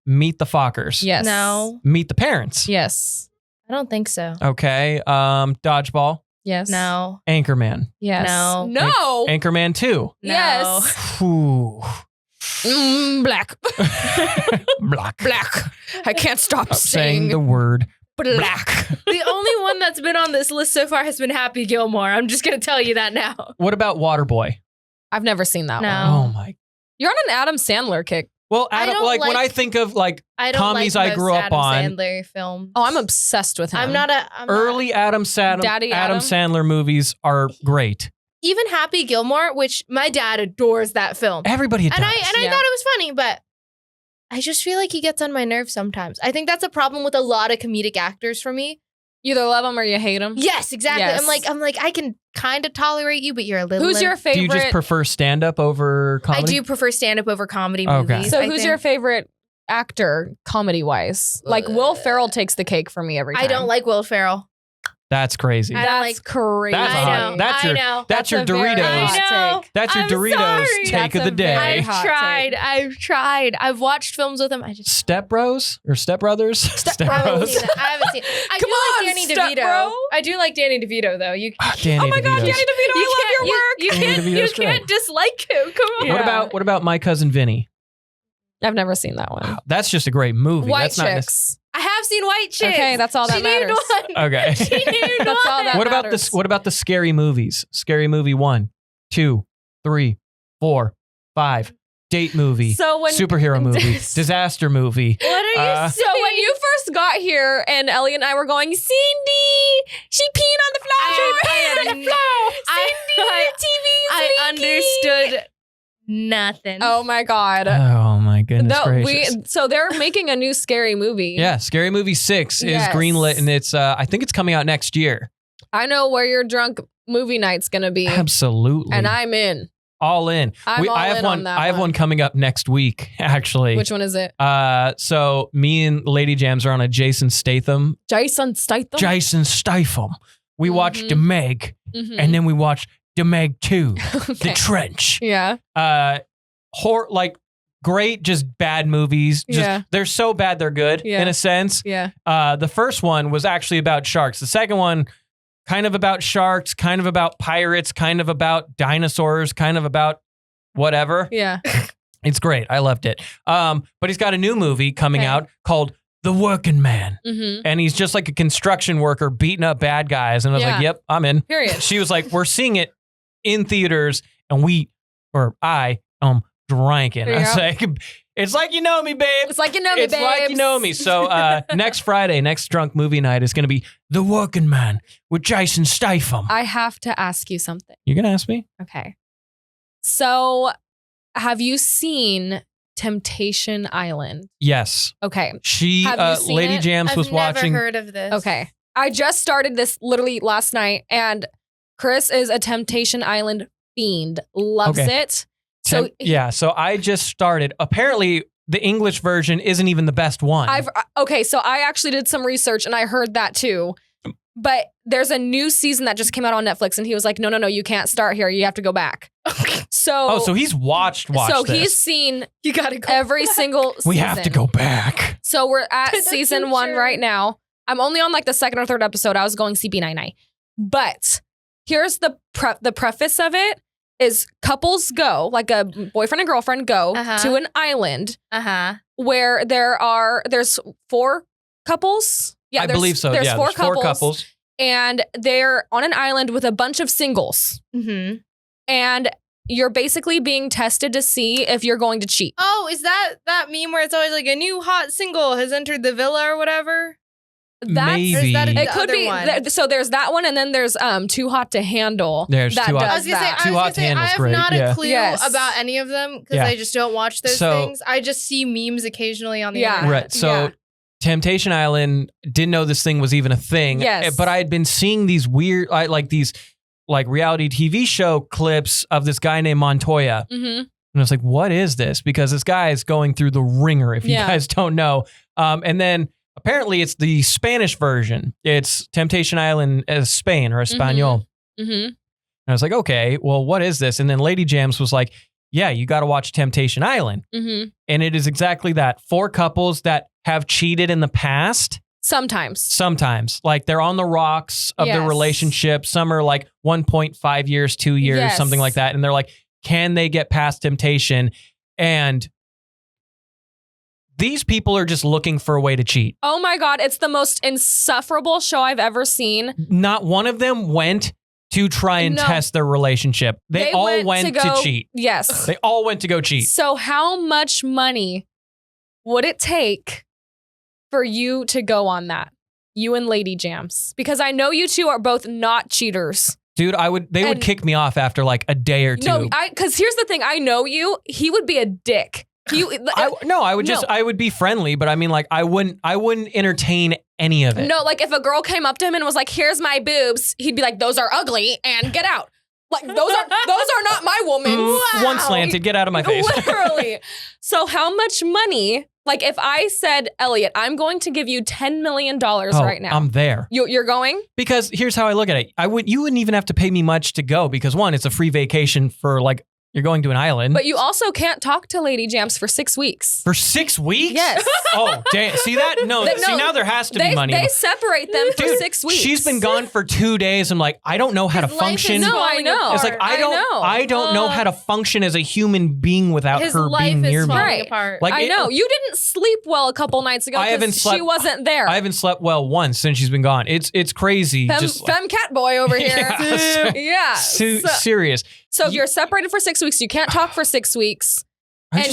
Meet the Fockers. Yes. No, Meet the Parents. Yes. I don't think so. Okay. Dodgeball. Yes. No. Anchorman. Yes. No. No. Anchorman 2. Yes. Ooh. Black. Black. Black. I can't stop Saying the word black. The only one that's been on this list so far has been Happy Gilmore. I'm just gonna tell you that now. What about Waterboy? I've never seen that No. one. Oh my. You're on an Adam Sandler kick. Well, I Adam, don't like when like- I think of like I don't comedies like I most grew up Adam on. Sandler films. Oh, I'm obsessed with him. I'm not. Early Adam Daddy Adam Adam? Sandler movies are great. Even Happy Gilmore, which my dad adores that film, Everybody does. and I Yeah. thought it was funny, but I just feel like he gets on my nerves sometimes. I think that's a problem with a lot of comedic actors for me. You either love him or you hate him. Yes, exactly. Yes. I'm like I can kind of tolerate you, but you're a little. Who's your Do favorite? you just prefer stand up over I comedy? do prefer stand up over comedy Okay. movies. So I who's think. your favorite actor comedy wise? Like Will Ferrell takes the cake for me every time. I don't like Will Ferrell. That's crazy. I don't That's like- crazy. That's I hot. know. That's I your- know. That's your a very Doritos. hot I know. take. That's your I'm Doritos sorry. take That's of a the day. very I've hot tried. take. I've tried. I've watched films with him. I just Step Bros or Step Brothers? Step I haven't Bros. seen it. I haven't seen it. I Come do on, like Danny step DeVito. bro. I do like Danny DeVito though. You Danny Oh my God, DeVito's- Danny DeVito, I love your work. You Danny can't DeVito's great. dislike him. Come on. Yeah. What about My Cousin Vinny? I've never seen that one. That's just a great movie. White That's not Chicks. I have seen White Chicks. Okay, that's all that She named matters. one. Okay. She named That's all one. that What about matters. this? What about the scary movies? Scary Movie 1, 2, 3, 4, 5. Date movie. So when Superhero movie. Disaster movie. What are you saying? So when you first got here and Elliott and I were going, Cindy, she peed on the floor. She peed on the floor. Cindy, TV I leaking. understood nothing. Oh my God. Oh my goodness No, gracious. so they're making a new scary movie. Yeah, Scary Movie 6 is Yes. greenlit and it's I think it's coming out next year. I know where your drunk movie night's gonna be. Absolutely. And I'm in. all in. I'm all I have in one on that I have one coming up next week, actually. Which one is it? So me and Lady Jams are on a Jason Statham. Jason Statham? Jason Statham. We watched The Meg, Mhm. and then we watched The Meg 2, The Okay. Trench. Yeah. Like great, just bad movies. Just Yeah. they're so bad they're good Yeah. in a sense. Yeah. The first one was actually about sharks. The second one, kind of about sharks, kind of about pirates, kind of about dinosaurs, kind of about whatever. Yeah. It's great. I loved it. But he's got a new movie coming Okay. out called The Working Man. Mm-hmm. And he's just like a construction worker beating up bad guys. And I was like, yep, I'm in. Period. She was like, we're seeing it in theaters and I drank it. There I you was go. like, it's like you know me, babe. It's like you know me, It's like you know me. So next Friday, next drunk movie night is going to be The Working Man with Jason Statham. I have to ask you something. You're going to ask me? Okay. So, have you seen Temptation Island? Yes. Okay. She, Have you seen Lady it? Jams I've was watching. never heard of this. Okay. I just started this literally last night, and Chris is a Temptation Island fiend. Loves Okay. it. So So I just started. Apparently, the English version isn't even the best one. So I actually did some research and I heard that too. But there's a new season that just came out on Netflix, and he was like, "No, you can't start here. You have to go back." So he's watched So this. he's seen You gotta go. every back. single season. We have to go back. So we're at To the season 1 future. right now. I'm only on like the second or third episode. I was going CP99. But here's the preface of it is couples go, like a boyfriend and girlfriend go Uh-huh. to an island Uh-huh. where there's 4 couples. Yeah, I believe so. There's yeah, 4 there's 4 couples. and they're on an island with a bunch of singles. Mm-hmm. And you're basically being tested to see if you're going to cheat. Oh, is that meme where it's always like a new hot single has entered the villa or whatever? Maybe. Or is that It the could other be. one? So there's that one, and then there's Too Hot to Handle. There's that Too Hot- does I was gonna say, that. Too Hot to I Handle's have great, not yeah. a clue Yes. about any of them because Yeah. I just don't watch those So- things. I just see memes occasionally on the Yeah. internet. Right. So Yeah. Temptation Island, didn't know this thing was even a thing. Yes. But I had been seeing these weird, these reality TV show clips of this guy named Montoya. Mm-hmm. And I was like, what is this? Because this guy is going through the ringer, if you Yeah. guys don't know. And then apparently it's the Spanish version. It's Temptation Island as Spain or Espanol. Mm-hmm. And I was like, okay, well, what is this? And then Lady Jams was like, yeah, you got to watch Temptation Island. Mm-hmm. And it is exactly that. 4 couples that have cheated in the past. Sometimes. Like they're on the rocks of their Yes. relationship. Some are like 1.5 years, 2 years, Yes. something like that. And they're like, can they get past temptation? And these people are just looking for a way to cheat. Oh my God, it's the most insufferable show I've ever seen. Not one of them went to try and No. test their relationship. They all went to go- cheat. Yes. They all went to go cheat. So how much money would it take for you to go on that? You and Lady Jams. Because I know you two are both not cheaters. Dude, they would And- kick me off after like a day or two. No, because here's the thing. I know you. He would be a dick. I would be friendly, but I mean, like, I wouldn't entertain any of it. No, like if a girl came up to him and was like, "Here's my boobs," he'd be like, "Those are ugly," and get out. Like those are not my woman. One slanted, get out of my face. Literally. So how much money? Like if I said, Elliott, I'm going to give you $10 million right now. I'm there. You're going? Because here's how I look at it. You wouldn't even have to pay me much to go because one, it's a free vacation for like you're going to an island. But you also can't talk to Lady Jams for 6 weeks. For 6 weeks? Yes. Oh, damn. See that? No. See, now there has to be money. They separate them for Dude, 6 weeks. She's been gone for 2 days. I'm like, I don't know how to His life is function. No, I know. It's like I don't know how to function as a human being without His her life being is near me. falling Right. apart. Like I know. You didn't sleep well a couple nights ago I haven't because slept- she wasn't there. I haven't slept well once since she's been gone. It's crazy. Femme cat boy over here. Yeah. Yeah. Serious. So if you're separated for 6 weeks, you can't talk for 6 weeks. I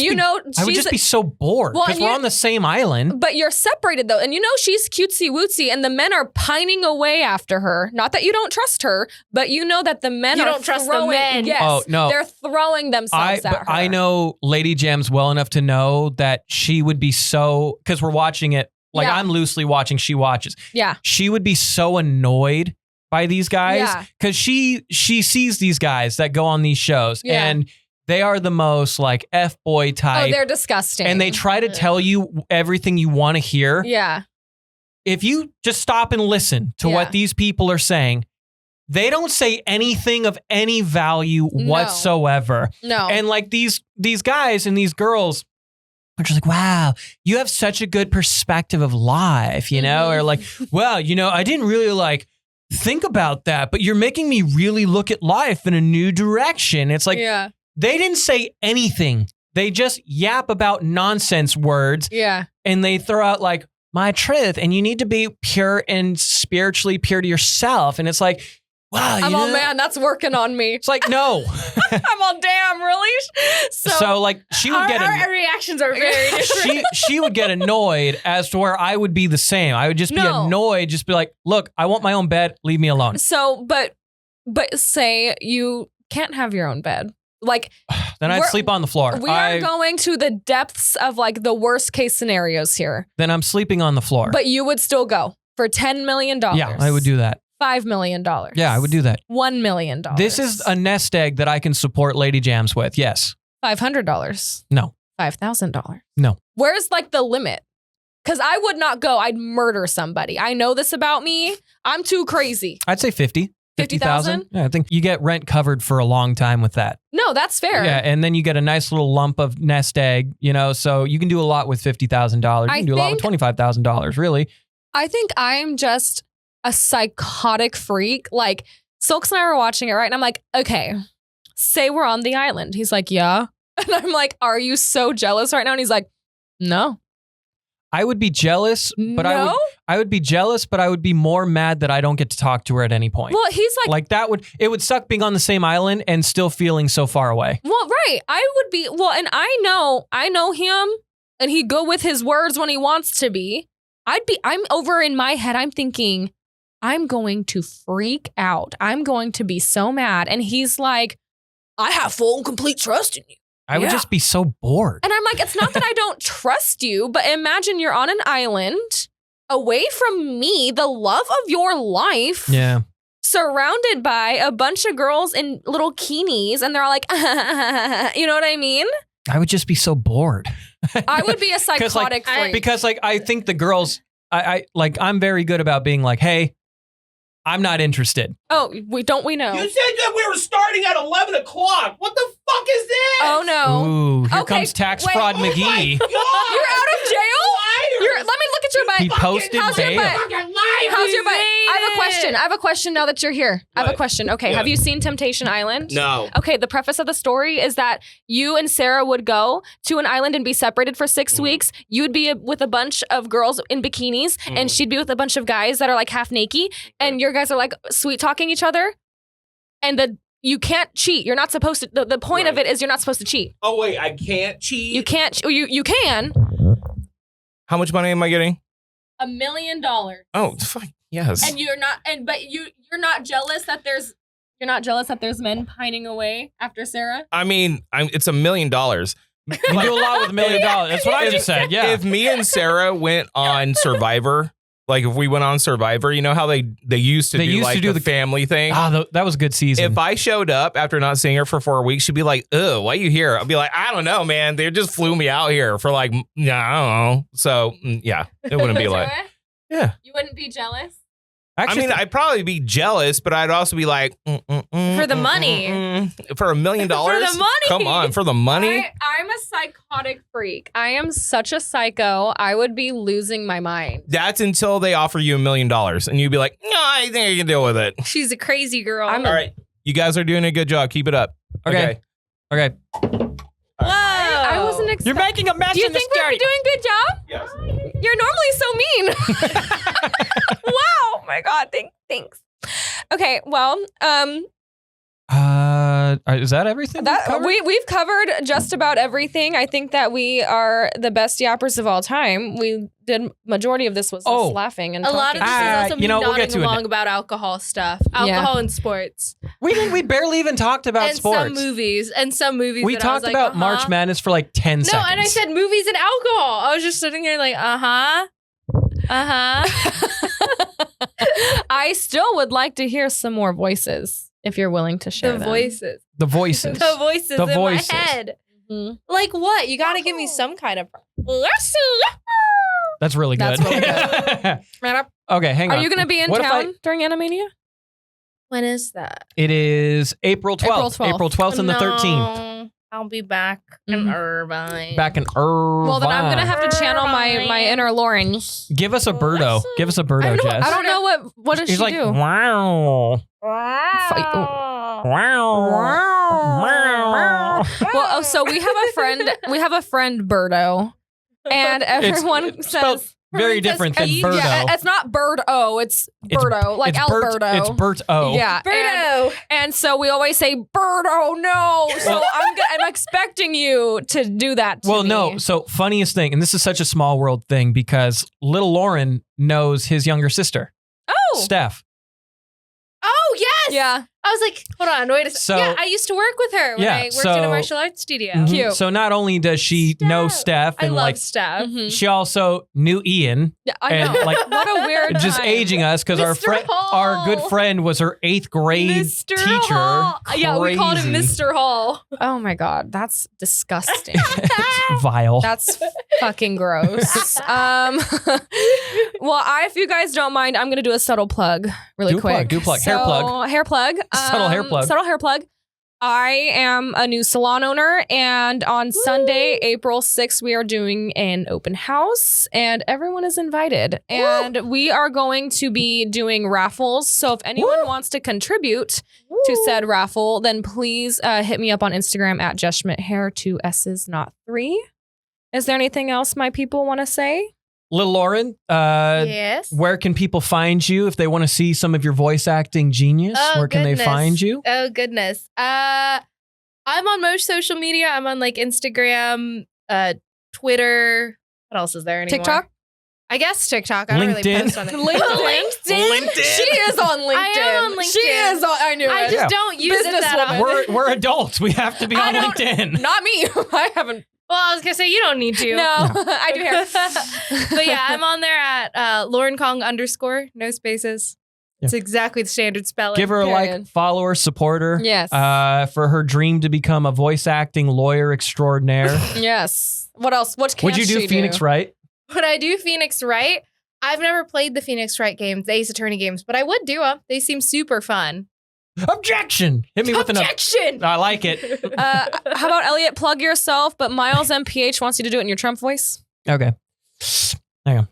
would just be so bored Well, because and we're you- on the same island. But you're separated though. And you know she's cutesy wootsy and the men are pining away after her. Not that you don't trust her, but you know that the men You are don't trust the throwing, men. Yes, Oh, no. they're throwing themselves at her. I know Lady Jams well enough to know that she would be so, because we're watching it, like Yeah. I'm loosely watching, she watches. Yeah. She would be so annoyed by these guys Yeah. because she sees these guys that go on these shows Yeah. and they are the most like F-boy Oh, type. they're disgusting. and they try to tell you everything you want to hear. Yeah. If you just stop and listen to Yeah. what these people are saying, they don't say anything of any value No. whatsoever. No. And like these guys and these girls are just like, wow, you have such a good perspective of life, you know? Mhm. Or like, well, you know, I didn't really like think about that, but you're making me really look at life in a new direction. It's like, yeah. they didn't say anything. They just yap about nonsense words Yeah. and they throw out like, my truth, and you need to be pure and spiritually pure to yourself. And it's like, wow, I'm all, man, that's working on me. It's like, no. I'm all, damn, really? So like she would get our reactions are very different. she would get annoyed as to where I would be the same. I would just be No. annoyed, just be like, look, I want my own bed, leave me alone. So, but say you can't have your own bed. Like, Then I'd We're- sleep on the floor. we are going to the depths of like the worst case scenarios here, Then I'm sleeping on the floor. but you would still go for $10 million. Yeah, I would do that. $5 million. Yeah, I would do that. $1 million. This is a nest egg that I can support Lady Jams with. Yes. $500. No. $5,000. No. Where's like the limit? Because I would not go. I'd murder somebody. I know this about me. I'm too crazy. I'd say 50. 50,000? Yeah, I think you get rent covered for a long time with that. No, that's fair. Yeah, and then you get a nice little lump of nest egg, you know, so you can do a lot with $50,000. You I can do a lot with $25,000, really. I think I'm just a psychotic freak. Like, Silks and I were watching it, right? And I'm like, okay, say we're on the island. He's like, yeah. And I'm like, are you so jealous right now? And he's like, no. I would be jealous, but no? I would be jealous, but I would be more mad that I don't get to talk to her at any point. Well, he's like it would suck being on the same island and still feeling so far away. well, right. I would be well, and I know him, and he'd go with his words when he wants to be. I'm over in my head. I'm thinking, I'm going to freak out. I'm going to be so mad. And he's like, I have full and complete trust in you. I would just be so bored. And I'm like, it's not that I don't trust you, but imagine you're on an island away from me, the love of your life. Yeah. Surrounded by a bunch of girls in little bikinis, and they're all like, you know what I mean? I would just be so bored. I would be a psychotic freak. Because I think the girls, I'm very good about being like, hey, I'm not interested. Oh, we know. You said that we were starting at 11 o'clock. What the fuck is this? Oh no. Ooh, here Okay, comes tax wait. fraud Oh my McGee. God. You're out of jail? Let me look at your butt. He posted How's your bail. butt? How's your butt? I have a question now that you're here. I have a What? question. Okay, Yeah. have you seen Temptation Island? No. Okay, the preface of the story is that you and Sarah would go to an island and be separated for 6 weeks. You'd be with a bunch of girls in bikinis, and she'd be with a bunch of guys that are like half naked, and your guys are like sweet talking each other. And you can't cheat. You're not supposed to. The point of it is you're not supposed to cheat. Oh, wait, I can't cheat? You can't. You can. How much money am I getting? $1 million. Oh, fuck, yes. And you're not. But you're not jealous that there's. You're not jealous that there's men pining away after Sarah. I mean, it's $1 million. You do a lot with $1 million. That's what I just said. Yeah. If me and Sarah went on Survivor, like if we went on Survivor, you know how they used to do the family thing? That was a good season. If I showed up after not seeing her for 4 weeks, she'd be like, "Ugh, why you here?" I'd be like, "I don't know, man. They just flew me out here for like, I don't know." So yeah, it wouldn't be like, yeah. You wouldn't be jealous. Actually, I'd probably be jealous, but I'd also be like, For the money. For $1 million? For the money. Come on, for the money? I'm a psychotic freak. I am such a psycho. I would be losing my mind. That's until they offer you $1 million, and you'd be like, "No, I think I can deal with it." She's a crazy girl. All right, you guys are doing a good job. Keep it up. Okay. Okay. Whoa. I wasn't expecting. You're making a mess Do you in the think we're study. doing a good job? Yes. You're normally so mean. Wow. My God. Thanks. Okay. Well, Is that everything? we've covered just about everything. I think that we are the best yappers of all time. We did majority of this was us laughing and A lot of talking. this is also me we'll nodding get to it along about alcohol stuff. Alcohol and sports. We barely even talked about and sports. some movies. We that I talked was like, about March Madness for like 10 No, seconds. and I said movies and alcohol. I was just sitting here like, I still would like to hear some more voices if you're willing to share The them. voices. The voices. The voices The in voices. my head. Mhm. Like what? You gotta give me some kind of. That's really good. That's really good. Okay, hang on. Are you going to be in What if town during Animania? When is that? It is April 12th. April 12th and the 13th. No, I'll be back in Irvine. Back in Irvine. Well, then I'm going to have to channel my inner Lauren. Give us a birdo. Give us a birdo, Jess. I don't know what does He's she like, do? wow. Well, so we have a friend Birdo, and everyone spelled says very different than Birdo. Yeah, it's not Birdo, it's Birdo, like it's Bert- Alberto. It's Bert-O. Yeah, Birdo. and so we always say Birdo, no. So I'm expecting you to do that. To me. No. So funniest thing, and this is such a small world thing because little Lauren knows his younger sister, Oh, Steph. Oh yes. yeah. I was like, hold on, wait a second. So- Yeah, I used to work with her when I worked in a martial arts studio. Mhm. Cute. So not only does she know Steph I and love like Steph. Mhm. she also knew Ian Yeah, I and know. like What a weird just time. aging us because Mr. Hall. our good friend was her 8th grade Mr. teacher. Hall. Yeah, we called him Crazy. Mr. Hall. Oh my God, that's disgusting. It's vile. That's fucking gross. Well, if you guys don't mind, I'm gonna do a subtle plug really Do a plug, quick. do a plug. Hair plug. Hair plug. Subtle hair plug. Subtle hair plug. I am a new salon owner, and on Sunday, April 6th, we are doing an open house, and everyone is invited. And we are going to be doing raffles. So if anyone wants to contribute to said raffle, then please hit me up on Instagram at Jess Schmidt Hair, 2 S's, not 3. Is there anything else my people want to say? Lil Lauren, Yes. where can people find you if they want to see some of your voice acting genius? Oh, Where can they goodness. find you? Oh goodness. I'm on most social media. I'm on like Instagram, Twitter. What else is there anymore? TikTok? I guess TikTok. I don't really LinkedIn. post on it. LinkedIn? She is on LinkedIn. I am on LinkedIn. She is on. I knew I it. just don't use it that Businesswoman. often. We're adults. We have to be I on don't- LinkedIn. Not me. I haven't. Well, I was gonna say you don't need to. No, I do hair. But yeah, I'm on there at Lauren Kong _, no spaces. It's exactly the standard spelling. Give her a like, Period. follow her, support her. Yes. For her dream to become a voice acting lawyer extraordinaire. Yes. What else? What can Would you do she Phoenix Wright? Would I do Phoenix Wright? I've never played the Phoenix Wright games, the Ace Attorney games, but I would do them. They seem super fun. Objection! Hit me with an Objection! I like it. How about Elliott? Plug yourself, but Miles MPH wants you to do it in your Trump voice. Okay. Hang on.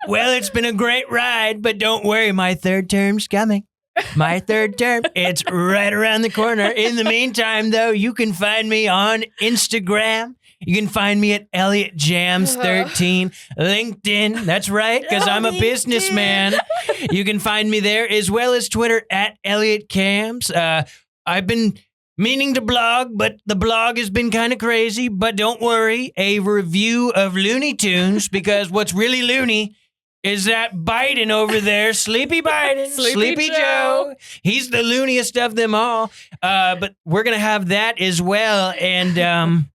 Well, it's been a great ride, but don't worry, my third term's coming. My third term, it's right around the corner. In the meantime, though, you can find me on Instagram. You can find me at Elliott Jams 13, LinkedIn. That's right, because I'm a businessman. You can find me there as well as Twitter at Elliott Cams. I've been meaning to blog, but the blog has been kind of crazy. But don't worry, a review of Looney Tunes, because what's really loony is that Biden over there, Sleepy Biden, Sleepy Joe. He's the looniest of them all. But we're going to have that as well. And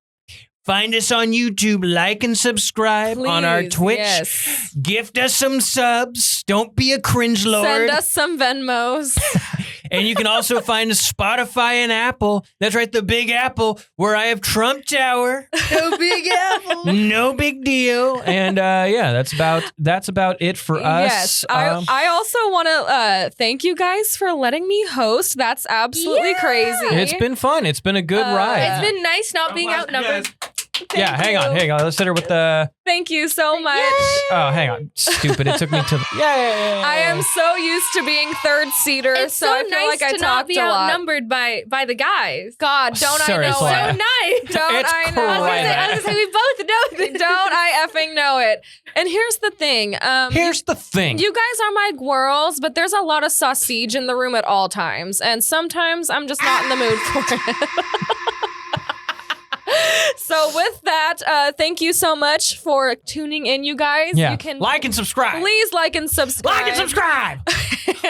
find us on YouTube, like and subscribe on our Please, Twitch. yes. Gift us some subs. Don't be a cringe lord. Send us some Venmos. And you can also find Spotify and Apple. That's right, the Big Apple, where I have Trump Tower. No big apple. No big deal. And yeah, that's about it for us. Yes. I also want to thank you guys for letting me host. That's absolutely crazy. It's been fun. It's been a good ride. It's been nice not being outnumbered. Yeah, hang on. Let's hit her with the. Thank you so much. Oh, hang on. Stupid. It took me to. Yeah. I am so used to being third seater, It's so so I feel nice like I to not talked be a lot. outnumbered by the guys. God, don't Sorry, I know Slana. it? So nice. Don't It's I know crazy. it? I was gonna say we both know this. Don't I effing know it? And here's the thing. Here's the thing. You guys are my girls, but there's a lot of sausage in the room at all times, and sometimes I'm just not in the mood for it. So with that, thank you so much for tuning in, you guys. Yeah. You can Like and subscribe. please like and subscribe. Like and subscribe.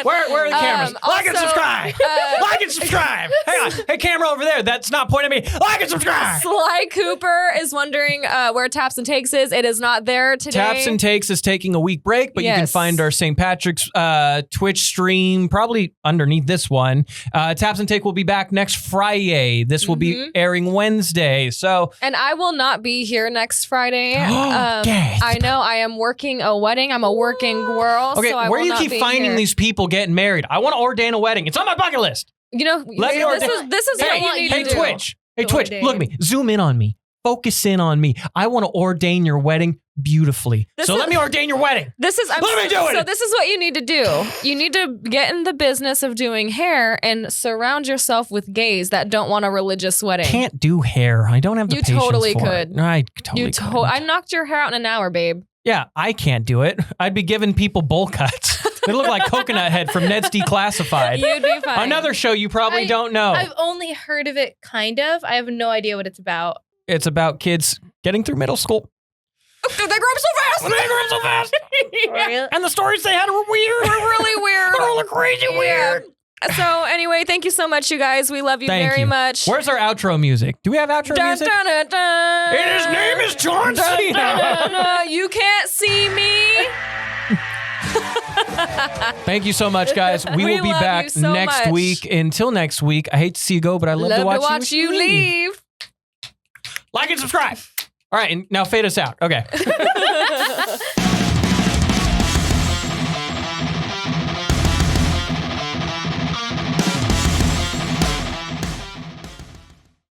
Where are the cameras? Like and also, subscribe. Like and subscribe. Hang on. Hey, camera over there. That's not pointing at me. Like and subscribe. Sly Cooper is wondering where Taps and Takes is. It is not there today. Taps and Takes is taking a week break, but you can Yes. find our St. Patrick's Twitch stream probably underneath this one. Taps and Take will be back next Friday. This will be airing Wednesday. So And I will not be here next Friday. Gasp. I know I am working a wedding. I'm a working girl. okay, so I where will do you not keep be finding here. these people getting married? I want to ordain a wedding. It's on my bucket list. You know, Let me ordain- this is what you need Hey, to do. Twitch. Hey, To Twitch. ordain. Look at me. Zoom in on me. Focus in on me. I want to ordain your wedding beautifully. This So is- let me ordain your wedding. This is Let me do it. So this is what you need to do. You need to get in the business of doing hair and surround yourself with gays that don't want a religious wedding. Can't do hair. I don't have the You patience totally for could. it. I totally could. I knocked your hair out in an hour, babe. Yeah, I can't do it. I'd be giving people bowl cuts. They look like Coconut Head from Ned's Declassified. You'd be fine. Another show you probably don't know. I've only heard of it kind of. I have no idea what it's about. It's about kids getting through middle school. They grow up so fast. They grow up so fast. Really? And the stories they had were weird. We're really weird. They're all crazy weird. So anyway, thank you so much, you guys. We love you Thank very you. much. Where's our outro music? Do we have outro Dun, music? dun, dun, dun. And his name is John Dun, Cena. dun, dun, dun. You can't see me. Thank you so much, guys. We will be love back you so next much. week. Until next week, I hate to see you go, but I love to watch you leave. Like and subscribe. All right, and now fade us out. Okay.